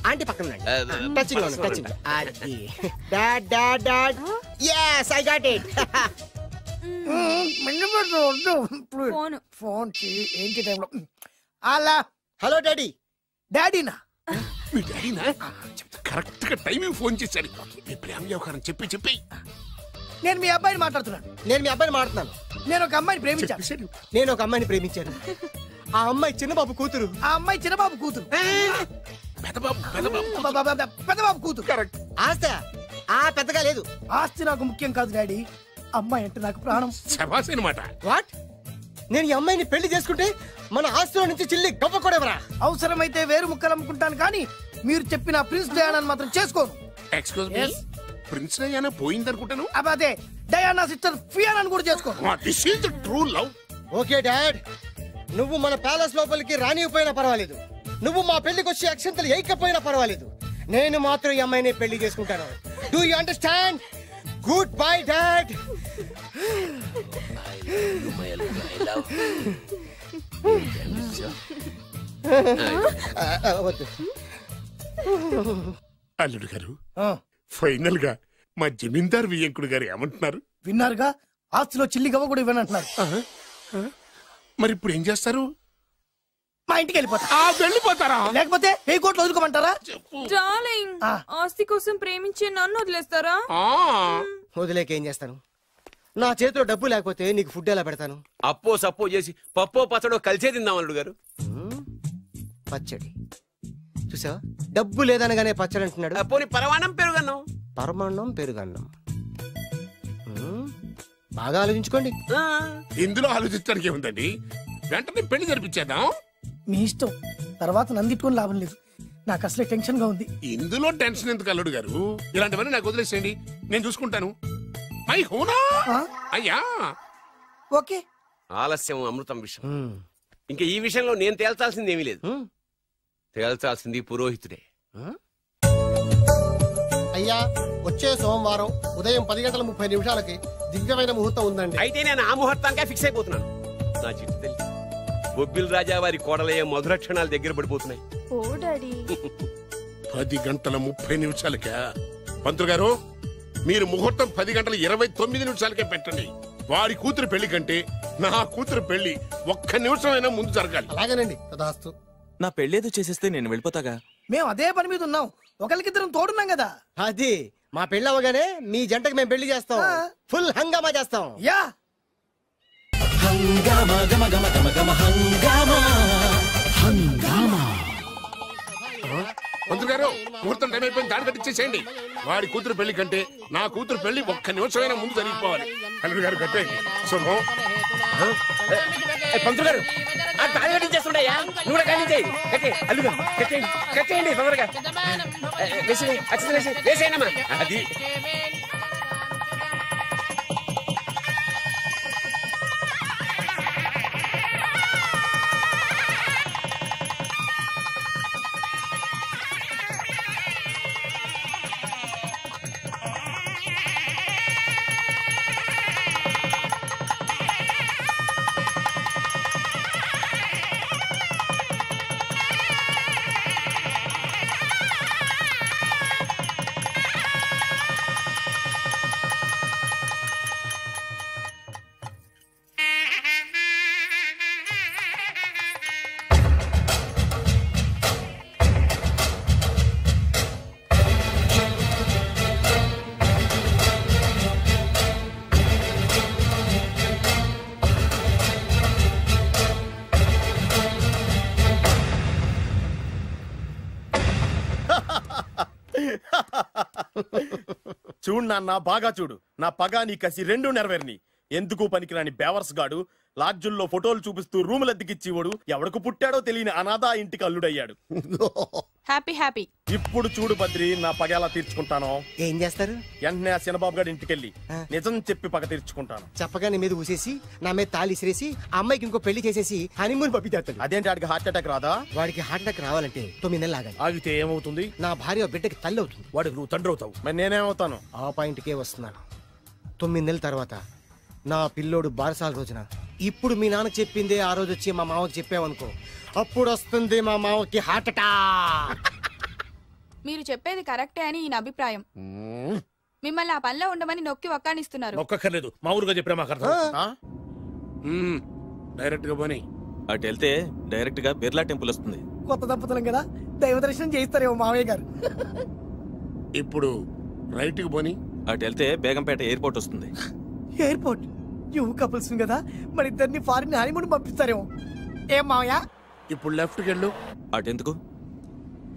ఆంటీ పక్కన టచింగ్ టచింగ్. అది dad dad dad. yes I got it. Phone phone ఏంటి టైంలో? అలా హలో డాడీ. డాడీనా? మీ డాడీనా? కరెక్ట్ గా టైమింగ్ ఫోన్ చేశారు. మీ ప్రేమ వ్యవహారం చెప్పి చెప్పి. నేను మీ అబ్బాయిని మాట్లాడుతున్నాను. నేను మీ అబ్బాయిని మాట్లాడుతున్నాను. నేను ఒక అమ్మాయిని ప్రేమించాను. నేను ఒక అమ్మాయిని ప్రేమించాను. ఆ అమ్మాయి చిన్నబాబు కూతురు. ఆ అమ్మాయి చిన్నబాబు కూతురు. పెద్దబాబు కూతురు. కరెక్ట్. ఆస్తి ఆ పెద్దగా లేదు. ఆస్తి నాకు ముఖ్యం కాదు డాడీ, అమ్మాయి అంటే నాకు ప్రాణం. శభాష్ అన్నమాట. వాట్? నేను ఈ అమ్మాయిని పెళ్లి చేసుకుంటే మన ఆస్తిలో నుంచి చిల్లి గొప్ప కూడా ఎవరా? అవసరమైతే వేరు ముక్కలు అమ్ముకుంటాను, కానీ మీరు చెప్పిన ప్రిన్స్ డయానాని మాత్రం చేసుకోను. ఎక్స్క్యూజ్ మీ, ప్రిన్స్ డయానా పోయిందనుకుంటాను. అదే డయానా సిస్టర్ ఫియానాని కూడా చేసుకోను. This is the true love. Okay dad, నువ్వు మన ప్యాలెస్ లోపలికి రానిపోయినా పర్వాలేదు, నువ్వు మా పెళ్లికి వచ్చి అక్షంతలు వేయకపోయినా పర్వాలేదు, నేను మాత్రం ఈ అమ్మాయిని పెళ్లి చేసుకుంటాను. Do you understand? Good bye dad. అల్లుడు గారు, ఫైనల్ గా మా జమీందార్ వియ్యంకుడు గారు ఏమంటున్నారు? విన్నారుగా, ఆస్తిలో చిల్లి గవ్వ కూడా ఇవ్వనంటున్నారు. మరి ఇప్పుడు ఏం చేస్తారు? మా ఇంటికి వెళ్ళిపోతా. వెళ్ళిపోతారా? లేకపోతే 1000 కోట్లు వదులుకోమంటారా? డార్లింగ్, ఆస్తి కోసం ప్రేమించే నన్ను వదిలేస్తారా? వదిలేక ఏం చేస్తాను? నా చేతిలో డబ్బు లేకపోతే నీకు ఫుడ్ ఎలా పెడతాను? అప్పో సప్పో చేసి పప్పో పచ్చడో కలిసే తిందాం అల్లుడు గారు. పచ్చడి చూసావా? డబ్బు లేదనగానే పచ్చడి అంటున్నాడు. పోనీ పరమాణం పెరుగన్నం. పరమాన్నం పెరుగన్నం. బాగా ఆలోచించుకోండి. ఇందులో ఆలోచించడానికి ఏముందండి? వెంటనే పెళ్లి జరిపించేద్దాం. మీ ఇష్టం, తర్వాత నందిట్టుకుని లాభం లేదు. నాకు అసలే టెన్షన్ గా ఉంది. ఇందులో టెన్షన్ ఎందుకు అల్లుడు గారు? ఇలాంటివన్నీ నాకు వదిలేసేయండి, నేను చూసుకుంటాను. మై హోనా అయ్యా. ఓకే. ఆలస్యం అమృతం విషయం. ఇంకా ఈ విషయంలో నేను తేల్చాల్సింది ఏమీ లేదు. తేల్చాల్సింది పురోహితుడే. అయ్యా, వచ్చే సోమవారం ఉదయం 10:30 దివ్యమైన ముహూర్తం ఉందండి. అయితే నేను ఆ ముహూర్తానికే ఫిక్స్ అయిపోతున్నాను. నా చిట్టు తల్లి బొబ్బిల్ రాజా వారి కోడలయ్యే మధుర క్షణాలు దగ్గర పడిపోతున్నాయి. 10:30 పంతులు గారు, మీరు ముహూర్తం 10:29 పెట్టండి. వారి కూతురు పెళ్లి కంటే నా కూతురు పెళ్లి 1 నిమిషమైనా ముందు జరగాలి. అలాగేనండి. తదాస్తు. నా పెళ్ళేదో చేసేస్తే నేను వెళ్ళిపోతాగా. మేము అదే పని మీద ఉన్నాం, ఒకరికిద్దరం తోడున్నాం కదా. అది మా పెళ్లి అవగానే మీ జంటకి మేము పెళ్లి చేస్తాం. ఫుల్ హంగామా చేస్తాం. యా హంగామా గమ గమ గమ గమ హంగామా హంగామా. పంతులు గారు, ముహూర్తం టైం అయిపోయింది, దాడి కట్టించేసేయండి. వాడి కూతురు పెళ్లి కంటే నా కూతురు పెళ్లి 1 నిమిషమైనా ముందు జరిగిపోవాలి. అల్లుడు గారు కట్టేయండి. శుభం. పంతులు గారు, ఆ తాళి కట్టించేస్తుండయా, నువ్వు కూడా కట్టించేయి. కట్టే అల్లుడు గారు, కట్టేయండి కట్టేయండి తొందరగా. వేసేయనమ్మా. అది చూడు నాన్న, బాగా చూడు. నా పగ నీ కసి 2 నెరవేరిని. ఎందుకు పనికిరాని బేవర్స్ గాడు లాడ్జుల్లో ఫోటోలు చూపిస్తూ రూములు అద్దెకిచ్చివాడు ఎవడకు పుట్టాడో తెలియని అనాథ ఇంటికి అల్లుడయ్యాడు. హ్యాపీ ఇప్పుడు చూడు బద్రి, నా పగ ఎలా తీర్చుకుంటానో. ఏం చేస్తారు? వెంటనే ఆ చిన్నబాబు గారి ఇంటికెళ్ళి నిజం చెప్పి పగ తీర్చుకుంటాను. చెప్పగా నీ మీద ఊసేసి నా మీద తాళి ఇసిరేసి ఆ అమ్మాయికి ఇంకో పెళ్లి చేసేసి హనీమూన్ పంపించేస్తాడు. అదేంటి వాడికి హార్ట్ అటాక్ రాదా? వాడికి హార్ట్ అటాక్ రావాలంటే 9 నెలలు ఆగాలి. ఆగితే ఏమవుతుంది? నా భార్య బిడ్డకి తల్లి అవుతుంది. వాడికి నువ్వు తండ్రి అవుతావు. మరి నేనేమవుతాను? ఆ పాయింట్కే వస్తున్నాను. 9 నెలల తర్వాత నా పిల్లోడు బారసాల రోజున ఇప్పుడు మీ నాన్న చెప్పిందే ఆ రోజు వచ్చి మా మామకి చెప్పావనుకో, అప్పుడు వస్తుంది మా మామకి హార్ట్ అటాక్. మీరు చెప్పేది కరెక్టే అని ఈయన అభిప్రాయం. మిమ్మల్ని ఆ పనిలో ఉండమని నొక్కి ఒక్కానిస్తున్నారు. ఒక్కర్లేదు, మా ఊరుగా చెప్పినా మాకు అర్థం. డైరెక్ట్ గా పోనీ. అటు వెళ్తే డైరెక్ట్ గా బిర్లా టెంపుల్ వస్తుంది. కొత్త దంపతులం కదా, దైవ దర్శనం చేయిస్తారేమో మావయ్య గారు. ఇప్పుడు రైట్ కి పోనీ. అటు వెళ్తే బేగంపేట ఎయిర్పోర్ట్ వస్తుంది. ఎయిర్పోర్ట్ యువ కపుల్స్ కదా, మరి ఇద్దరిని ఫారిన్ హనీమూన్ పంపిస్తారేమో. ఏం మావయ్య? ఇప్పుడు లెఫ్ట్ కి వెళ్ళు. అటెందుకు?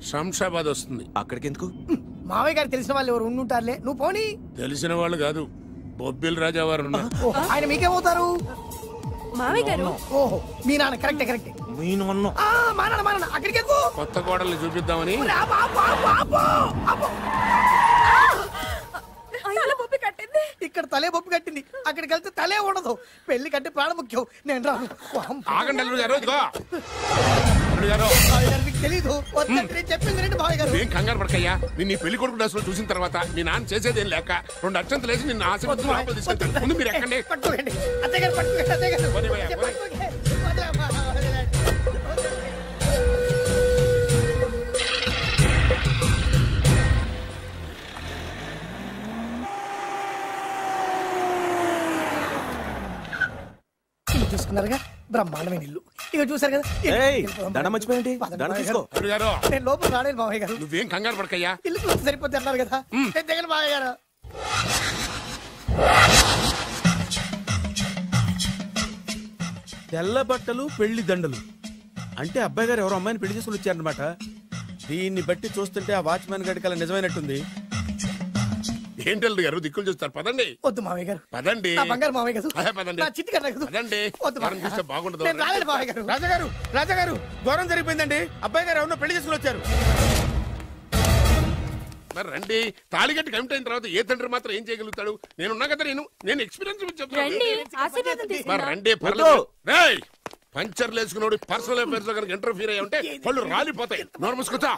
శంషాబాద్ వస్తుంది. అక్కడికి ఎందుకు? మావయ్య గారు తెలిసిన వాళ్ళు ఎవరు ఉండుంటారులే, నువ్వు పోనీ. తెలిసిన వాళ్ళు కాదు, బొబ్బిల్ రాజా వారు ఉన్నారు. ఆయన మీకేమవుతారు? మావయ్య గారు. ఓహో, మీ నాన్న. కరెక్టే. మీ నాన్న? మా నాన్న అక్కడికి ఎక్కువ. కొత్త కోడల్ని చూపిద్దామని. ఇక్కడ తలే బొప్పి కట్టింది, అక్కడికి వెళ్తే తలే ఉండదు. పెళ్లి కట్టి ప్రాణం ముఖ్యం. నేను రాను. ఆగండి అల్లుడు గారు. తెలీదు, చెప్పింది రండి మావయ్య గారు. ఏం కంగారు పడకయ్యా, నిన్ను ఈ పెళ్లి కొడుకు డ్రెస్ లో చూసిన తర్వాత మీ నాన్న చేసేదేం లేక 2 అక్షంతలు వేసి నిన్ను ఆశీర్వదించి లోపల తీసుకెళ్తాను. ముందు మీరు ఎక్కండి. పట్టుకోండి అత్తయ్య గారు, పట్టుకోండి. చూసుకున్నారుగా, బ్రహ్మాండమైన ఇల్లు. ఇక చూసారు కదా, నేను లోపల రాలేదు మావయ్య గారు. నువ్వేం కంగారు పడకయ్యా, ఇల్లు చూస్తే సరిపోతే అన్నారు కదా. దగ్గర మావయ్య గారు. తెల్ల బట్టలు పెళ్లి దండలు అంటే అబ్బాయి గారు ఎవరో అమ్మాయిని పెళ్లి చేసుకుని వచ్చారనమాట. దీన్ని బట్టి చూస్తుంటే ఆ వాచ్మెన్ గడి కల నిజమైనట్టుంది. ఏంటల్లుడు గారు దిక్కులు చూస్తారు? పదండి. వద్దు మావయ్య గారు, పదండి. నా బంగారు మావయ్య గారు. పదండి. నా చిట్టి కన్నా కదా. పదండి. ఎవరిని చూస్తే బాగుండదు. నేను రాలేదు మావయ్య గారు. రాజాగారు ఘోరం జరిగిపోయిందండి. అబ్బాయి గారు ఎవరినో పెళ్లి చేసుకుని వచ్చారు. మరి రండి. తాళిగట్టి కమిట్ అయిన తర్వాత ఏ తండ్రి మాత్రం ఏం చేయగలుగుతాడు? నేనున్నా కదా, నేను ఎక్స్పీరియన్స్ చెప్తాను. మరి రండి, పర్లేదు. రేయ్, పంచర్లు వేసుకున్నాడు పర్సనల్ అఫేర్స్ లో కనుక ఇంటర్ఫీర్ అయ్యి ఉంటే పళ్ళు రాలిపోతాయి. నోరు మూసుకొచ్చా.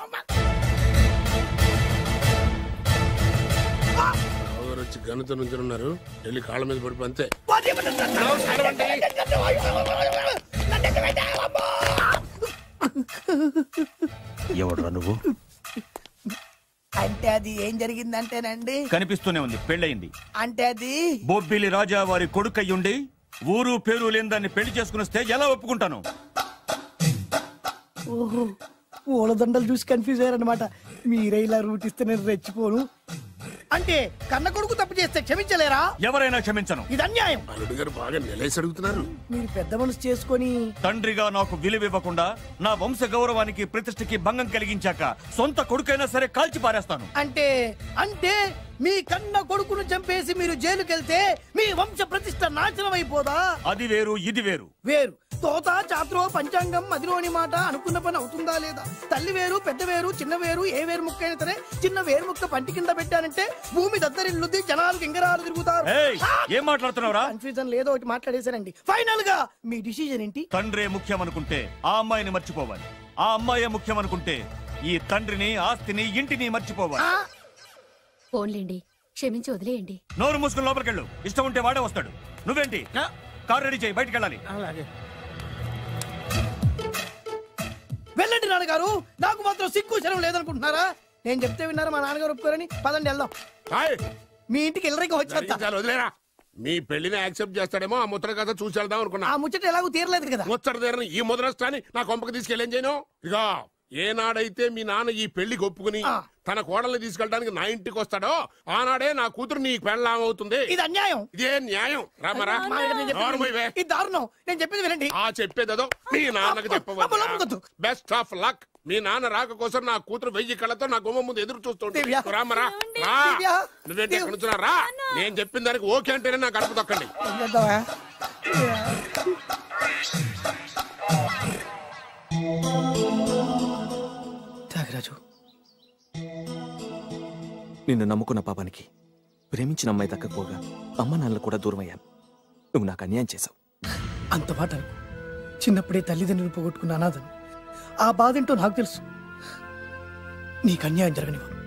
వచ్చి గనుత నుంచి ఉన్నారు, వెళ్ళి కాళ్ళ మీద పడిపో అంతే. ఎవడురా నువ్వు? అంటే అది ఏం జరిగిందంటేనండి, కనిపిస్తూనే ఉంది, పెళ్ళయింది. అంటే అది బొబ్బిలి రాజా వారి కొడుకయ్యుండి ఊరు పేరు లేని దాన్ని పెళ్లి చేసుకుని వస్తే ఎలా ఒప్పుకుంటాను? ఓహో, పూలదండలు చూసి కన్ఫ్యూజ్ అయ్యారనమాట. మీరే ఇలా రూట్ ఇస్తే నేను రెచ్చిపోను. అంటే కన్న కొడుకు తప్పు చేస్తే క్షమించలేరా? ఎవరైనా క్షమించను. ఇది అన్యాయం. అల్లుడు గారు బాగా నిలేసి అడుగుతున్నారు. మీరు పెద్ద మనసు చేసుకొని తండ్రిగా నాకు విలువివ్వకుండా నా వంశ గౌరవానికి ప్రతిష్టకి భంగం కలిగించాక సొంత కొడుకైనా సరే కాల్చి పారేస్తాను. అంటే మీ కన్న కొడుకును చంపేసి మీరు జైలుకెళ్తే మీ వంశ ప్రతిష్ట నాశనం అయిపోదా? అది వేరు, ఇది వేరు. వేరు. తోత చాత్రో పంచాంగం మదిలోని మాట అనుకున్న పని అవుతుందా లేదా? తల్లి వేరు, పెద్ద వేరు, చిన్న వేరు, ఏ వేరు ముక్క అయినా సరే చిన్న వేరు ముక్క పంటి కింద పెట్టానంటే భూమి దద్దరిల్లుద్ది, జనాలు గింగరాలు తిరుగుతారు. ఏం మాట్లాడుతున్నావురా? కన్ఫ్యూజన్ లేదో ఒకటి మాట్లాడేశారండి. ఫైనల్ గా మీ డిసిజన్ ఏంటి? తండ్రే ముఖ్యం అనుకుంటే ఆ అమ్మాయిని మర్చిపోవాలి. ఆ అమ్మాయే ముఖ్యం అనుకుంటే ఈ తండ్రిని, ఆస్తిని, ఇంటిని మర్చిపోవాలి. ఫోన్లేండి, క్షమించి వదిలేయండి. నోరు మూసుకుని లోపలికెళ్ళు. ఇష్టం ఉంటే వాడే వస్తాడు. నువ్వేంటి? కార్ రెడీ చేయి, బయటికి వెళ్ళాలి. వెళ్ళండి నాన్నగారు. నాకు మాత్రం సిగ్గు శరం లేదనుకుంటున్నారా? నేను చెప్తే విన్నారా? మా నాన్నగారు ఒప్పుకోరని. పదండి వెళ్దాం. మీ ఇంటికి ఎల్లరికి వదిలేరా. మీ పెళ్లిని యాక్సెప్ట్ చేస్తాడేమో, ఆ ముద్ర కథ చూసి వెళ్దాం అనుకున్నా. ఆ ముచ్చట ఎలాగో తీరలేదు కదా. ముచ్చట తీరని ఈ ముద్రస్తాని నా కొంపకి తీసుకెళ్ళేం చేయను. ఇక ఏనాడైతే మీ నాన్న ఈ పెళ్లికి ఒప్పుకుని తన కోడల్ని తీసుకెళ్ళడానికి నా ఇంటికి వస్తాడో ఆనాడే నా కూతురు నీ పెళ్ళామవుతుంది. ఇది అన్యాయం. ఇదే న్యాయం. రామరా ఇది దారుణం. నేను చెప్పేది వినండి. ఆ చెప్పేదో మీ నాన్నకు చెప్పవద్దు. Best of luck. మీ నాన్న రాక కోసం నా కూతురు 1000 కళ్ళతో నా గుమ్మ ముందు ఎదురు చూస్తుంటే రామరా నువ్వేంటి ఎక్కడ నుంచున్నా రా. నేను చెప్పిన దానికి ఓకే అంటేనే నా గడప తొక్కండి. త్యాగరాజు, నిన్ను నమ్ముకున్న పాపానికి ప్రేమించిన అమ్మాయి దక్కకపోగా అమ్మ నాన్నలు కూడా దూరం అయ్యాను. నువ్వు నాకు అన్యాయం చేశావు. అంత మాట చిన్నప్పుడే తల్లిదండ్రులు పోగొట్టుకున్న అనాథను. ఆ బాధ ఏంటో నాకు తెలుసు. నీకు అన్యాయం జరగనివ్వను.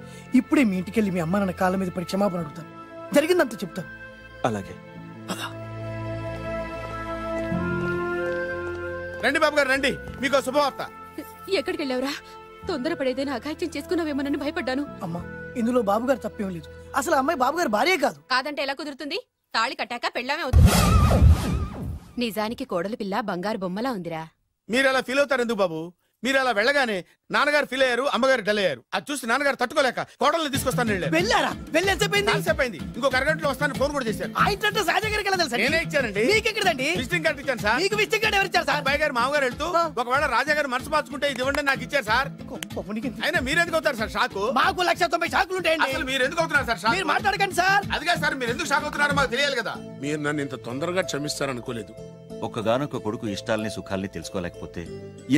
ఇప్పుడే మీ ఇంటికి వెళ్ళి మీ అమ్మ నాన్న కాళ్ళ మీద పడి క్షమాపణ అడుగుతాను. జరిగిందంత చెప్తాను. అలాగే. రండి బాబు గారు రండి, మీకు శుభవార్త. ఎక్కడికి వెళ్ళావురా? తొందరపడేదైనా అఘాయిత్యం చేసుకున్నావేమోనని భయపడ్డాను. అమ్మా, ఇందులో బాబుగారు తప్పేం లేదు. అసలు అమ్మాయి బాబుగారు భార్యే కాదు. కాదంటే ఎలా కుదురుతుంది? తాళి కట్టాక పెళ్ళామే అవుతుంది. నిజానికి కోడలి పిల్ల బంగారు బొమ్మలా ఉందిరా. మీరు అలా ఫీల్ అవుతారు ఎందుకు బాబు? మీరు అలా వెళ్ళగానే నాన్నగారు ఫీల్ అయ్యారు, అమ్మగారు డల్ అయ్యారు. అది చూసి నాన్నగారు తట్టుకోలేక కోడల్ని తీసుకొస్తాను వెళ్ళారా? వెళ్ళేసేపోయింది. ఇంకొక అరగంటలో వస్తాను ఫోన్ కూడా చేశారు. నేనే ఇచ్చానండి. విజిటింగ్ కార్డు ఇచ్చాను సార్. మీకు విజిటింగ్ కార్డు ఎవరు ఇచ్చారు సార్? అబ్బాయి గారు మామగారు వెళ్తూ ఒకవేళ రాజా గారు మనసు మార్చుకుంటే ఇది ఇవ్వండి నాకు ఇచ్చారు సార్. అయినా మీరు ఎందుకు అవుతారు సార్ షాక్? మాకు 190 షాకులు ఉంటాయండి. అసలు మీరు ఎందుకు అవుతున్నారు సార్ షాక్? మీరు మాట్లాడకండి సార్. అదిగా సార్, మీరు ఎందుకు షాక్ అవుతున్నారో మాకు తెలియాలి కదా. మీరు నన్ను ఇంత తొందరగా క్షమిస్తారనుకోలేదు. ఒక్కగానొక్క కొడుకు ఇష్టాలని సుఖాల్ని తెలుసుకోలేకపోతే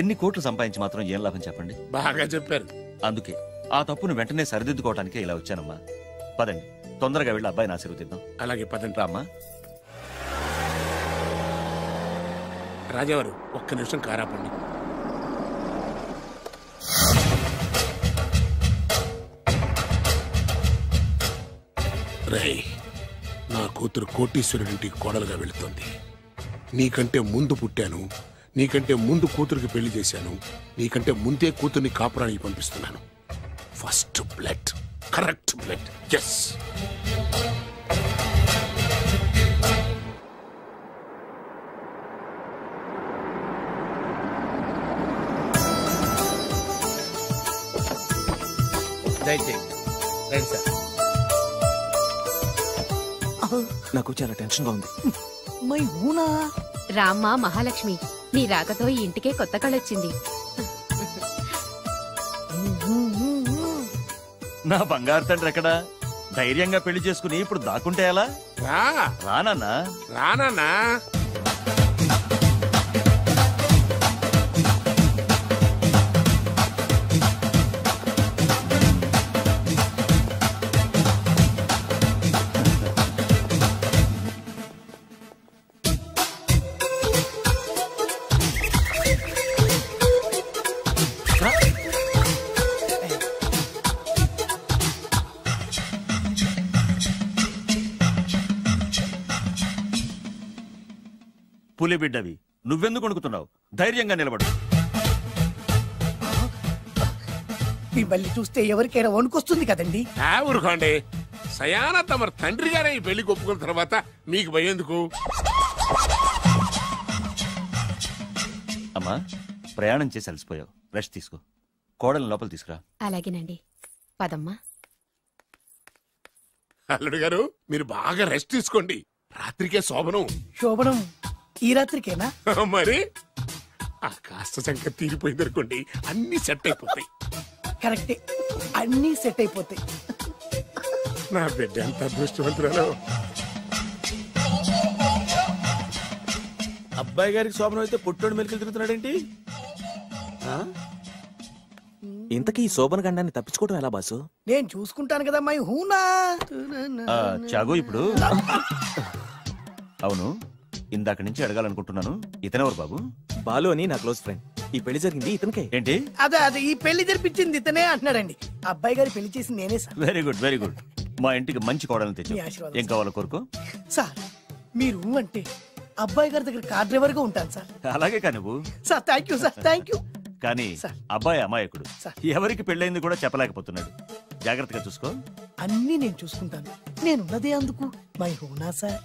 ఎన్ని కోట్లు సంపాదించి మాత్రం ఏం లాభం చెప్పండి? బాగా చెప్పారు. అందుకే ఆ తప్పును వెంటనే సరిదిద్దుకోవడానికే ఇలా వచ్చానమ్మా. పదండి, తొందరగా వెళ్ళి అబ్బాయిని ఆశీర్వదిద్దాం. అలాగే పదండి. రామ్మా. రాజావారు ఒక్క నిమిషం కారాపండి. రేయ్, నా కూతురు కోటీశ్వరుడింటికి కోడలుగా వెళుతోంది. నీకంటే ముందు పుట్టాను, నీకంటే ముందు కూతురికి పెళ్లి చేశాను, నీకంటే ముందే కూతుర్ని కాపురానికి పంపిస్తున్నాను. First blood, correct blood. Yes. నాకు చాలా టెన్షన్ గా ఉంది. రామ్మ మహాలక్ష్మి, నీ రాకతో ఈ ఇంటికే కొత్త కళొచ్చింది. నా బంగారు తండ్రి ఎక్కడా? ధైర్యంగా పెళ్లి చేసుకుని ఇప్పుడు దాక్కుంటే ఎలా? రానా రానా పులి బిడ్డవి, నువ్వెందుకు వణుకుతున్నావు? ధైర్యంగా నిలబడు. మిమ్మల్ని చూస్తే ఎవరికైనా వణుకొస్తుంది కదండి. ఊరుకోండి. సయానా తమ తండ్రి గారే ఈ పెళ్లి ఒప్పుకున్న తర్వాత మీకు భయందుకు? అమ్మా, ప్రయాణం చేసి అలసిపోయావు, రెస్ట్ తీసుకో. కోడలు లోపల తీసుకురా. అలాగేనండి, పదమ్మా. అల్లుడు గారు, మీరు బాగా రెస్ట్ తీసుకోండి. రాత్రికే శోభనం. శోభనం ఈ రాత్రికేనా? మరి ఆ కాస్త సంఖ్య తీరిపోయింది అనుకోండి, అన్ని సెట్ అయిపోతాయి. కరెక్టే, అన్ని సెట్ అయిపోతాయి. నా బిడ్డ ఎంత అదృష్టవంతురాలు. అబ్బాయి గారికి శోభనం అయితే పుట్టోడు మెలికలు తిరుగుతున్నాడేంటి? ఇంతకీ ఈ శోభన గండాన్ని తప్పించుకోవడం ఎలా బాసు? నేను చూసుకుంటాను కదా మై హూనా. చాగు ఇప్పుడు. అవును, ఇందాక నుంచి అడగాలనుకుంటున్నాను, ఇతనెవరు బాబు? బాలు అని నా క్లోజ్ ఫ్రెండ్. ఈ పెళ్లి జరిగింది ఇతనికే. ఏంటి? అదే ఈ పెళ్లి జరిపించింది ఇతనే అంటున్నాడండి. అబ్బాయి గారి పెళ్లి చేసింది నేనే sir. Very good, very good. మా ఇంటికి మంచి కోడలను తెచ్చు. ఏం కావాలో కోరుకో. సార్, మీరు అంటే అబ్బాయి గారి దగ్గర కార్ డ్రైవర్ గా ఉంటాను సార్. అలాగే కా నువ్వు. Sir thank you sir, thank you. కానీ అబ్బాయి అమాయకుడు, ఎవరికి పెళ్ళైంది కూడా చెప్పలేకపోతున్నాడు. జాగ్రత్తగా చూసుకో. అన్ని నేను చూసుకుంటాను. నేనున్నదే అందుకు మై హూనా సార్.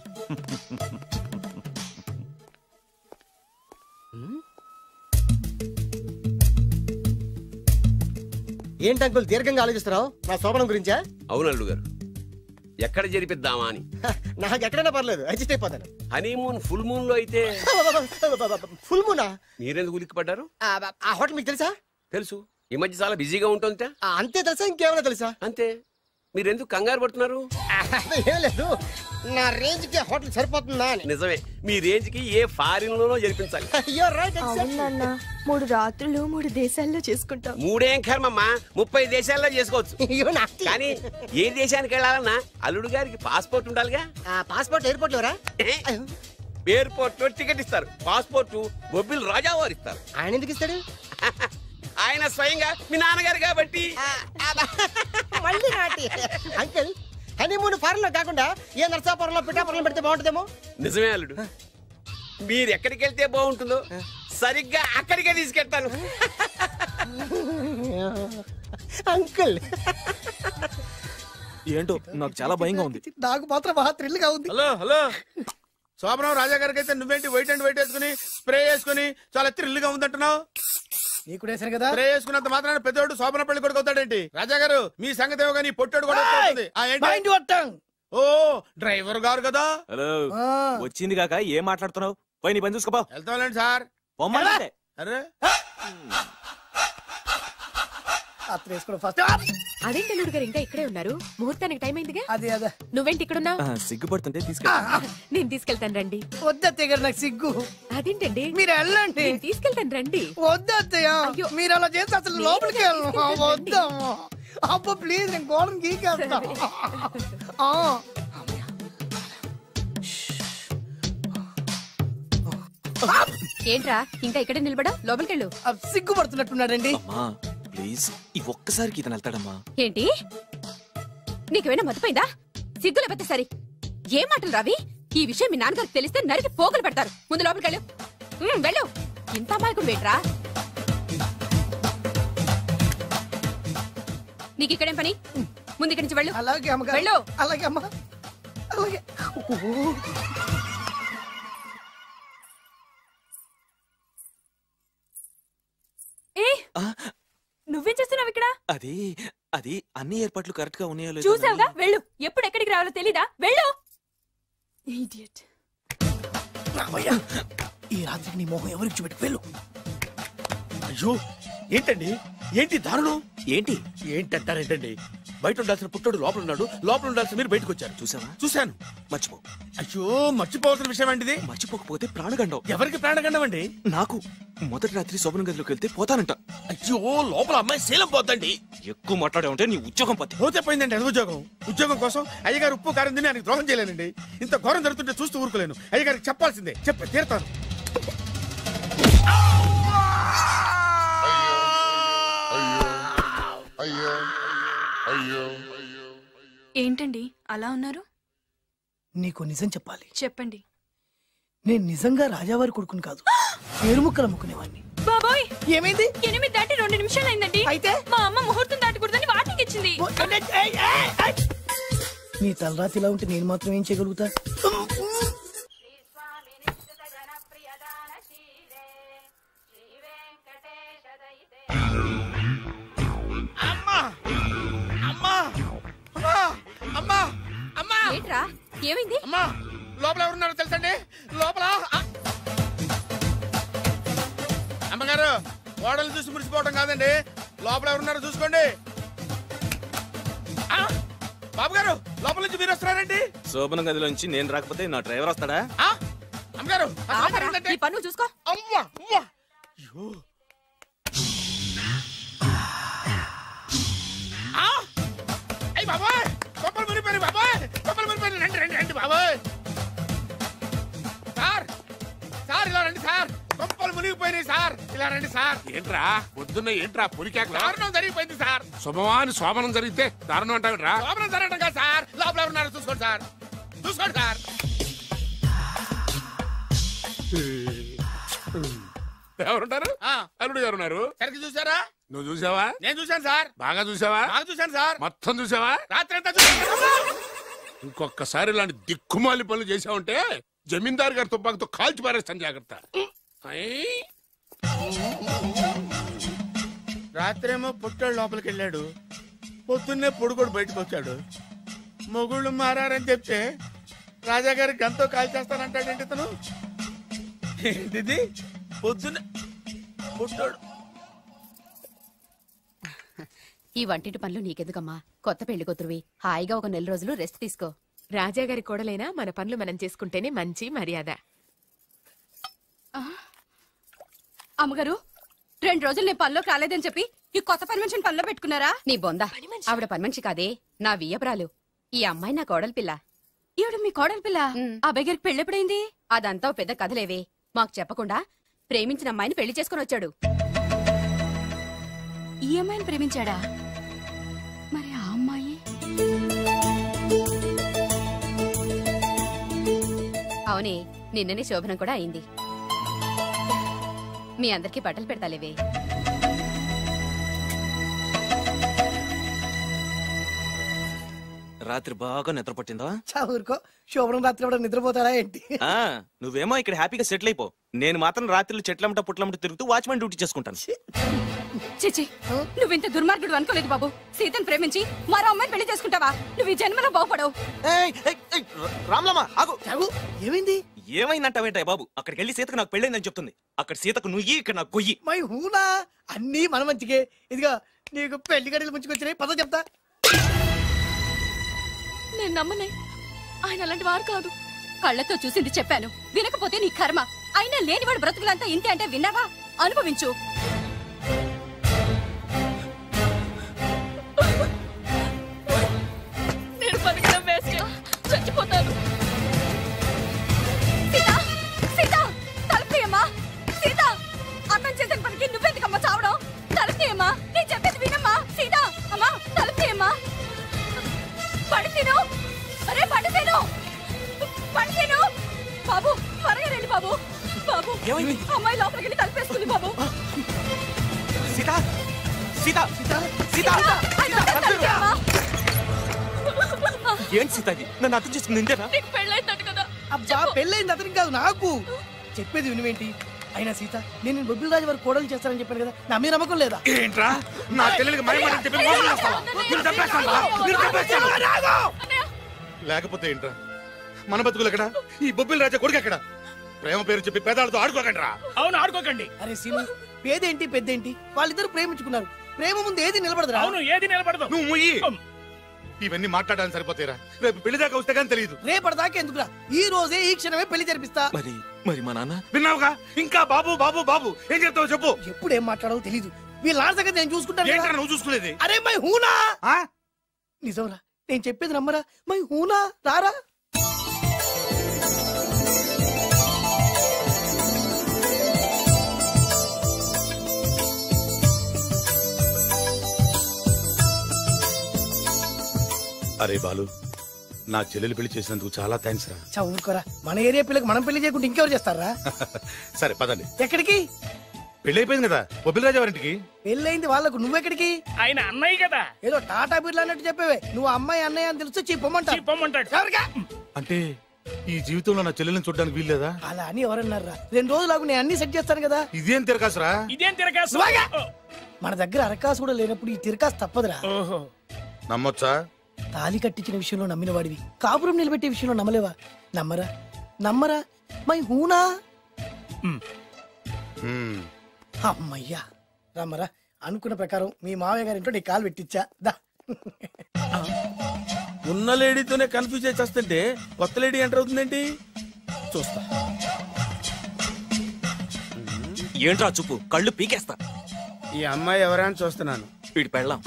ఏంటి అంకుల్ దీర్ఘంగా ఆలోచిస్తున్నావు? నా శోభనం గురించా? అవును అల్లుడు గారు, ఎక్కడ జరిపిద్దామా అని. నాకు ఎక్కడైనా పర్లేదు, అడ్జస్ట్ అయిపోతాను. హనీమూన్ ఫుల్ మూన్ లో అయితే. ఫుల్ మూనా? మీరెందుకు ఉలిక్కిపడ్డారు? ఆ హోటల్ మీకు తెలుసా? తెలుసు, ఈ మధ్య చాలా బిజీగా ఉంటుందిట. అంతే తెలుసా, ఇంకేమైనా తెలుసా? అంతే. మీరెందుకు కంగారు పడుతున్నారు? ఏం లేదు, నా రేంజ్ కి హోటల్ సరిపోతుందా అని. నిజమే, మీ రేంజ్ కి ఏ ఫారిన్ లోనో జరిపించాలి. అవునన్నా 3 రాత్రులు 3 దేశాల్లో చేసుకుంటాం. 3 ఏం కర్మమ్మా, 30 దేశాల్లో చేసుకోవచ్చు. కానీ ఏ దేశానికి వెళ్ళాలన్నా అల్లుడు గారికి పాస్పోర్ట్ ఉండాలిగా. Passport airport LoRa? ఎయిర్పోర్ట్ లో టికెట్ ఇస్తారు, పాస్పోర్ట్ బొబ్బిల్ రాజా వారు ఇస్తారు. ఆయన ఎందుకు ఇస్తాడు? ఆయన స్వయంగా మీ నాన్నగారు కాబట్టి. మళ్ళీ నాటి అంకుల్, హనీమూన్ ఫారెన్ లో కాకుండా ఏ నర్సాపురంలో పిఠాపురంలో పెడితే బాగుంటుందేమో. నిజమే అల్లుడు, మీరు ఎక్కడికి వెళ్తే బాగుంటుందో సరిగ్గా అక్కడికే తీసుకెళ్తాను. అంకుల్ ఏంటో నాకు చాలా భయంగా ఉంది. నాకు మాత్రం బాగా థ్రిల్ గా ఉంది. హలో హలో, శోభనం రాజా గారికి అయితే నువ్వేంటి వైట్ అండ్ వైట్ వేసుకుని స్ప్రే వేసుకుని చాలా థ్రిల్ గా ఉందంటున్నావు? నీకు వేసాను కదా. స్ప్రే వేసుకున్నంత మాత్రాన పెద్దోడు శోభన పెళ్లి కొడుకు అవుతాడేంటి? రాజా గారు మీ సంగతి ఏమో కానీ పొట్టోడు కూడా అవుతుంది. ఓ డ్రైవర్ గారు కదా. హలో, వచ్చింది కాక ఏం మాట్లాడుతున్నావు? పోయి నీ పని చూసుకోపో. వెళ్తాండి సార్. అరే అదేంటి అల్లుడు గారు ఇంకా ఇక్కడే ఉన్నారు? ముహూర్తానికి టైం అయిందిగా. అదే అదే. నువ్వేంటి ఇక్కడున్నా? సిగ్గుపడుతుంటే తీసుకెళ్ళి. నేను తీసుకెళ్తాను రండి. వద్దత్తయ్య గారు, నాకు సిగ్గు. అదేంటండి? మీరు వెళ్ళండి. నేను తీసుకెళ్తాను రండి. వద్దత్తయ్య, మీరు అలా చేస్తే అసలు లోపలికి వెళ్ళను. వద్దమ్మా. అబ్బా ప్లీజ్, నేను గోడను గీకేస్తా. ఏంట్రా ఇంకా ఇక్కడే నిలబడా? లోపలికెళ్ళు. సిగ్గుపడుతున్నట్టున్నాడండి. ప్లీజ్, ఈ ఒక్కసారికి ఇతను వెళ్తాడమ్మా. ఏంటి నీకేమైనా మతిపోయిందా? సిగ్గు లేకపోతే సరి. ఏ మాటలు రావి? ఈ విషయం మీ నాన్నగారికి తెలిస్తే నరికి పోగులు పెడతారు. ముందు లోపలికెళ్ళు. వెళ్ళు. ఇంత అమాయకుడు వేట్రా? నీకు ఇక్కడేం పని? ముందు ఇక్కడి నుంచి వెళ్ళు. అలాగే అమ్మగారు. వెళ్ళు. అలాగే అమ్మా, అలాగే. నువ్వేం చేస్తున్నావు ఇక్కడ? అది అది అన్ని ఏర్పాట్లు కరెక్ట్ గా ఉన్నాయో చూసావుగా? వెళ్ళు. ఎప్పుడు ఎక్కడికి రావాలో తెలీదా? వెళ్ళు. ఈ రాత్రికి నీ మొహం ఎవరికి చూపెట్టి వెళ్ళు. అయ్యో ఏంటండి, ఏంటి దారుణం? ఏంటి ఏంటంటారేంటండి? బయట ఉండాల్సిన పుట్టోడు లోపల ఉన్నాడు, లోపల ఉండాల్సిన మీరు బయటకు వచ్చారు. చూసావా? చూశాను. మర్చిపో. అయ్యో మర్చిపోవాల్సిన విషయం ఏంటిది? మర్చిపోకపోతే ప్రాణగండం. ఎవరికి ప్రాణగండం అండి? నాకు. మొదటి రాత్రి శోభన గదిలోకి వెళ్తే పోతానంట. అయ్యో లోపల అమ్మాయి శీలం పోతండి. ఎక్కువ మాట్లాడే ఉంటే నీ ఉద్యోగం పోతే. పోతే పోయిందండి అది ఉద్యోగం. ఉద్యోగం కోసం అయ్యగారు ఉప్పు కారం తిని ఆయనకి ద్రోహం చేయలేనండి. ఇంత ఘోరం జరుగుతుంటే చూస్తూ ఊరుకోలేను. అయ్యగారికి చెప్పాల్సిందే, చెప్పి తీరుతాను. ఏంటండి అలా ఉన్నారు? నీకు నిజం చెప్పాలి. చెప్పండి. నేను నిజంగా రాజావారి కొడుకుని కాదు, పేరుముక్కలు అమ్ముకునేవాడిని. బాబోయ్, ఏమైంది? 8 దాటి 2 నిమిషాలు అయిందండి. అయితే మా అమ్మ ముహూర్తం దాటకూడదని వాటికి ఇచ్చింది. నీ తలరాతి ఇలా ఉంటే నేను మాత్రం ఏం చేయగలుగుతా? ఏంట్రా ఏమైంది? అమ్మా లోపల ఎవరున్నారో తెలుసండి? లోపల అమ్మగారు ఓడలు చూసి మురిసిపోవడం కాదండి, లోపల ఎవరున్నారో చూసుకోండి. బాబు గారు లోపల నుంచి మీరు వస్తున్నారండి? శోభన గదిలోంచి నేను రాకపోతే నా డ్రైవర్ వస్తాడా? అమ్మగారు ఈ పన్ను చూసుకో. అమ్మా అమ్మా. అయ్యి బాబాయ్, కొప్పలు మురిపోయి బాబాయ్, కొప్పలు మురిపోయి. రండి రండి రండి బాబాయ్. సార్ సార్ ఇలా రండి సార్, కొప్పలు మునిగిపోయినాయి సార్, ఇలా రండి సార్. ఏంట్రా పొద్దున్న ఏంట్రా పులికేక? దారుణం జరిగిపోయింది సార్. శుభమాని శోభనం జరిగితే దారుణం అంటావురా? శోభనం జరగడం కాదు సార్, లోపల ఎవరున్నారో చూసుకోండి సార్, చూసుకోండి సార్. ఎవరుంటారు? అల్లుడు గారు ఉన్నారు. సరిగ్గా చూసారా? నువ్వు చూసావా? నేను చూశాను సార్. బాగా చూసావా? బాగా చూశాను సార్. మొత్తం చూసావా? రాత్రి అంతా చూశాను. ఇంకొకసారి ఇలాంటి దిక్కుమాలి పనులు చేసావంటే జమీందారు గారి తుపాకుతో కాల్చి పారేస్తాను, జాగ్రత్త. రాత్రేమో పుట్టాడు లోపలికి వెళ్ళాడు, పొద్దున్నే పొడుగోడు బయటకు వచ్చాడు. మొగుళ్ళు మారని చెప్తే రాజాగారి గంతో కాల్ చేస్తానంటాడేంటి ఇతను? ఏంటిది పొద్దున్నే పుట్టాడు? ఈ వంటింటి పనులు నీకెందుకమ్మా? కొత్త పెళ్లి కూతురువి, హాయిగా ఒక 4 రోజులు రెస్ట్ తీసుకో. రాజాగారి కోడలైనా మన పనులు మనం చేసుకుంటేనే మంచి మర్యాద. అమ్మగారు, 2 రోజులు నేను పనిలోకి రాలేదని చెప్పి ఈ కొత్త పని మనిషిని పనిలో పెట్టుకున్నారా? నీ బొంద, ఆవిడ పని మనిషి కాదే, నా వియ్యపురాలు. ఈ అమ్మాయి నా కోడలి పిల్ల. ఈవిడ మీ కోడలి పిల్ల? అబ్బాయి గారికి పెళ్ళెప్పుడైంది? అదంతా పెద్ద కథలేవే, మాకు చెప్పకుండా ప్రేమించిన అమ్మాయిని పెళ్లి చేసుకుని వచ్చాడు. ఈ అమ్మాయిని ప్రేమించాడా? మరి ఆ అమ్మాయి? అవునే, నిన్ననే శోభనం కూడా అయింది. మీ అందరికి బట్టలు పెడతాలేవే. రాత్రి బాగా నిద్ర పట్టిందా? ఊరుకో, శోభనం రాత్రి కూడా నిద్రపోతారా ఏంటి? నువ్వేమో ఇక్కడ హ్యాపీగా సెటిల్ అయిపో, నేను మాత్రం రాత్రులు చెట్లమ్మట పుట్లమ్మట తిరుగుతూ వాచ్మెన్ డ్యూటీ చేసుకుంటాను. చిచి, నువ్వింత దుర్మార్గుడు అనుకోలేదు బాబు. సీతను ప్రేమించి మరో అమ్మాయిని పెళ్లి చేసుకుంటావా? నువ్వు ఈ జన్మలో బాగుపడవు. రామ్లమ్మ ఆగు. ఏమైంది? ఏమైందంటావేంటాయి బాబు? అక్కడికి వెళ్ళి సీతకు నాకు పెళ్ళైందని చెప్తుంది. అక్కడ సీతకు నుయ్యి, ఇక్కడ నాకు గొయ్యి. మై హూనా, అన్నీ మన మంచికే. ఇదిగా నీకు పెళ్లి గడియలు ముంచుకొచ్చినాయి, పద చెప్తా. నేను నమ్మనే, ఆయన అలాంటి వారు కాదు. కళ్ళతో చూసింది చెప్పాను, వినకపోతే నీ కర్మ. అయినా లేనివాడు బ్రతుకులంతా ఇంతే అంటే విన్నావా? అనుభవించు. నేను బతకడం వేస్ట్, చచ్చిపోతాను. సీత, సీత, తలుపు తీయమ్మా. సీత, అర్థం చేసిన పనికి నువ్వెందుకమ్మా చావడం? తలుపు తీయమ్మా, నేను చెప్పేది వినమ్మా. సీత, అమ్మా తలుపు తీయమ్మా. పడితేను, అరే పడితేను, పడితేను. బాబు త్వరగా రండి బాబు. బాబు, అమ్మాయి లోపలికి వెళ్ళి తలుపేసుకుంది బాబు. సీత, సీత, సీత, ఏంటి సీత ఇది? నన్ను అర్థం చేసుకుంది ఇంతేనా? నీకు పెళ్ళైందట కదా? అబ్బా, పెళ్ళైంది అతనికి కాదు, నాకు. చెప్పేది వినువేంటి? అయినా సీత, నేను బొబ్బిల్ రాజు వారు కోడలు చేస్తానని చెప్పాను కదా, నా మీద నమ్మకం లేదా? ఏంట్రా నా చెల్లెలికి మైమని చెప్పి మోసం చేస్తావా? మీరు చంపేస్తావా? మీరు చంపేస్తావా? లేకపోతే ఏంట్రా మన బతుకులు ఎక్కడ? ఈ బొబ్బిల్ రాజా కొడుకు ఎక్కడ? ప్రేమ పేరు చెప్పి పేదాలతో ఆడుకోకండి రా. అవును, ఆడుకోకండి. అరే సీను, పేదేంటి పెద్దేంటి, వాళ్ళిద్దరు ప్రేమించుకున్నారు. ప్రేమ ముందు ఏది నిలబడదురా? అవును, ఏది నిలబడదు. నువ్వు ముయ్యి. ఇవన్నీ మాట్లాడాలని సరిపోతారా? రేపు పెళ్లి దాకా వస్తే కానీ తెలియదు. రేపటిదాకా ఎందుకురా? ఈ రోజే ఈ క్షణమే పెళ్లి జరిపిస్తా. మరి మా నాన్న విన్నావుగా? ఇంకా బాబు బాబు బాబు ఏం చెప్తావు చెప్పు. ఎప్పుడు ఏం మాట్లాడాలో తెలీదు. వీళ్ళ నాన్న సంగతి నేను చూసుకుంటాను. ఏంట్రా నువ్వు చూసుకునేది? అరే మై హూనా, నిజంరా, నేను చెప్పేది నమ్మరా? మై హూనా, రారా. అరే బాలు, నా చెల్లెలు పెళ్లి చేసినందుకు చాలా థ్యాంక్స్ రా. చదువుకోరా, మన ఏరియా పిల్లకి మనం పెళ్లి చేయకుండా ఇంకెవరు చేస్తారా? సరే పదండి. ఎక్కడికి? పెళ్లి అయిపోయింది కదా బొబ్బిల్ రాజా వారింటికి. పెళ్ళైంది వాళ్ళకు, నువ్వెక్కడికి? ఆయన అన్నయ్య కదా. ఏదో టాటా బిర్లా అన్నట్టు చెప్పేవే. నువ్వు అమ్మాయి అన్నయ్య అని తెలుసు చెప్పమంటాడు. అంటే ఈ జీవితంలో నా చెల్లెలను చూడడానికి వీల్లేదా? అలా అని ఎవరన్నారా? 2 రోజులు నేను అన్ని సెట్ చేస్తాను కదా. ఇదేం తిరకాసురా? ఇదేం తిరకాసు? మన దగ్గర అరకాసు కూడా లేనప్పుడు ఈ తిరకాసు తప్పదురా. నమ్మొచ్చా? తాలి కట్టించిన విషయంలో నమ్మిన వాడివి, కాపురం నిలబెట్టే విషయంలో నమ్మలేవా? నమ్మరా? నమ్మరా? మై హూనా. అమ్మయ్యా, రమ్మరా. అనుకున్న ప్రకారం మీ మావయ్య గారింట్లో నీ కాలు పెట్టించా. దా. ఉన్న లేడీతోనే కన్ఫ్యూజ్ చేస్తుంటే కొత్త లేడీ ఎంటర్ అవుతుందేంటి? చూస్తా. ఏంట్రా చూపు, కళ్ళు పీకేస్తా. ఈ అమ్మాయి ఎవరా అని చూస్తున్నాను. వీడి పెళ్ళాం.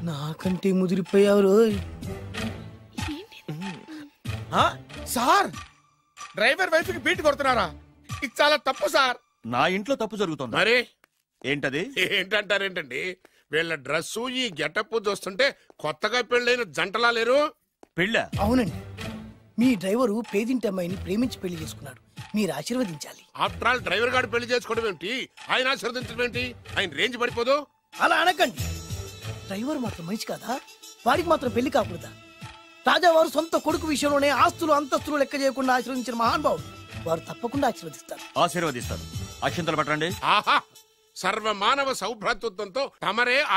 నాకంటే ముదిరిపోయావు రోయ్. సార్, డ్రైవర్ వైఫ్ కి బీట్ కొడుతున్నారా? ఇది చాలా తప్పు సార్. నా ఇంట్లో తప్పు జరుగుతుంది. మరి ఏంటది? ఏంటంటారేంటండి? వీళ్ళ డ్రెస్సు ఈ గెటప్ చూస్తుంటే కొత్తగా పెళ్ళైన జంటలా లేరు. పెళ్ళా? అవునండి, మీ డ్రైవరు పేదింటి అమ్మాయిని ప్రేమించి పెళ్లి చేసుకున్నాడు. మీరు ఆశీర్వదించాలి. ఆఫ్టర్ ఆల్ డ్రైవర్ గారు పెళ్లి చేసుకోవడం ఏంటి, ఆయన ఆశీర్వదించడం ఏంటి? ఆయన రేంజ్ పడిపోదు. అలా అనకండి. డ్రైవర్ మాత్రం మనిషి కాదా? వాడికి మాత్రం పెళ్లి కాకూడదా? రాజావారు సొంత కొడుకు విషయంలోనే ఆస్తులు అంతస్తులు లెక్క చేయకుండా ఆశీర్వదించిన మహానుభావుడు. వారు తప్పకుండా ఆశీర్వదిస్తారు. ఆశీర్వదిస్తారు. అక్షంతలు పట్టండి. ఆహా, సర్వ మానవ సౌభ్రాతృత్వంతో తమరే